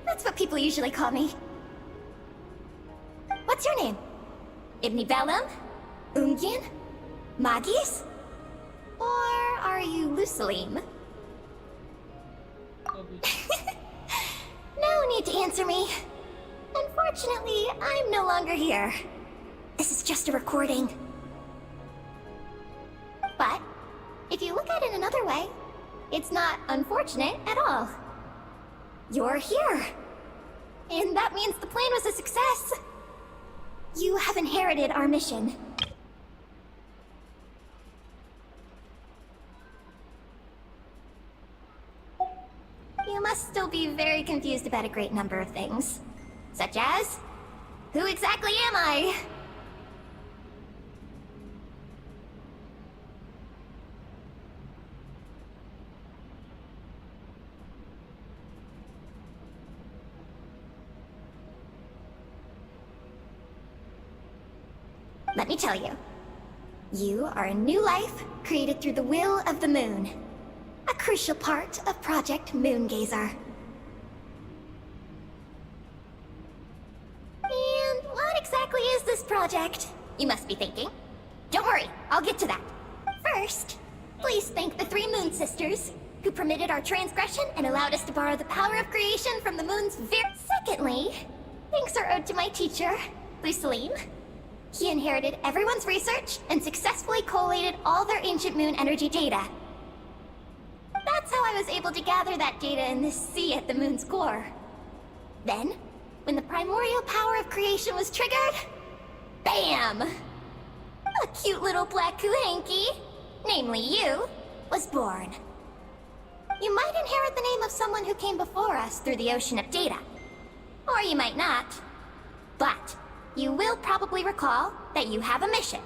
That's what people usually call me. What's your name? Ibnibellum? Ungin? Magis? Or are you Lusalim? No need to answer me. Unfortunately, I'm no longer here. This is just a recording. But, if you look at it another way, it's not unfortunate at all. You're here. And that means the plan was a success. You have inherited our mission. You must still be very confused about a great number of things. Such as, who exactly am I? Let me tell you. You are a new life created through the will of the moon. A crucial part of Project Moongazer. And what exactly is this project? You must be thinking. Don't worry, I'll get to that. First, please thank the 3 Moon Sisters, who permitted our transgression and allowed us to borrow the power of creation from the moon's Secondly, thanks are owed to my teacher, Lusalim. He inherited everyone's research and successfully collated all their ancient moon energy data. That's how I was able to gather that data in this sea at the moon's core. Then, when the primordial power of creation was triggered, BAM! A cute little black kuhanky, namely you, was born. You might inherit the name of someone who came before us through the ocean of data. Or you might not. But, you will probably recall that you have a mission.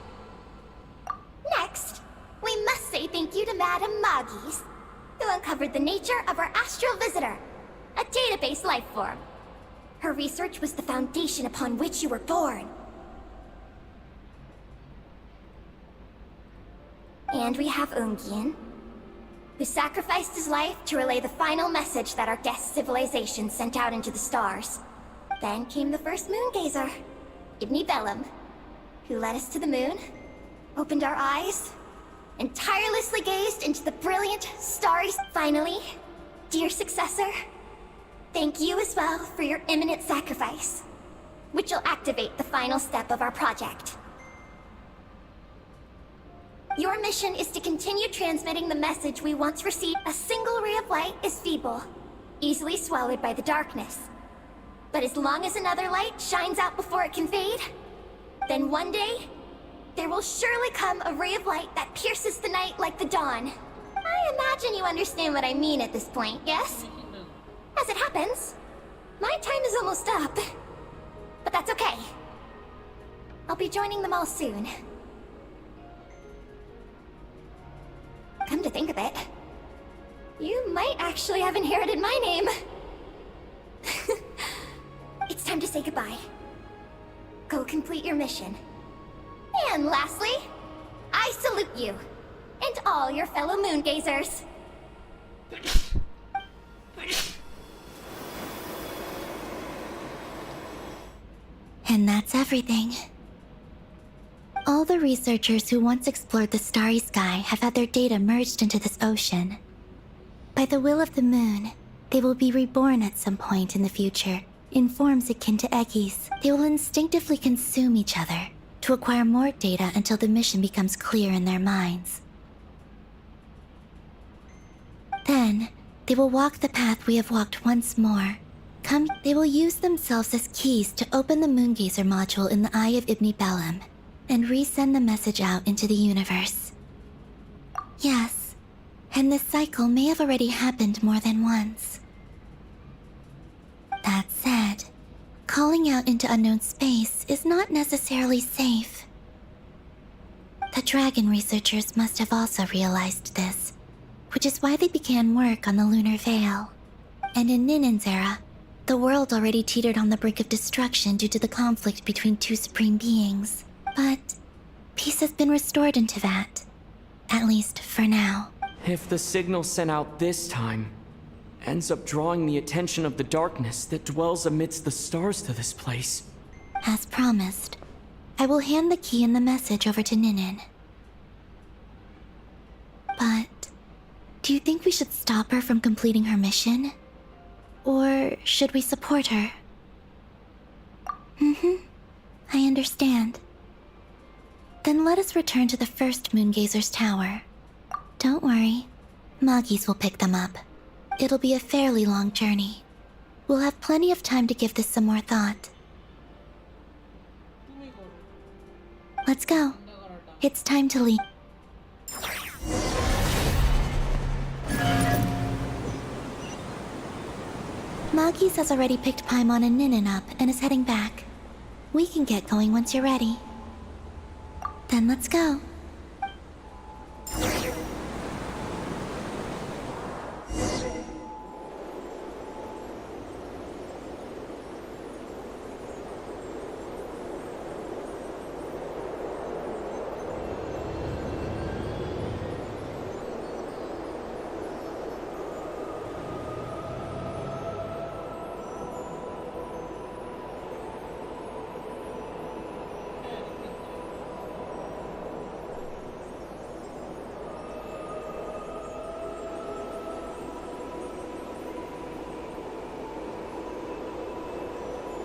Next, we must say thank you to Madame Magis, who uncovered the nature of our astral visitor, a database life form. Her research was the foundation upon which you were born. And we have Ungin, who sacrificed his life to relay the final message that our guest civilization sent out into the stars. Then came the first Moongazer, Ibnibellum, who led us to the moon, opened our eyes, and tirelessly gazed into the brilliant, starry... Finally, dear successor, thank you as well for your imminent sacrifice, which will activate the final step of our project. Your mission is to continue transmitting the message we once received. A single ray of light is feeble, easily swallowed by the darkness. But as long as another light shines out before it can fade, then one day, there will surely come a ray of light that pierces the night like the dawn. I imagine you understand what I mean at this point, yes? As it happens, my time is almost up. But that's okay. I'll be joining them all soon. Come to think of it, you might actually have inherited my name. It's time to say goodbye. Go complete your mission. And lastly, I salute you, and all your fellow moongazers. And that's everything. All the researchers who once explored the starry sky have had their data merged into this ocean. By the will of the moon, they will be reborn at some point in the future, in forms akin to Eggies. They will instinctively consume each other to acquire more data until the mission becomes clear in their minds. Then, they will walk the path we have walked once more. They will use themselves as keys to open the Moongazer module in the Eye of Ibnibellum, and resend the message out into the universe. Yes, and this cycle may have already happened more than once. That said, calling out into unknown space is not necessarily safe. The dragon researchers must have also realized this, which is why they began work on the lunar veil. And in Ninen's era, the world already teetered on the brink of destruction due to the conflict between 2 supreme beings. But peace has been restored into that. At least for now. If the signal sent out this time ends up drawing the attention of the darkness that dwells amidst the stars to this place. As promised, I will hand the key and the message over to Ninin. But do you think we should stop her from completing her mission? Or should we support her? I understand. Then let us return to the first Moongazer's tower. Don't worry, Moggies will pick them up. It'll be a fairly long journey. We'll have plenty of time to give this some more thought. Let's go. It's time to leave. Moggies has already picked Paimon and Ninin up and is heading back. We can get going once you're ready. Then let's go.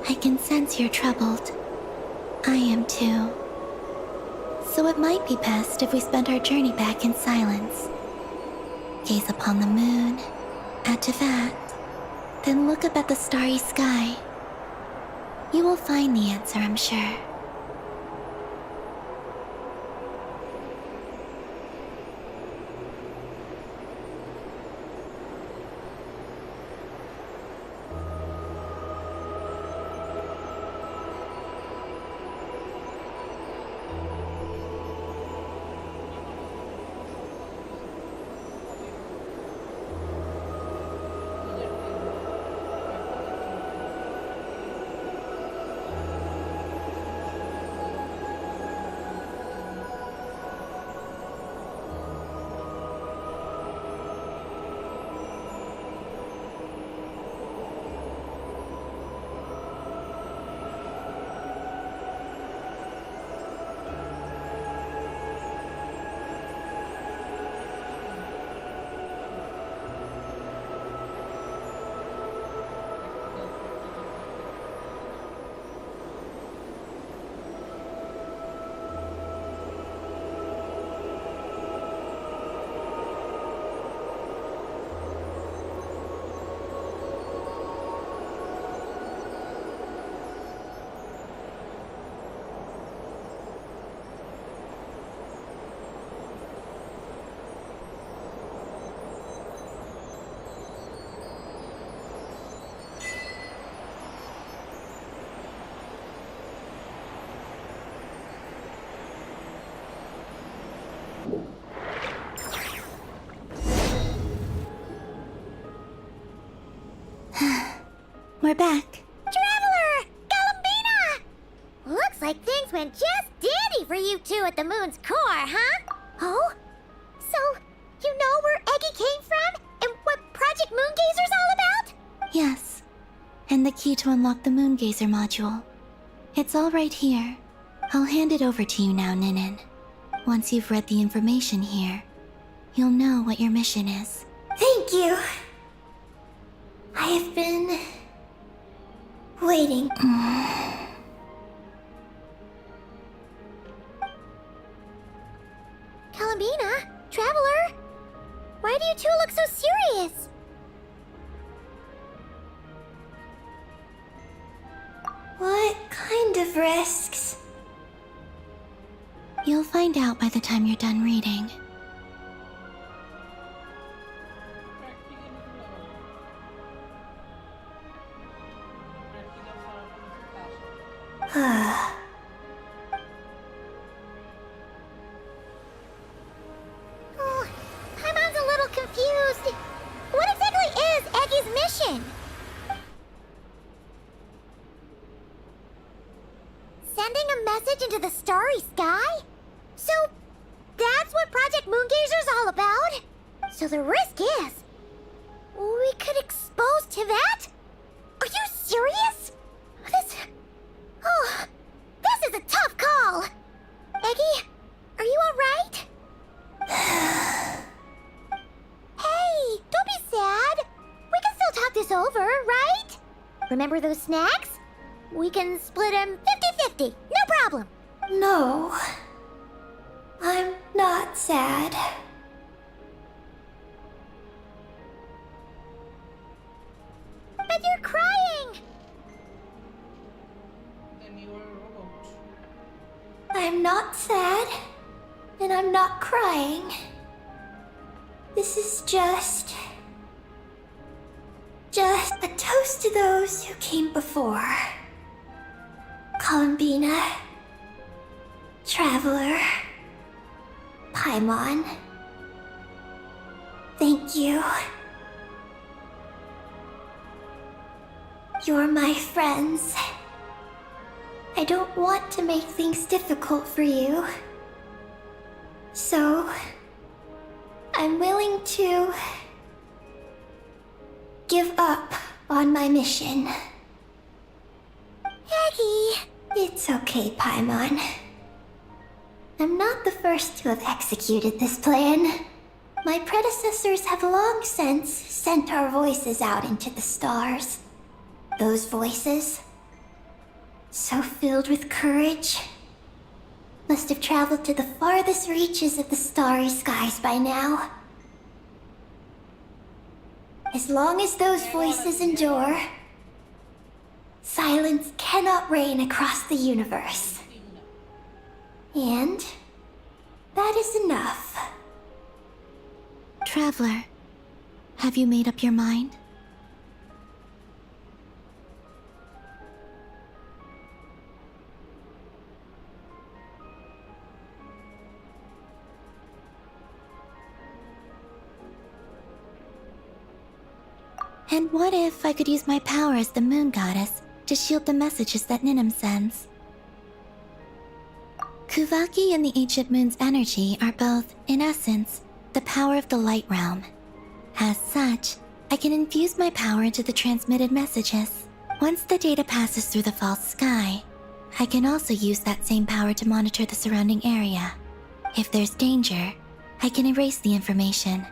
I can sense you're troubled. I am too. So it might be best if we spend our journey back in silence. Gaze upon the moon, add to that, then look up at the starry sky. You will find the answer, I'm sure. We're back. Traveler! Galambina! Looks like things went just dandy for you two at the moon's core, huh? Oh? So, you know where Eggy came from? And what Project Moongazer's all about? Yes. And the key to unlock the Moongazer module. It's all right here. I'll hand it over to you now, Ninin. Once you've read the information here, you'll know what your mission is. Thank you. I have been waiting. Galambina? Traveler? Why do you two look so serious? What kind of risks? You'll find out by the time you're done reading. Oh, Paimon's a little confused. What exactly is Eggy's mission? Sending a message into the starry sky? So, that's what Project Moongazer's all about? So the risk is, we could expose to that? Are you serious? This is a tough call. Remember those snacks? We can split them 50-50, no problem. No. I'm not sad. But you're crying! Then you are a robot. I'm not sad. And I'm not crying. This is just a toast to those who came before. Columbina, Traveler, Paimon. Thank you. You're my friends. I don't want to make things difficult for you. So, I'm willing to give up on my mission. Eggie! It's okay, Paimon. I'm not the first to have executed this plan. My predecessors have long since sent our voices out into the stars. Those voices, so filled with courage, must have traveled to the farthest reaches of the starry skies by now. As long as those voices endure, silence cannot reign across the universe. And that is enough. Traveler, have you made up your mind? And what if I could use my power as the moon goddess to shield the messages that Ninum sends? Kuvaki and the ancient moon's energy are both, in essence, the power of the light realm. As such, I can infuse my power into the transmitted messages. Once the data passes through the false sky, I can also use that same power to monitor the surrounding area. If there's danger, I can erase the information.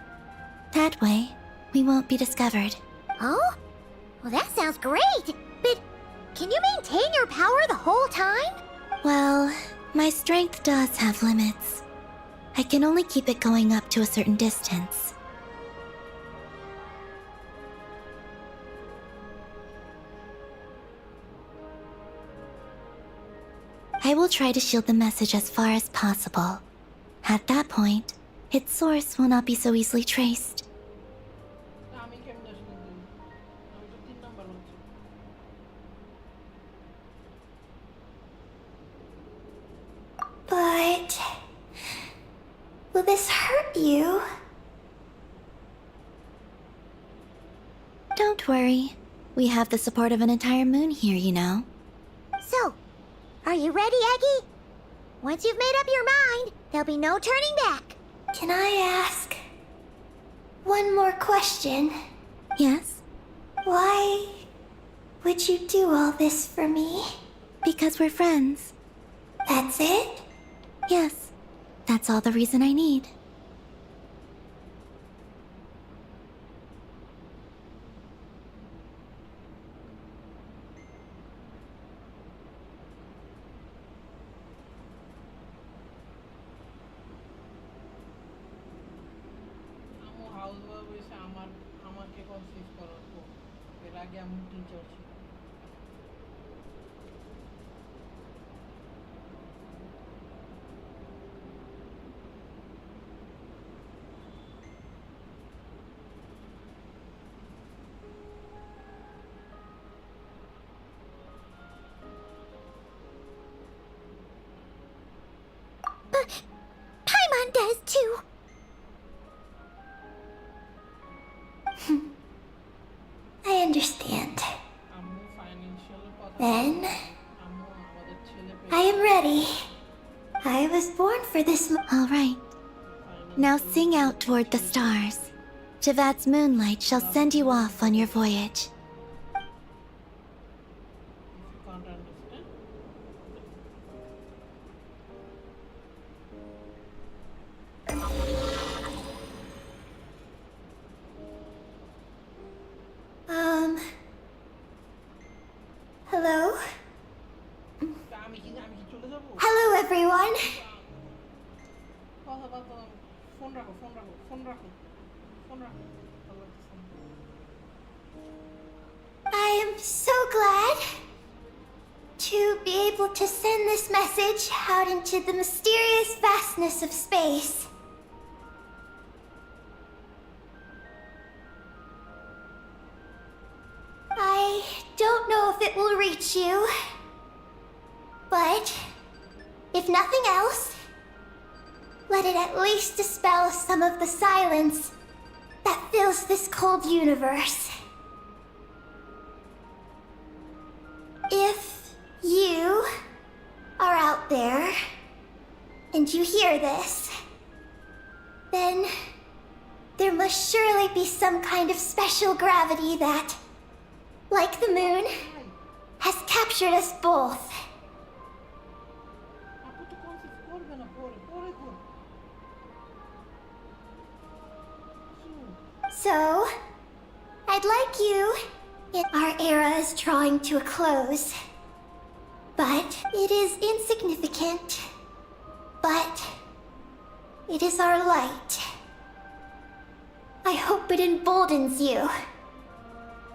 That way, we won't be discovered. Oh? Well, that sounds great! But can you maintain your power the whole time? Well, my strength does have limits. I can only keep it going up to a certain distance. I will try to shield the message as far as possible. At that point, its source will not be so easily traced. আমি কেমনে আসলে দিই? আমি তো 3 number হচ্ছে। But will this hurt you? Don't worry. We have the support of an entire moon here, you know. So, are you ready, Eggie? Once you've made up your mind, there'll be no turning back. Can I ask one more question? Yes? Why would you do all this for me? Because we're friends. That's it? Yes. That's all the reason I need. Amu house wife হইছে আমাকে conceive করার পর। এর আগে আমি teacher ছিলাম। Paimon does too. I understand. আম্মু financial কথা Then, আম্মু আমাদের ছেলে I am ready. I was born for this All right. Now sing out toward the stars. Javat's moonlight shall send you off on your voyage. if you can't understand. Hello? Hello, everyone. I am so glad to be able to send this message out into the mysterious vastness of space. I don't know if it will reach you, but if nothing else, let it at least dispel some of the silence that fills this cold universe. If you are out there and you hear this, then there must surely be some kind of special gravity that, like the moon, has captured us both. So, I'd like you. Our era is drawing to a close. But it is insignificant. But it is our light. I hope it emboldens you.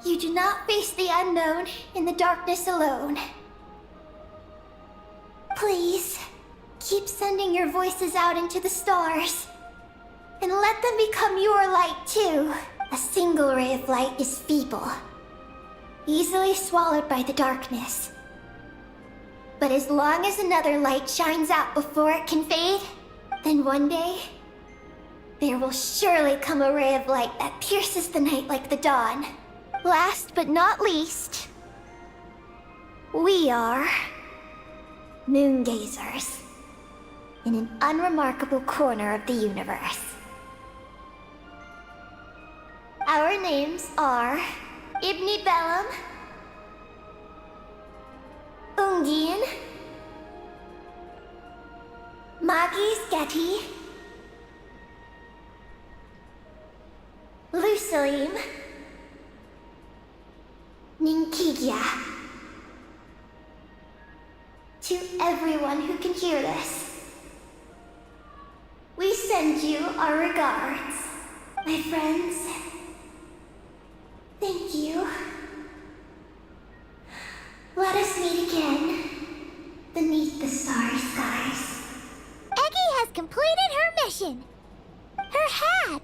You do not face the unknown in the darkness alone. Please, keep sending your voices out into the stars. And let them become your light too. A single ray of light is feeble, easily swallowed by the darkness. But as long as another light shines out before it can fade, then one day, there will surely come a ray of light that pierces the night like the dawn. Last but not least, we are moon gazers in an unremarkable corner of the universe. Our names are Ibni Bellum, Ungin, Magis Getty, Lusalim, Ninkigia. To everyone who can hear this, we send you our regards. My friends, thank you. Let us meet again beneath the starry skies. Eggy has completed her mission. Her hat.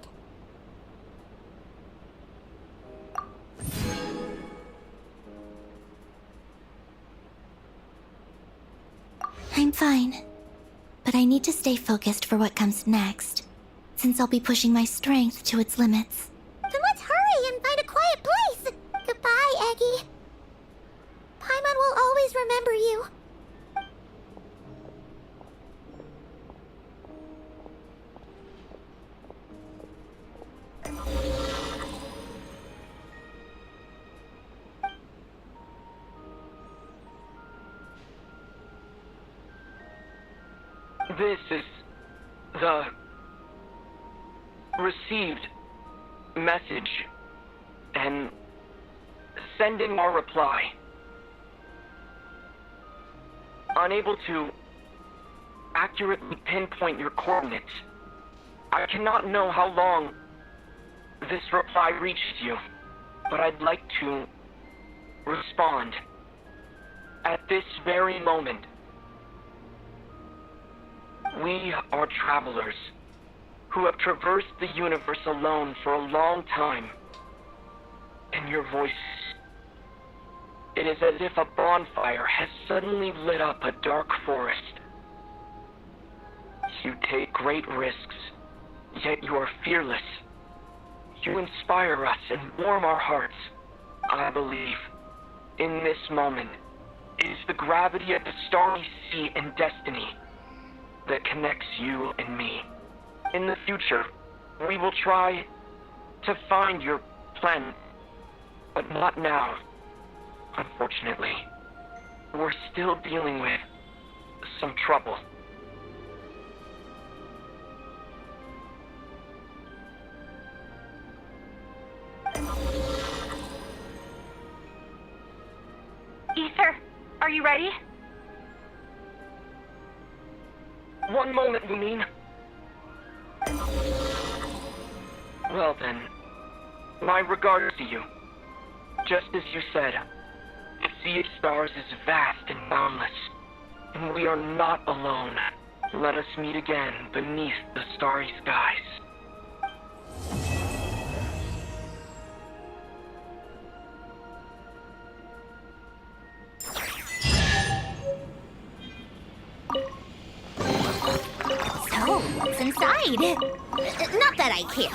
I'm fine. But I need to stay focused for what comes next, since I'll be pushing my strength to its limits. Then let's hurry and find a quiet place. Goodbye, Eggy. Paimon will always remember you. This is the received message and sending our reply. Unable to accurately pinpoint your coordinates. I cannot know how long this reply reaches you, but I'd like to respond at this very moment. We are travelers who have traversed the universe alone for a long time. And your voice, it is as if a bonfire has suddenly lit up a dark forest. You take great risks, yet you are fearless. You inspire us and warm our hearts. I believe, in this moment, it is the gravity of the starry sea and destiny that connects you and me. In the future, we will try to find your planet, but not now. Unfortunately, we're still dealing with some trouble. Ether, Are you ready? One moment, Lumine. Well then, my regards to you. Just as you said, the sea of stars is vast and boundless, and we are not alone. Let us meet again beneath the starry skies. So, what's inside? Not that I care.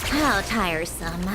How tiresome.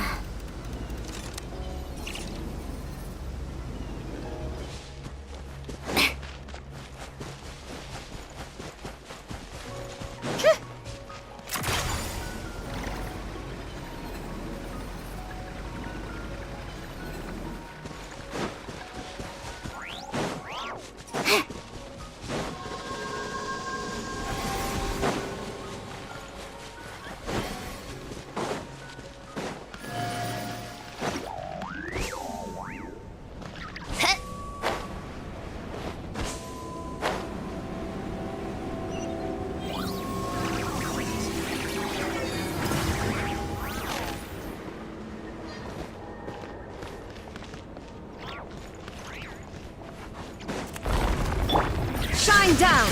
Shine down!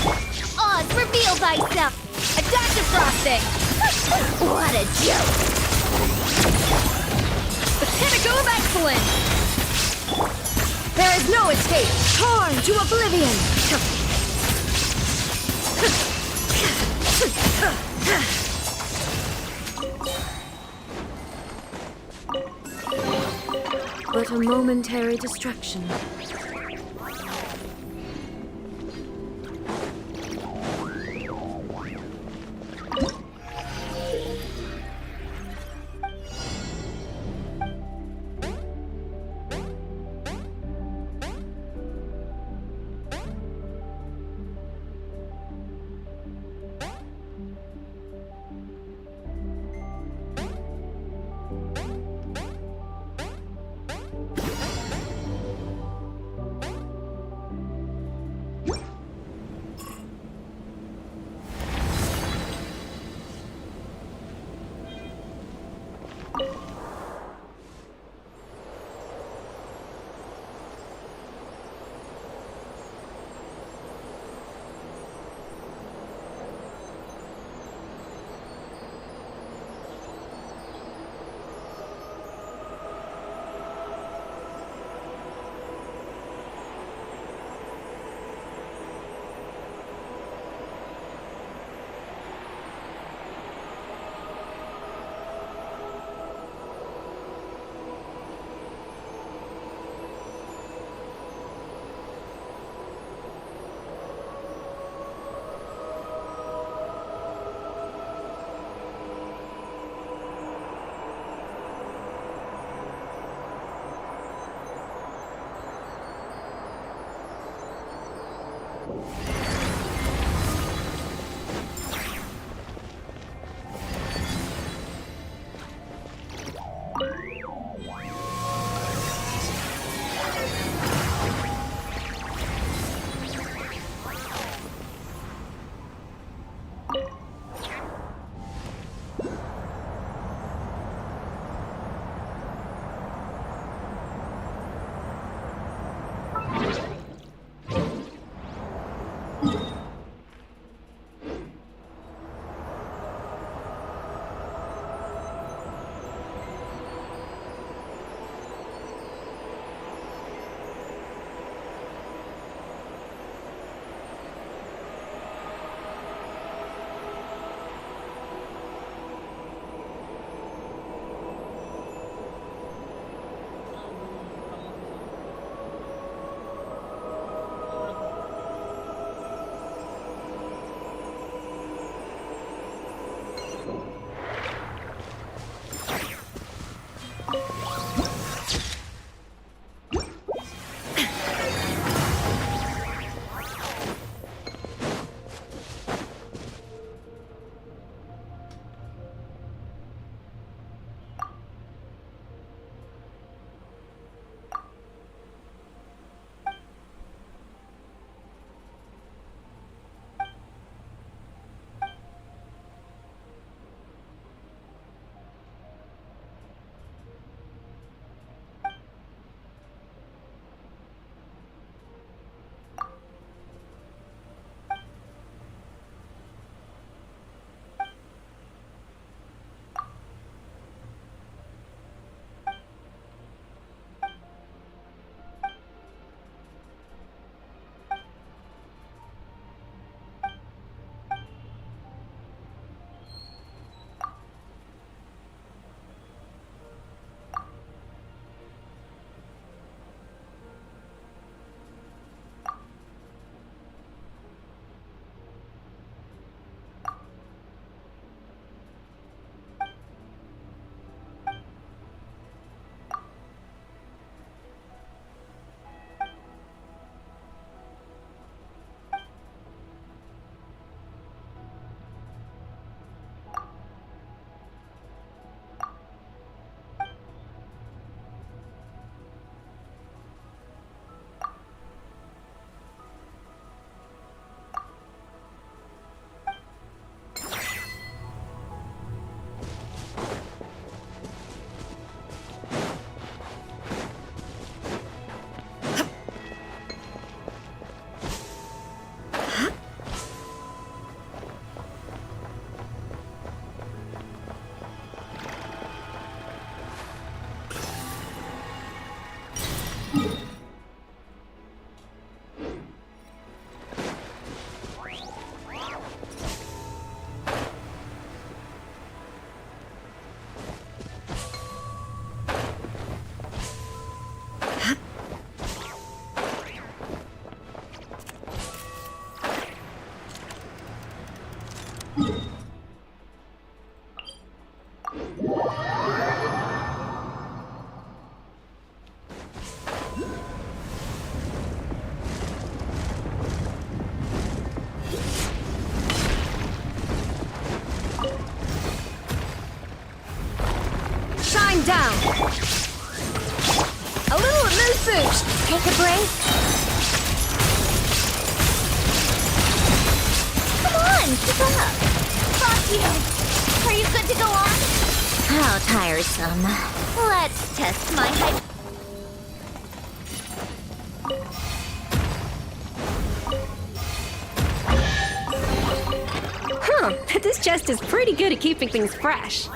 Oz, reveal thyself! A dash of frosting! What a joke! The pinnacle of excellence! There is no escape! Torn to oblivion! But a momentary distraction. Shine down. A little mood boost. Take a break. Come on, keep up. Fuck you. Are you good to go on? How tiresome. Let's test my height. Huh, this chest is pretty good at keeping things fresh.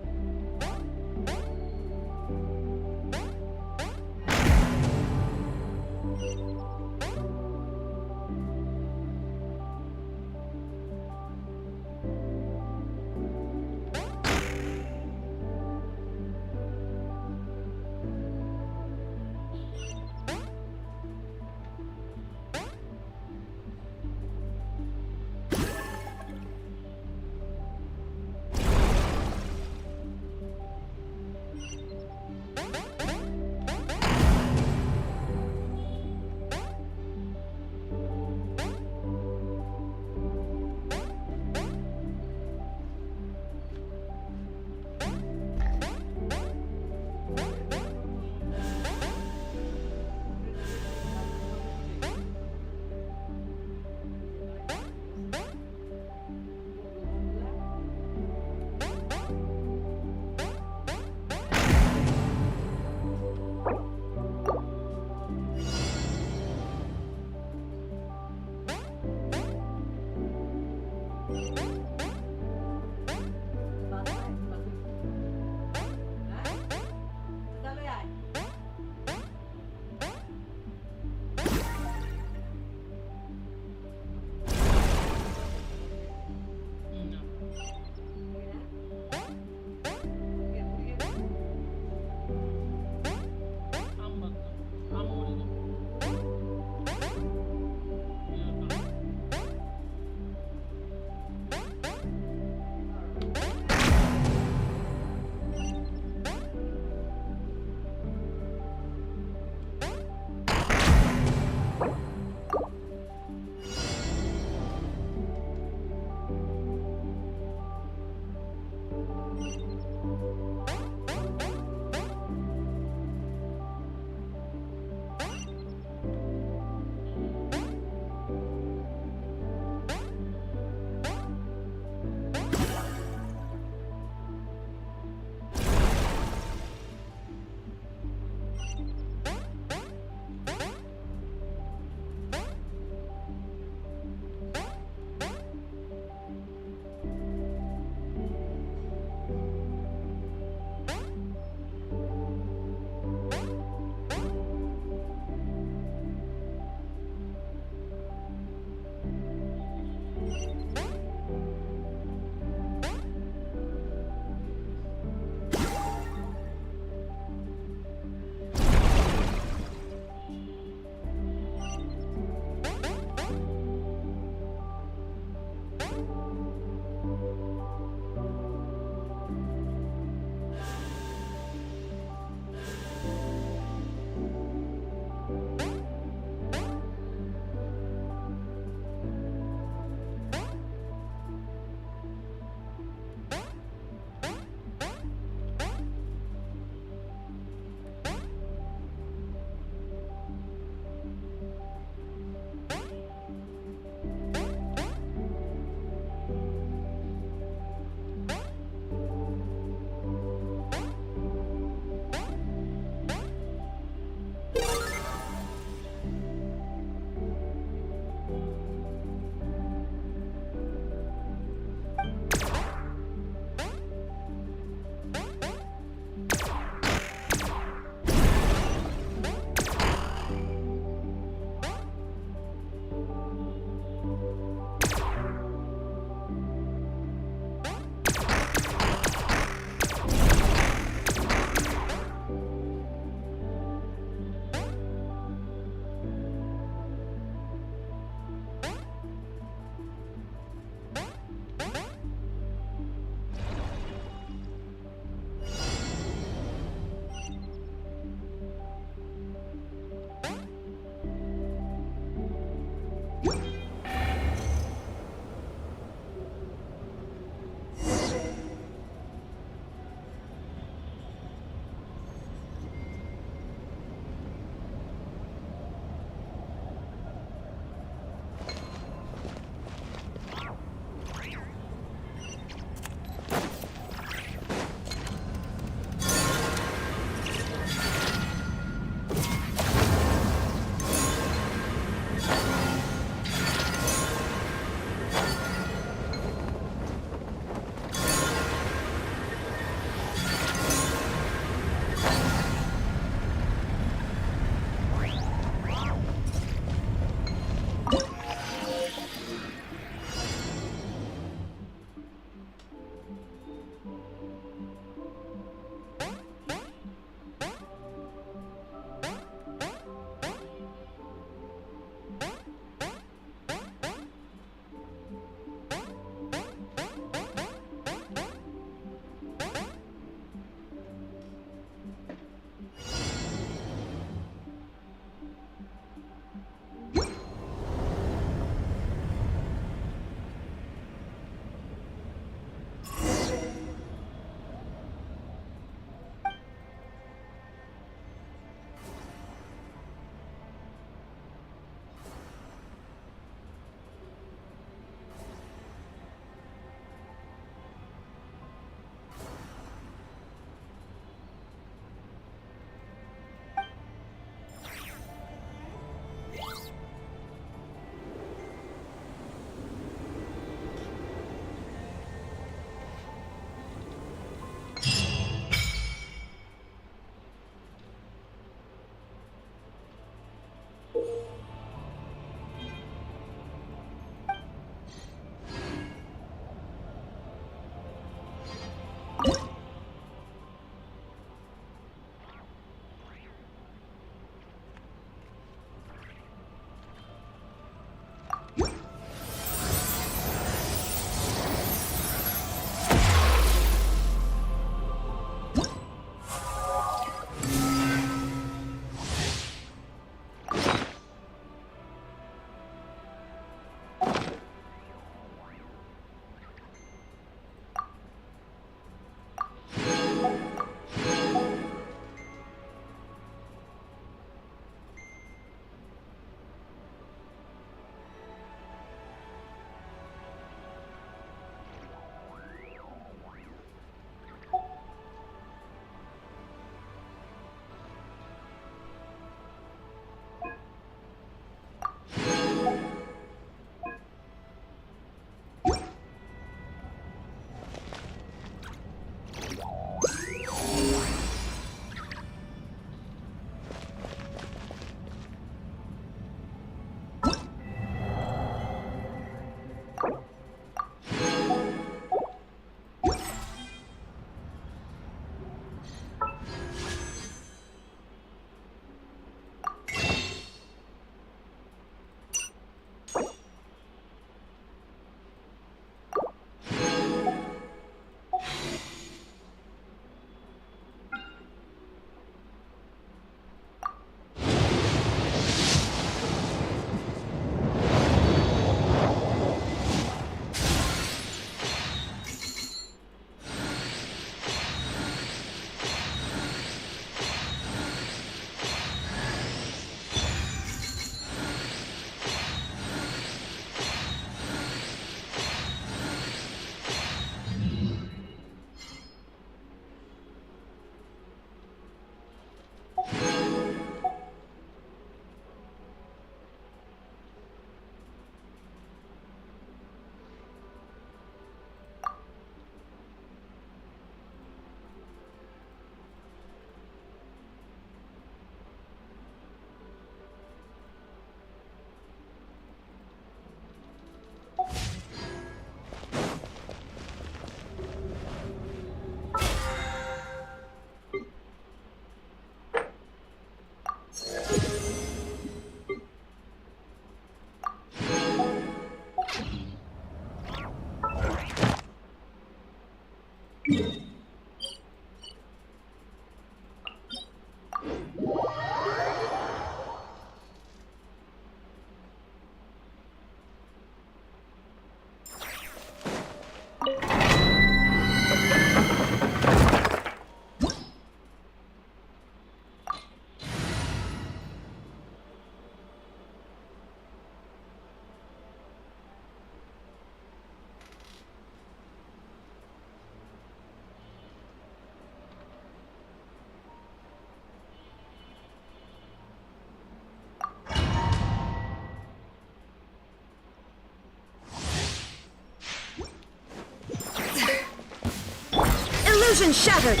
Illusion shattered!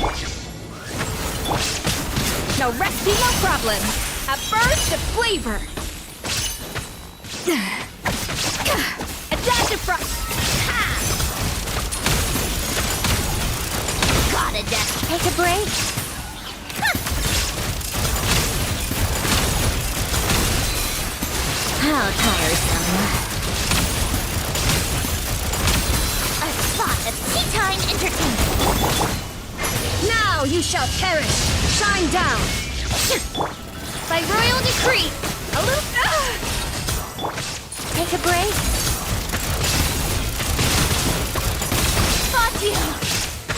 No recipe, no problem! A burst of flavor! A dash of frost! Gotta just take a break. How tiresome. A spot of tea time entertainment. Now you shall perish! Shine down! By royal decree. A little... Take a break. Fatu,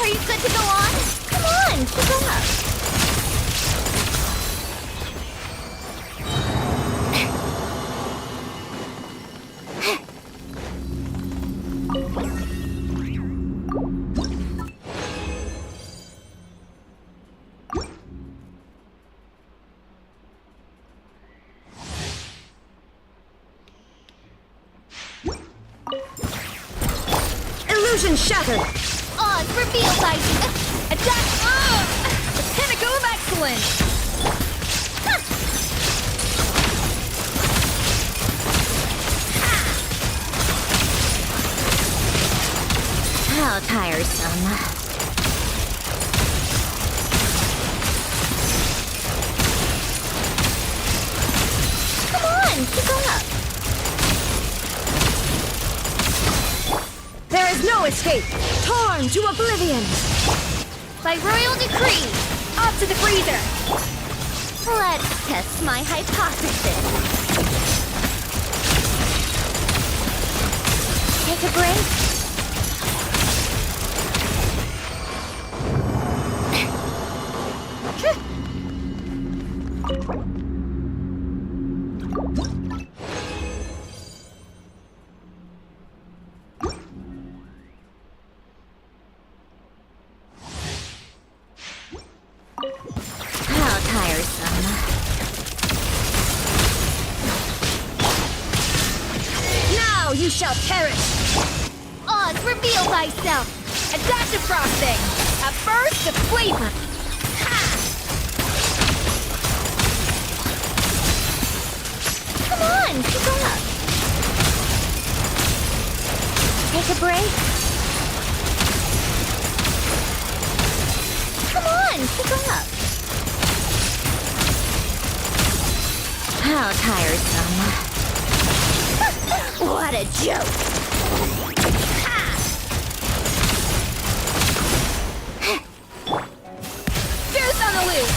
are you good to go on? Come on, keep up. Illusion shattered! Odds revealed by A dash... The pinnacle of excellence! How tiresome. Come on, keep up. There is no escape! Torn to oblivion! By royal decree. Up to the freezer! Let's test my hypothesis. Take a break. How tiresome. Now you shall perish! Odds reveal thyself. A dash of frosting! A burst of flavor! Come on, keep up. Take a break. Come on, keep up. How tiresome. What a joke. Deuce on the loose!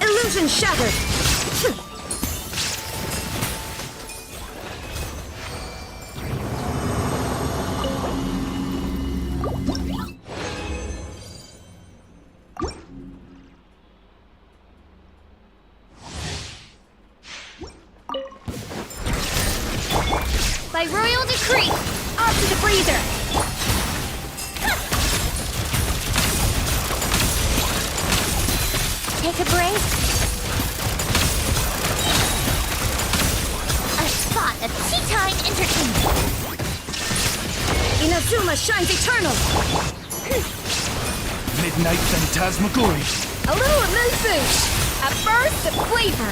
Illusion shattered! By royal decree. Up to the freezer! Take a break. A spot of tea time entertainment. Inazuma shines eternal! Midnight Phantasmagoria. A little remove boost! A burst of flavor!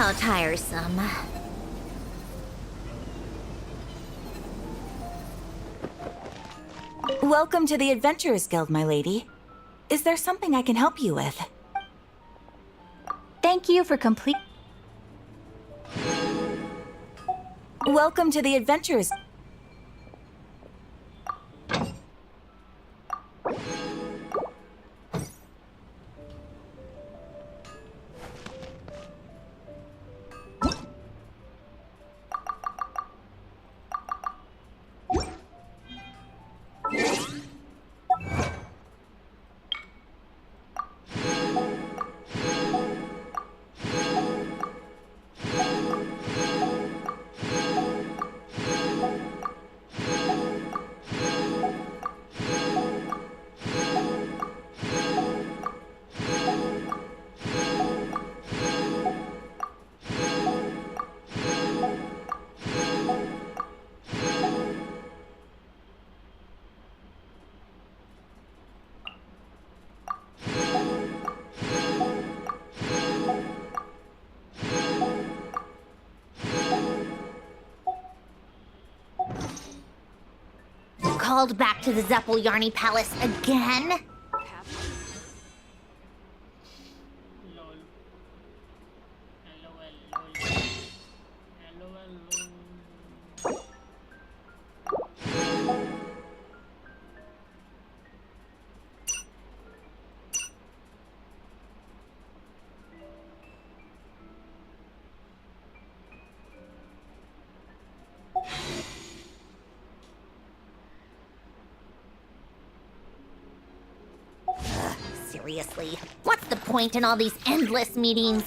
How tiresome. Welcome to the Adventurers Guild, my lady. Is there something I can help you with? Thank you for complete. Welcome to the Adventurers. Called back to the Zeppeljärny Palace again? Lol. LOL. Seriously, what's the point in all these endless meetings?